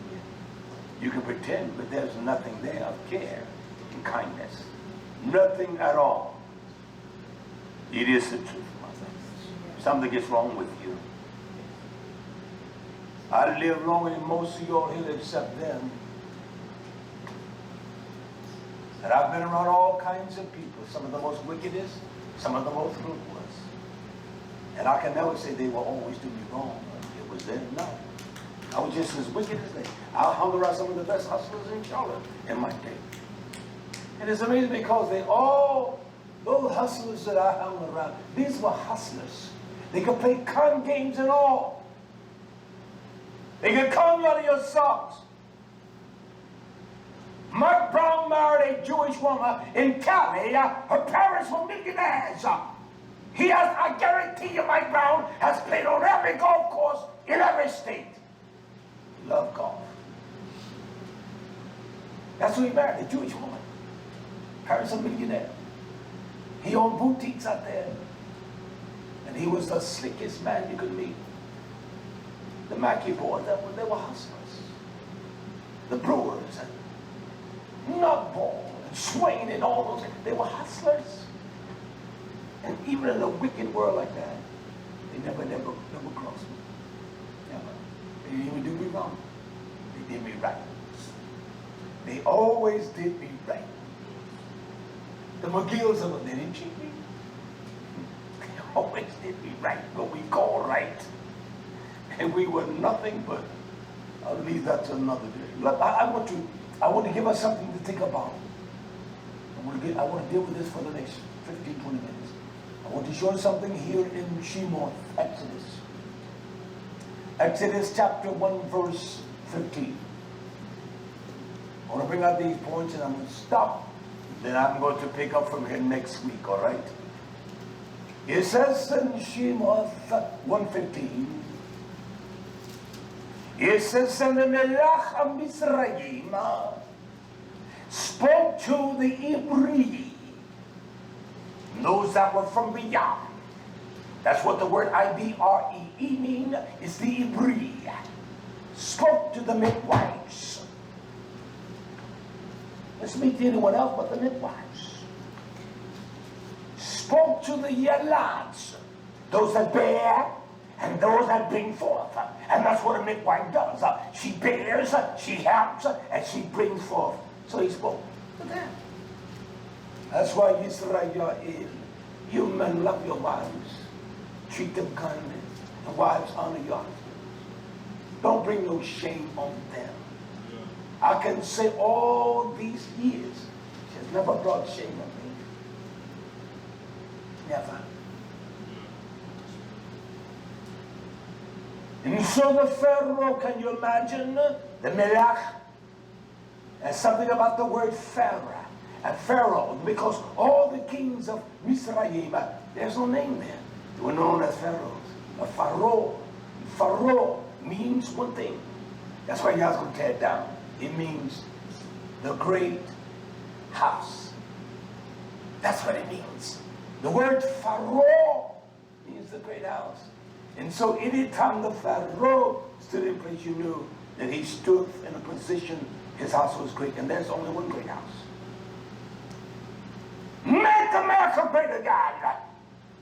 You can pretend, but there's nothing there of care and kindness. Nothing at all. It is the truth, my friends. Something is wrong with you. I live longer than most of y'all here except them. And I've been around all kinds of people. Some of the most wickedest, some of the most ruthless. And I can never say they will always do me wrong. It was them. No. I was just as wicked as they. I hung around some of the best hustlers in Charlotte in my day. And it's amazing because they all, those hustlers that I hung around, these were hustlers. They could play con games and all. They could con you out of your socks. Mark Brown married a Jewish woman in Cali. Her parents were millionaires. I guarantee you Mike Brown has played on every golf course in every state. He loved golf. That's who he married, a Jewish woman. Parents are millionaire. He owned boutiques out there. And he was the slickest man you could meet. The Mackey boys, they were hustlers. The Brewers and Nutball and Swain and all those, they were hustlers. And even in a wicked world like that, they never crossed me. Never. They didn't even do me wrong. They did me right. They always did me right. The McGills of them, they didn't cheat me. They always did me right, what we call right. And we were nothing but, I'll leave that to another day. Look, I want to give us something to think about. I want to deal with this for the next 15, 20 minutes. I want to show you something here in Shemot, Exodus. Exodus chapter 1, verse 15. I want to bring out these points and I'm going to stop. Then I'm going to pick up from here next week, all right? It says in Shemot 1:15, it says, and the Melech of Mitzrayim spoke to the Hebrew, those that were from beyond. That's what the word I-B-R-E-E mean, is the Hebrew. Spoke to the midwives. Let's speak to anyone else but the midwives. spoke to the Yalads, those that bear and those that bring forth. And that's what a midwife does. She bears, she helps, and she brings forth. So he spoke to them. That's why YisraYah'ale, you men love your wives. Treat them kindly. And wives, honor your husbands. Don't bring no shame on them. I can say all these years, she has never brought shame on me. Never. And so the Pharaoh, can you imagine? The Melech. There's something about the word Pharaoh. And Pharaoh, because all the kings of YisraYah'ale, there's no name there. They were known as pharaohs. A pharaoh. Pharaoh means one thing. That's why God's going to tear it down. It means the great house. That's what it means. The word pharaoh means the great house. And so anytime the pharaoh stood in place, you knew that he stood in a position, his house was great. And there's only one great house. Make America great again.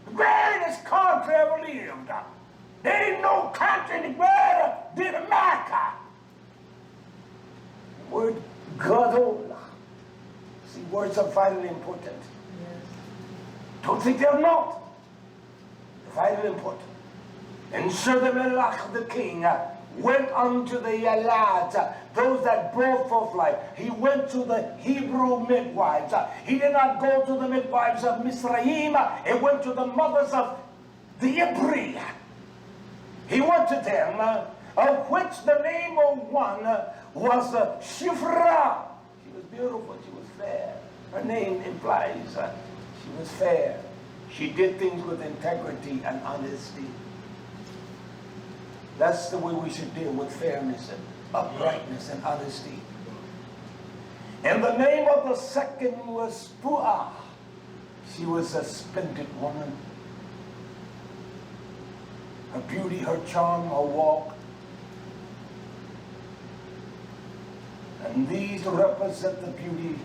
The greatest country ever lived. There ain't no country greater than America. The word Gadol. See, words are vitally important. Yes. Don't think they're not. They're vitally important. And so the Melech, the king, went unto the Yalads, those that brought forth life. He went to the Hebrew midwives. He did not go to the midwives of Mizraim. He went to the mothers of the Hebrew. He went to them, of which the name of one was Shifra. She was beautiful, she was fair. Her name implies she was fair. She did things with integrity and honesty. That's the way we should deal with fairness and uprightness and honesty. And the name of the second was Puah. She was a splendid woman. Her beauty, her charm, her walk. And these represent the beauty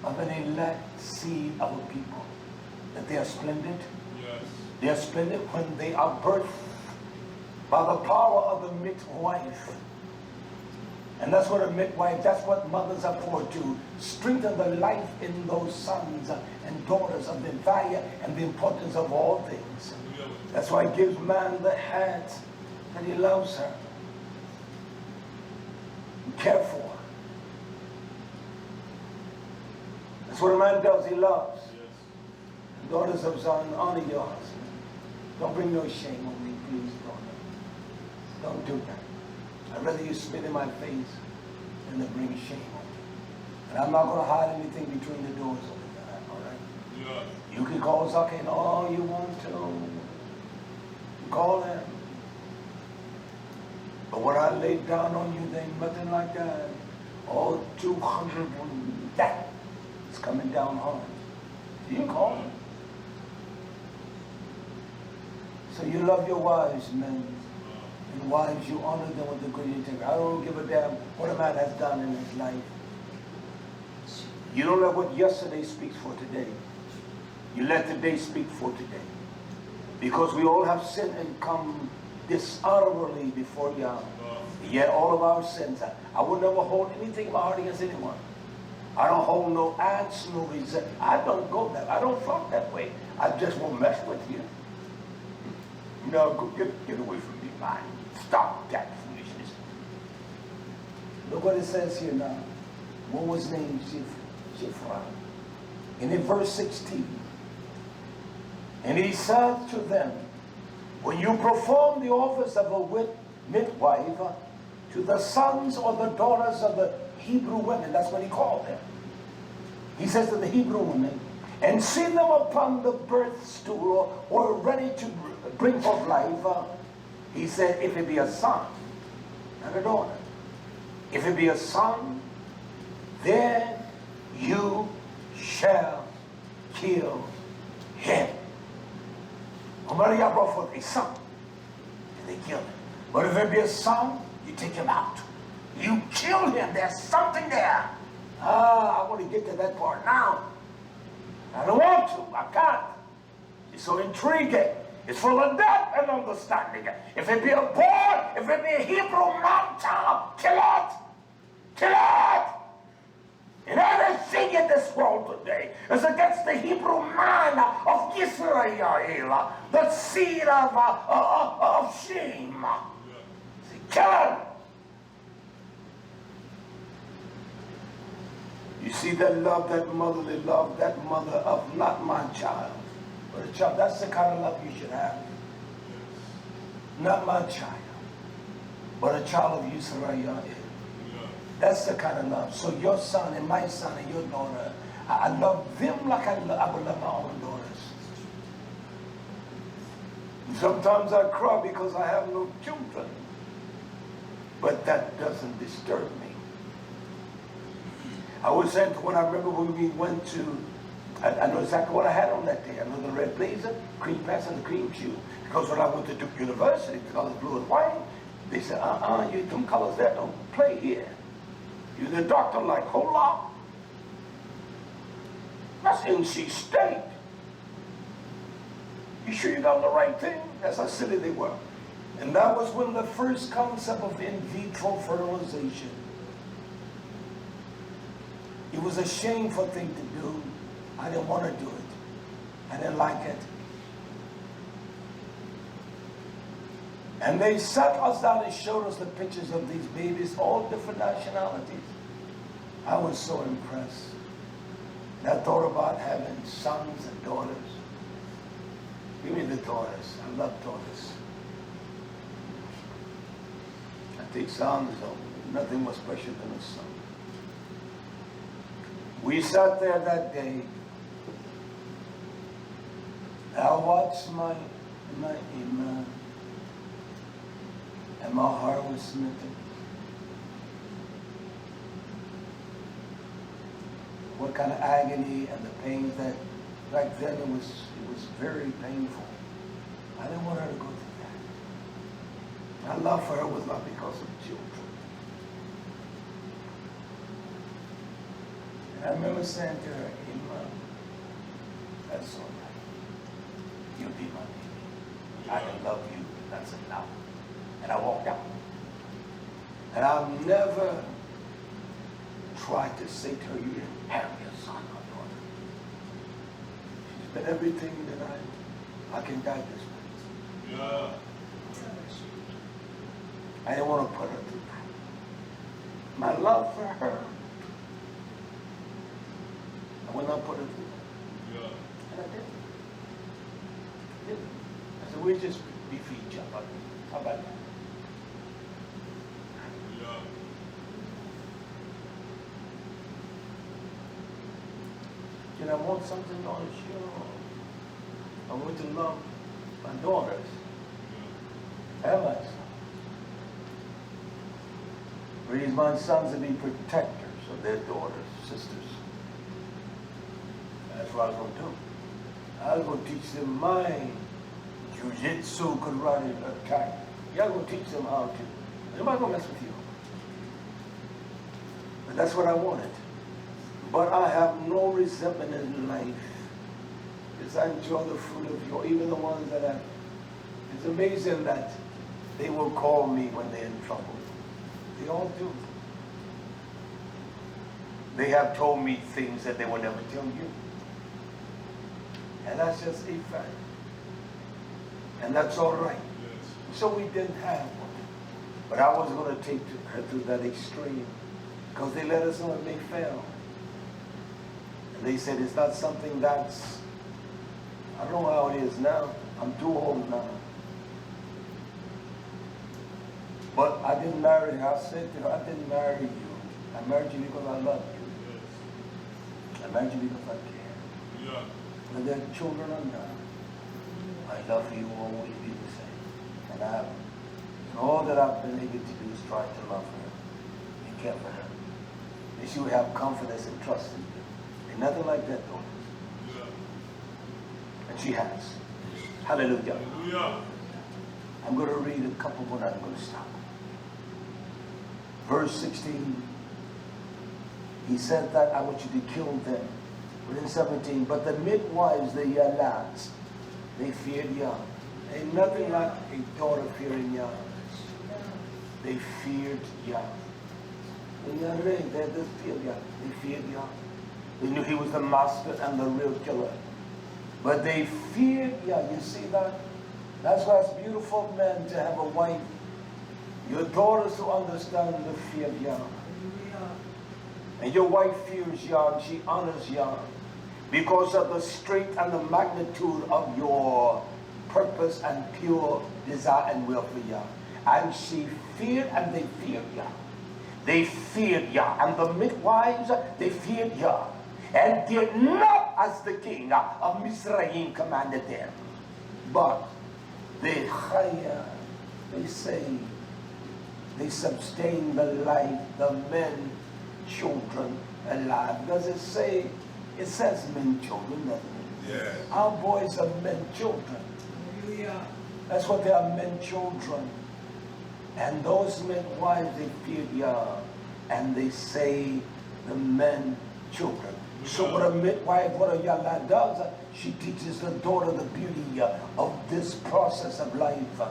of an elect seed of a people. That they are splendid. Yes. They are splendid when they are birthed by the power of the midwife. And that's what a midwife, that's what mothers are for, to strengthen the life in those sons and daughters of the value and the importance of all things. That's why it gives man the hand that he loves her, care for her. That's what a man does, he loves. Yes. Daughters of Zion, honor your husband. Don't bring no shame on me, please, daughter. Don't do that. I'd rather you spit in my face than to bring shame on me. And I'm not going to hide anything between the doors over that, all right? Yeah. You can call Zaken all you want to. Call him. But what I laid down on you, there ain't nothing like that. All 200 that is coming down hard. You can call him. So you love your wives, men. And wives, you honor them with the great integrity. I don't give a damn what a man has done in his life. You don't let what yesterday speaks for today. You let today speak for today. Because we all have sinned and come dishonorably before Yah. Yet all of our sins, I would never hold anything in my heart against anyone. I don't hold no ads, no resent. I don't go that. I don't talk that way. I just won't mess with you. No, get away from me, man. Stop that foolishness. Look what it says here now. What was named Shifra? And in verse 16. And he said to them, when you perform the office of a midwife to the sons or the daughters of the Hebrew women, that's what he called them. He says to the Hebrew women, and see them upon the birth stool or ready to bring forth life, he said, if it be a son, not a daughter, if it be a son, then you shall kill him. Maria brought forth a son, and they killed him. But if it be a son, you take him out. You kill him. There's something there. I want to get to that part now. I don't want to. I can't. so intriguing. It's full of depth and understanding. If it be a boy, if it be a Hebrew man child, kill it. Kill it. And everything in this world today is against the Hebrew man of YisraYah'ale, the seed of shame. See, kill him. You see that love, that motherly love, that mother of not my child, but a child. That's the kind of love you should have. Not my child, but a child of YisraYah'ale. That's the kind of love. So your son and my son and your daughter, I love them like I would love my own daughters. Sometimes I cry because I have no children, but that doesn't disturb me. I was saying when I remember when we went to, I know exactly what I had on that day. I know the red blazer, cream pants, and the cream shoe. Because when I went to Duke University, the colors blue and white, they said, you them colors there don't play here. You're the doctor like, hold on. That's NC State. You sure you done the right thing? That's how silly they were. And that was when the first concept of in vitro fertilization. It was a shameful thing to do. I didn't want to do it. I didn't like it. And they sat us down and showed us the pictures of these babies, all different nationalities. I was so impressed. And I thought about having sons and daughters. Give me the daughters. I love daughters. I think sons, though, nothing more special than a son. We sat there that day. I watched my imam, and my heart was smitten. What kind of agony and the pain that back then it was very painful. I didn't want her to go through that. My love for her was not because of children. And I remember saying to her, Imam, that's all right. You'll be my baby. I can love you. That's enough. And I walked out. And I'll never try to say to her, you didn't have your son or daughter. She's been everything that I can die this way. Yeah. I didn't want to put her through that. My love for her, I would not put her through that. Yeah. And I didn't. I said, we'll just be for each other. How about that? Yeah. And I want something on the show. I want to love my daughters and my sons. Raise my sons to be protectors of their daughters, sisters. That's what I was going to do. I was going to teach them my jiu-jitsu, karate, attack. Y'all going to teach them how to. Nobody's going to mess with you. But that's what I wanted. But I have no resentment in life. Because I enjoy the fruit of your, even the ones that have. It's amazing that they will call me when they're in trouble. They all do. They have told me things that they will never tell you. And that's just a fact. And that's all right. Yes. So we didn't have one. But I was going to take her to that extreme. Because they let us know that they failed. And they said it's not something that's, I don't know how it is now. I'm too old now. But I didn't marry her. I said to her, I didn't marry you. I married you because I love you. Yes. I married you because I care. Yeah. When their children are now, my love for you will always be the same. And all that I've been able to do is try to love her and care for her. And she will have confidence and trust in you. And nothing like that, though. Yeah. And she has. Hallelujah. Hallelujah. I'm going to read a couple more and I'm going to stop. Verse 16. He said that I want you to kill them. Within 17, but the midwives, the yalat, They feared Yah. Ain't nothing like a daughter fearing Yah. They feared Yah. When you're ready, they just feared Yah. They feared Yah. They knew he was the master and the real killer. But they feared Yah. You see that? That's why it's beautiful, men, to have a wife. Your daughters to understand the fear of Yah. And your wife fears Yah and she honors Yah because of the strength and the magnitude of your purpose and pure desire and will for Yah. And she feared and they feared Yah. They feared Yah. And the midwives, they feared Yah. And did not as the king of Mizraim commanded them. But they say, they sustain the life, the men, children alive. Does it say, it says men, children, doesn't it? Yeah. Our boys are men, children. That's what they are, men, children. And those midwives, they fear Yah. And they say, the men, children. So what a midwife, what a YisraYah'ale does, she teaches the daughter the beauty of this process of life.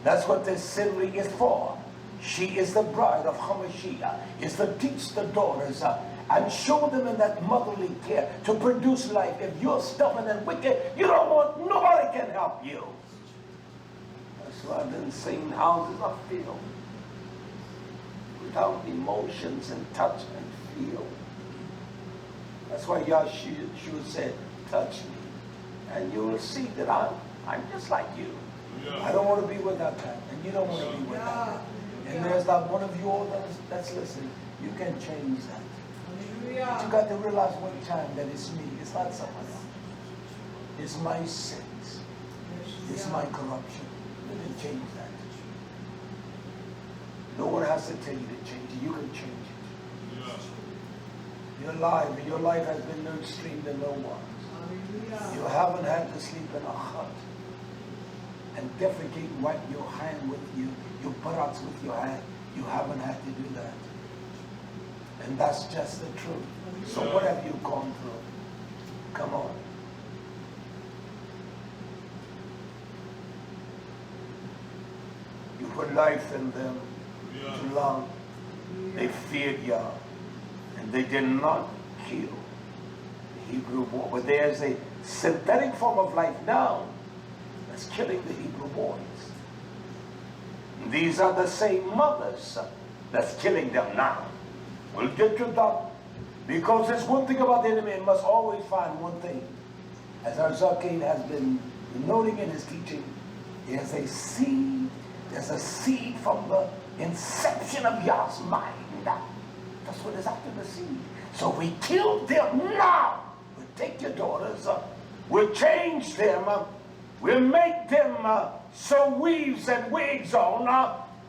That's what this ceremony is for. She is the bride of Hamashiach, is to teach the daughters and show them in that motherly care to produce life. If you're stubborn and wicked, you don't want, nobody can help you. That's why I've been saying houses are filled without emotions and touch and feel. That's why YHWH said, touch me. And you will see that I'm just like you. Yeah. I don't want to be without that. And you don't want to be without that. And there's not one of you all that's listening. You can change that. But you got to realize one time that it's me. It's not someone else. It's my sins. It's my corruption. You can change that. No one has to tell you to change it. You can change it. Yeah. Your life has been no stream to no one. You haven't had to sleep in a hut and defecate and wipe your hand with your buttocks with your hand. You haven't had to do that. And that's just the truth. So what have you gone through? Come on. You put life in them too long. They feared Yah. And they did not kill the Hebrew boy. But there's a synthetic form of life now that's killing the Hebrew boys. And these are the same mothers that's killing them now. We'll get to that. Because there's one thing about the enemy, it must always find one thing. As our Zakane has been noting in his teaching, there's a seed from the inception of Yah's mind. That's what is after the seed. So we kill them now. We'll take your daughters, we'll change them, we'll make them sew weaves and wigs on,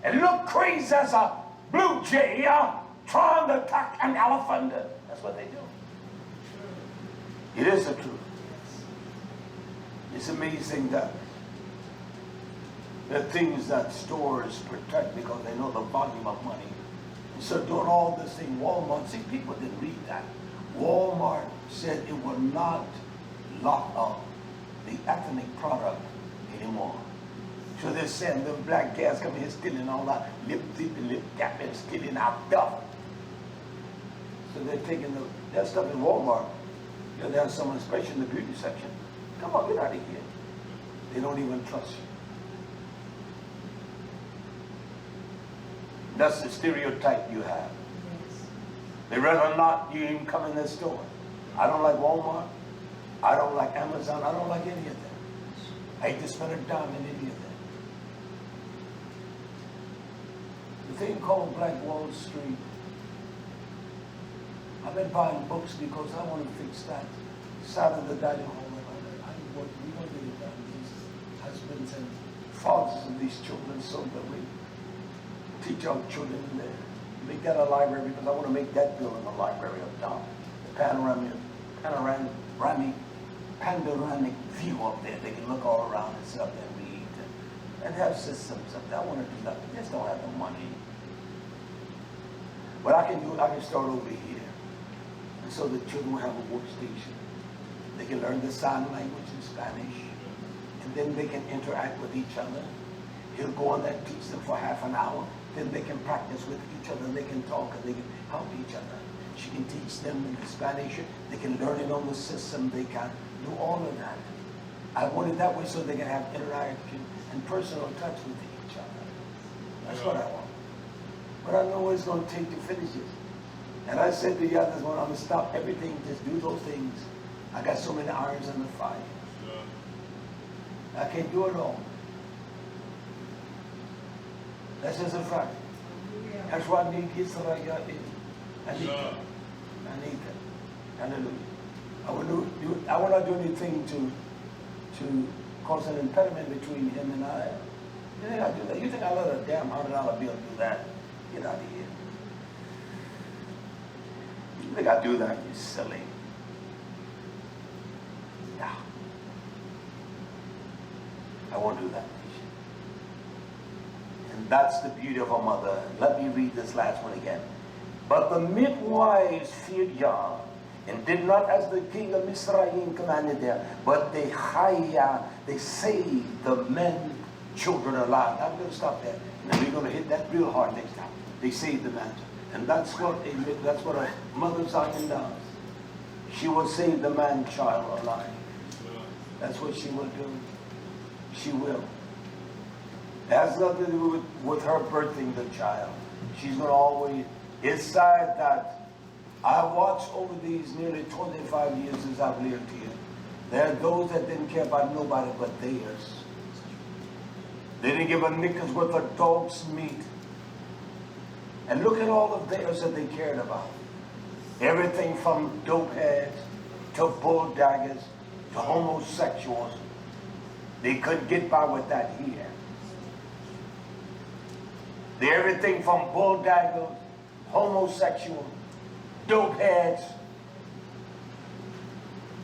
and look crazy as a blue jay trying to attack an elephant. That's what they do. It is the truth. It's amazing that the things that stores protect because they know the volume of money. So doing all this thing, Walmart, see, people didn't read that. Walmart said it will not lock up the ethnic product anymore. So they're saying the black guys come here stealing all that lip dip and lip tap and stealing our stuff. So they're taking that stuff in Walmart. You know, they have someone special in the beauty section. Come on, get out of here. They don't even trust you. That's the stereotype you have. They rather not you even come in the store. I don't like Walmart. I don't like Amazon. I don't like any of them. I hate to spend a dime in any of them. The thing called Black Wall Street, I've been buying books because I want to fix that side of the dining hall. We don't get it done. These husbands and fathers of these children so that we teach our children in there. Make that a library because I want to make that building a library up top. Panoramic view up there. They can look all around and sit up there and read and have systems up there. I want to do that. I just don't have the money. But I can start over here. And so the children will have a workstation. They can learn the sign language in Spanish. and then they can interact with each other. He'll go on there and teach them for half an hour. Then they can practice with each other, and they can talk, and they can help each other. She can teach them in Spanish. They can learn it on the system. They can do all of that. I want it that way so they can have interaction and personal touch with each other. That's what I want. But I know what it's going to take to finish it. And I said to the others, when I'm going to stop everything, just do those things. I got so many irons in the fire. I can't do it all. That's just a fact. That's why I need YisraYah'ale. I need that. I need that. Hallelujah. I will not do anything to cause an impediment between him and I. You think I do that? You think I let a damn $100 bill do that? Get out of here. You think I do that? You silly. No. I won't do that. And that's the beauty of a mother. Let me read this last one again. But the midwives feared Yah, and did not as the king of Mizraim commanded them, but they saved the men, children alive. I'm going to stop there. And we're going to hit that real hard next time. They saved the man. And that's what a mother Zion does. She will save the man child alive. That's what she will do. She will. It has nothing to do with her birthing the child. She's going to always... It's sad that I watched over these nearly 25 years as I've lived here. There are those that didn't care about nobody but theirs. They didn't give a knicker's worth of dog's meat. And look at all of theirs that they cared about. Everything from dope heads to bull daggers to homosexuals. They couldn't get by with that here. Everything from bull daggers, homosexual, dope heads.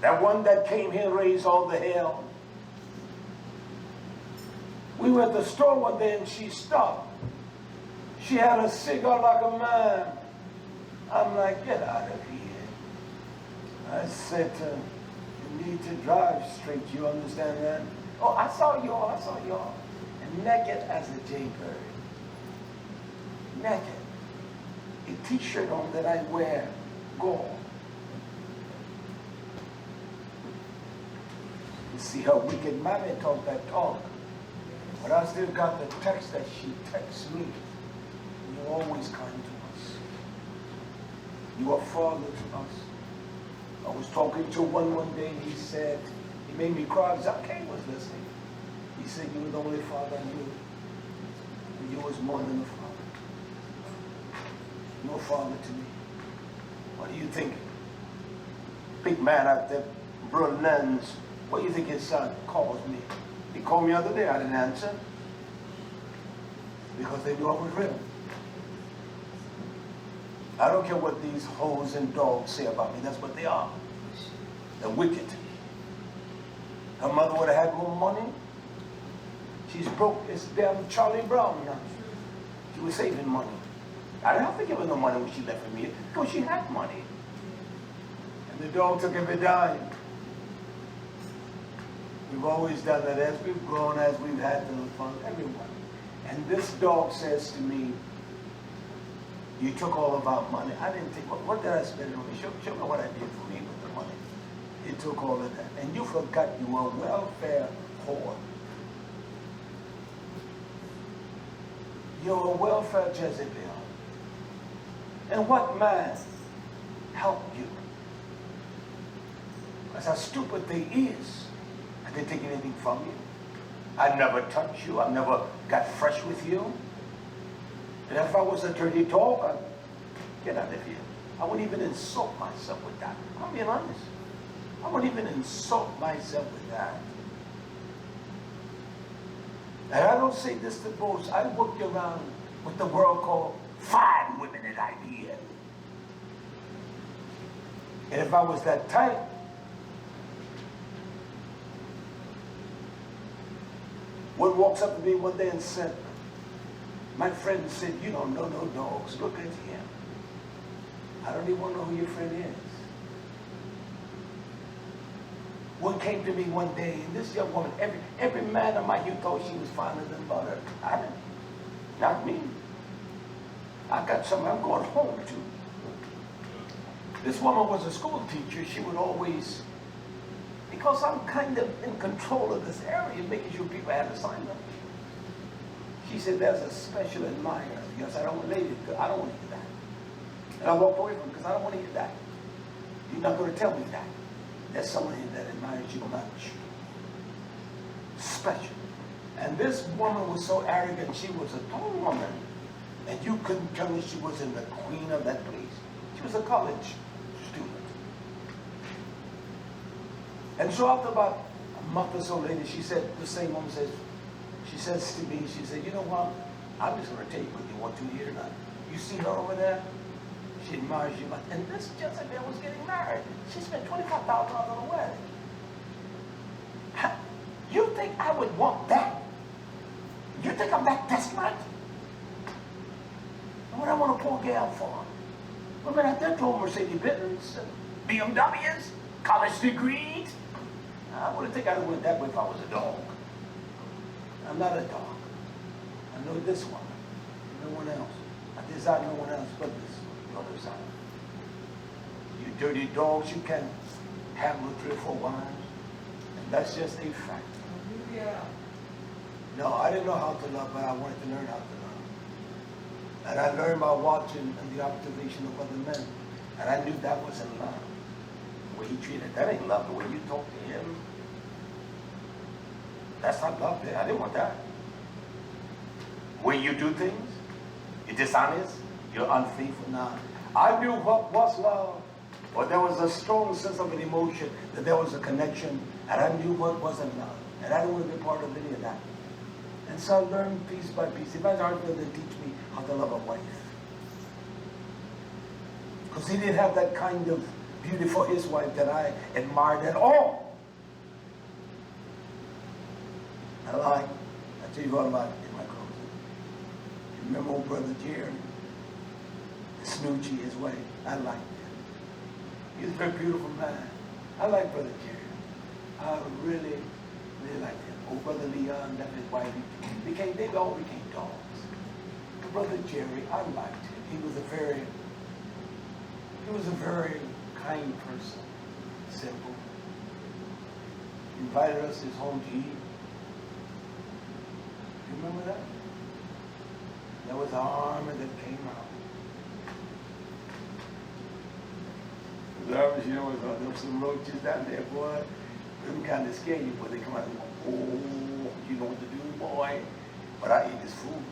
That one that came here and raised all the hell. We were at the store one day and she stopped. She had a cigar like a man. I'm like, get out of here. I said to her, you need to drive straight, you understand that? Oh, I saw y'all. And naked as a jaybird. Naked. A t-shirt on that I wear, gold. You see her wicked mommy talk that talk. But I still got the text that she texts me. You're always kind to us. You are father to us. I was talking to one day, he said, he made me cry. Zakay was listening. He said, you were the only father I knew. And you was more than a father. You're a father to me. What do you think? Big man out there, Brunens. What do you think his son calls me? He called me the other day, I didn't answer. Because they knew I was real. I don't care what these hoes and dogs say about me. That's what they are. They're wicked. Her mother would have had more money. She's broke. It's damn Charlie Brown now. She was saving money. I didn't have to give her no money when she left for me because she had money. And the dog took every dime. We've always done that as we've grown, as we've had the fun, everyone. And this dog says to me, you took all of our money. I didn't take, what did I spend on you? Show me what I did for me with the money. You took all of that. And you forgot you were a welfare whore. You're a welfare Jezebel. And what man helped you? That's how stupid they is. I didn't take anything from you. I never touched you. I never got fresh with you. And if I was a dirty dog, I'd get out of here. I wouldn't even insult myself with that. I'm being honest. I wouldn't even insult myself with that. And I don't say this to boast. I worked around what the world called fine women that I hear. And if I was that type, one walks up to me one day and said, my friend said, you don't know no dogs. Look at him. I don't even know who your friend is. One came to me one day, and this young woman, every man of my youth thought she was finer than mother. I didn't. Not me. I got something I'm going home to. This woman was a school teacher. She would always, because I'm kind of in control of this area, making sure people had assignments. She said, there's a special admirer. Yes, I don't want to hear that. And I walked away from her because I don't want to hear that. You're not going to tell me that. There's someone here that admires you much. Special. And this woman was so arrogant. She was a tall woman. And you couldn't tell me she wasn't the queen of that place. She was a college student. And so after about a month or so later, she said, the same woman says, she says to me, she said, you know what? I'm just going to tell you whether you want to hear or not. You see her over there? She admires you much. And this Jezebel was getting married. She spent $25,000 on a wedding. You think I would want that? You think I'm that desperate? What I want a poor gal for? Women out there told Mercedes-Benz, BMWs, college degrees. I wouldn't think I'd have went that way if I was a dog. I'm not a dog. I know this one. No one else. I desire no one else but this. Your desire. You dirty dogs, you can handle 3 or 4 wives. And that's just a fact. Yeah. No, I didn't know how to love, but I wanted to learn how to love. And I learned by watching and the observation of other men. And I knew that wasn't love. The way he treated, that ain't love. The way you talk to him, that's not love there. I didn't want that. When you do things, you're dishonest, you're unfaithful. Now, I knew what was love. But there was a strong sense of an emotion, that there was a connection, and I knew what wasn't love. And I didn't want to be part of any of that. And so I learned piece by piece. If I started to teach me how to love a wife. Because he didn't have that kind of beauty for his wife that I admired at all. I tell you what about in my closing. You remember old brother Jerry? Snoochie, his wife. I liked him. He was a very beautiful man. I like brother Jerry. I really liked him. Old brother Leon, that his wife, they all became dogs. But brother Jerry, I liked him. He was a very kind person. Simple. He invited us to his home to eat. You remember that? There was an army that came out. There was some roaches down there, boy. Them kind of scare you, but they come out and go, oh, you know what to do, boy. But I eat his food.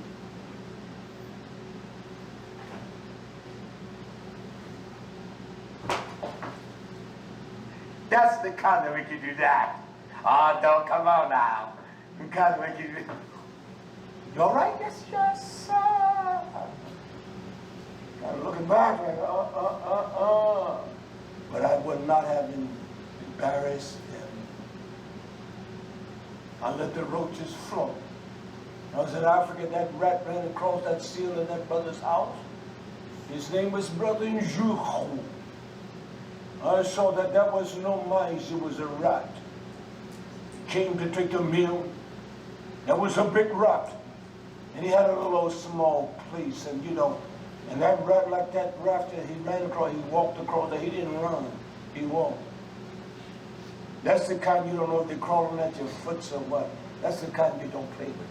That's the kind of make you do that. Oh, don't come on now. The kind of make you do. You all right? Yes, sir. I'm looking back like, But I would not have embarrassed him. I let the roaches float. I was in Africa, that rat ran across that seal in that brother's house. His name was Brother Njuhu. I saw that was no mice, it was a rat. Came to take a meal. There was a big rat. And he had a little small place, and and that rat, like that rafter, he ran across, he walked across there. He didn't run, he walked. That's the kind you don't know if they're crawling at your foot or what. That's the kind you don't play with.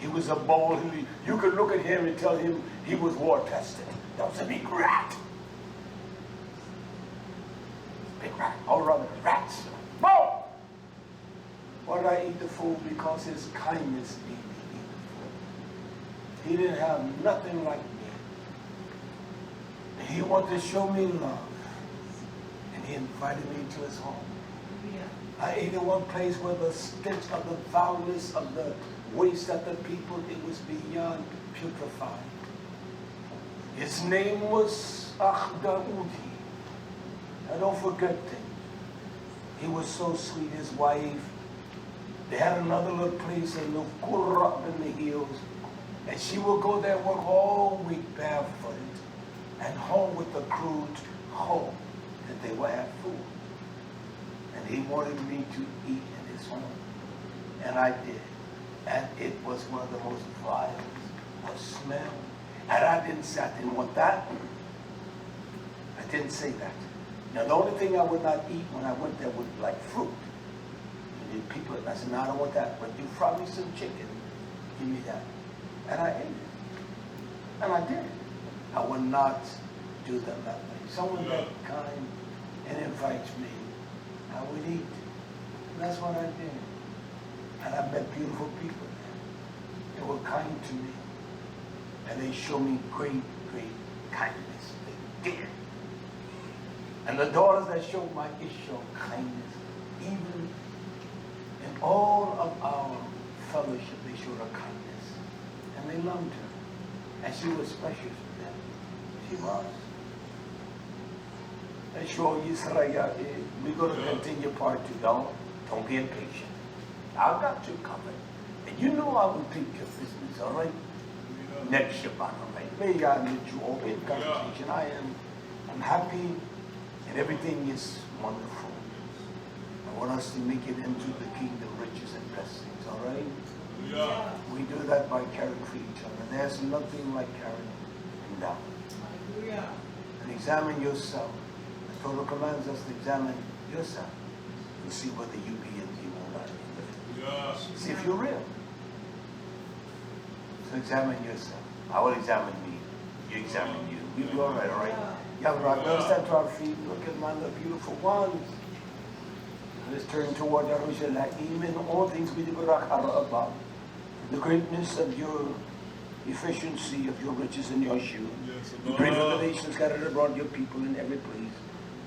He was a bold, you could look at him and tell him he was war tested. That was a big rat. Big rat, all around the rats. Boom! Why did I eat the food? Because his kindness made me eat the food. He didn't have nothing like me. He wanted to show me love. And he invited me to his home. Yeah. I ate in one place where the stench of the foulness of the waste of the people, it was beyond putrefied. His name was Dawid. I don't forget him. He was so sweet. His wife, they had another little place in the hills. And she would go there and work all week barefooted. And home with the crude hope that they would have food. And And he wanted me to eat in his home. And I did. And it was one of the most vile smell. And I didn't want that. I didn't say that. Now, the only thing I would not eat when I went there was like fruit. And people, I said, no, I don't want that. But you fry me some chicken, give me that. And I ate it. And I did it. I would not do them that way. Someone that kind and invites me, I would eat. And that's what I did. And I met beautiful people there. They were kind to me. And they showed me great, great kindness. They did. And the daughters that showed my issue kindness, even in all of our fellowship, they showed her kindness. And they loved her. And she was special to them. She was. And so YisraYah'ale, we're going to continue part 2. Don't be impatient. I've got you covered. And you know I will take your business, all right? Next Shabbat, all right? May God lead you all in conversation. I'm happy and everything is wonderful. I want us to make it into the kingdom riches and blessings, all right? Yeah. We do that by caring for each other. There's nothing like caring and down. Yeah. And examine yourself. The Torah commands us to examine yourself to see whether you be in the or not. Yes. See if you're real. So examine yourself. I will examine me. You examine you. We'll be all right, all right? Yahweh, let's stand to our feet. Look at my beautiful ones. Let's turn toward YHWH in all things we do about the greatness of your efficiency of your riches and your shoe. We pray for the nations scattered abroad, your people in every place.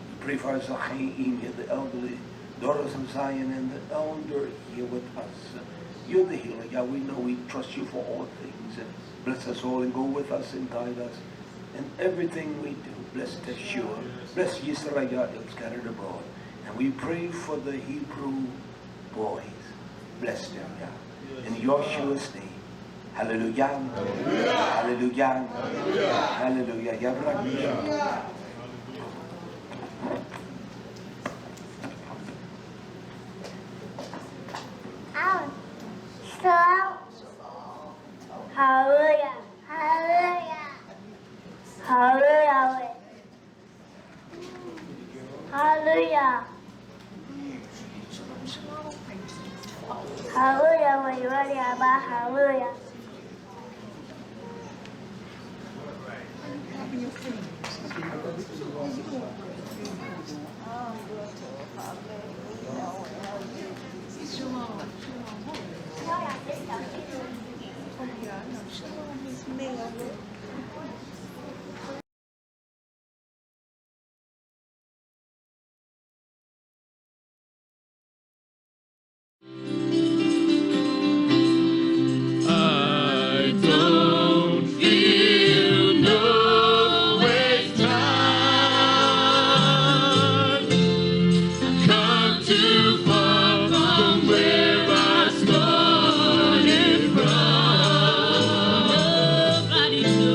We pray for our Zachayim, the elderly daughters of Zion, and the elder here with us. You're the healer. Yeah, we know we trust you for all things. Bless us all and go with us and guide us in everything we do. Bless Yeshua. Bless YisraYah'ale scattered abroad. And we pray for the Hebrew boys. Bless them, yeah. In Yeshua's name. Hallelujah. Hallelujah. Hallelujah. Hallelujah. Shalom. Hallelujah. Hallelujah. Hallelujah. Hallelujah. Hallelujah. Hallelujah. Everybody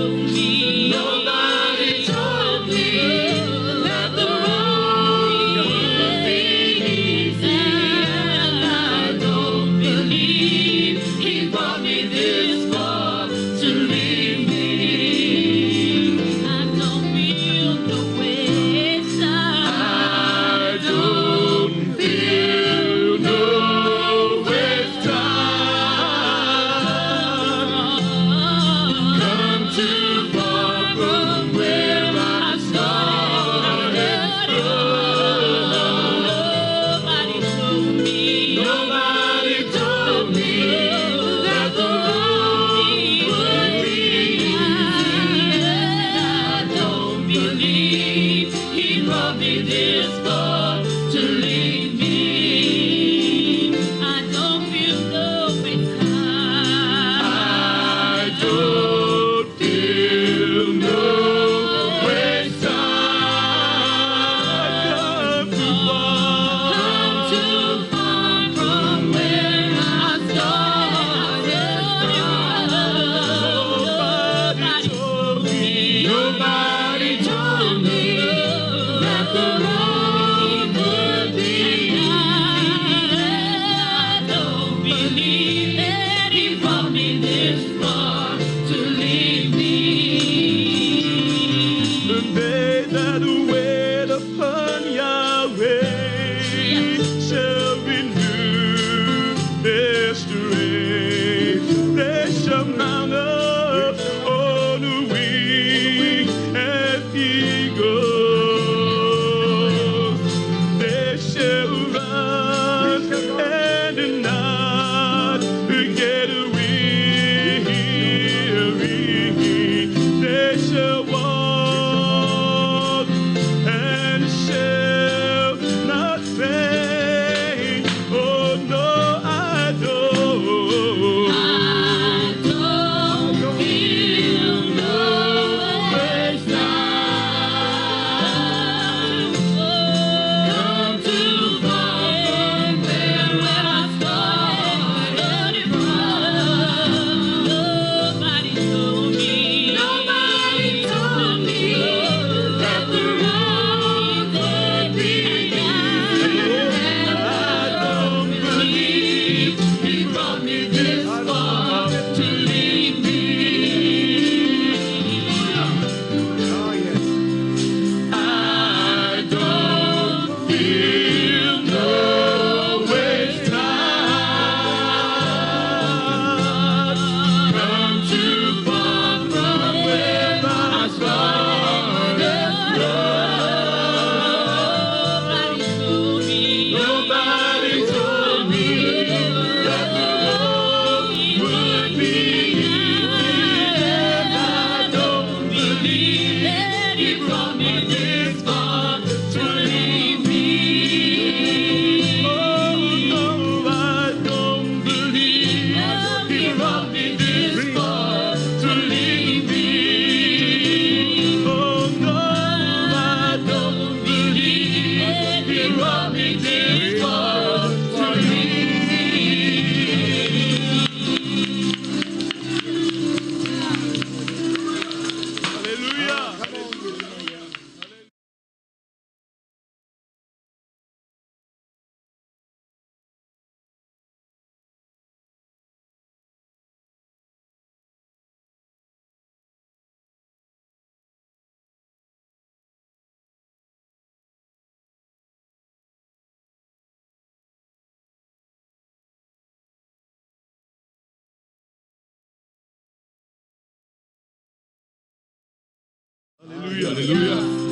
Hallelujah.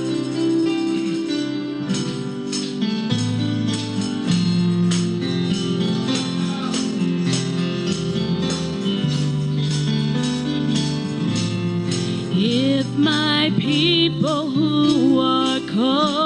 If my people who are called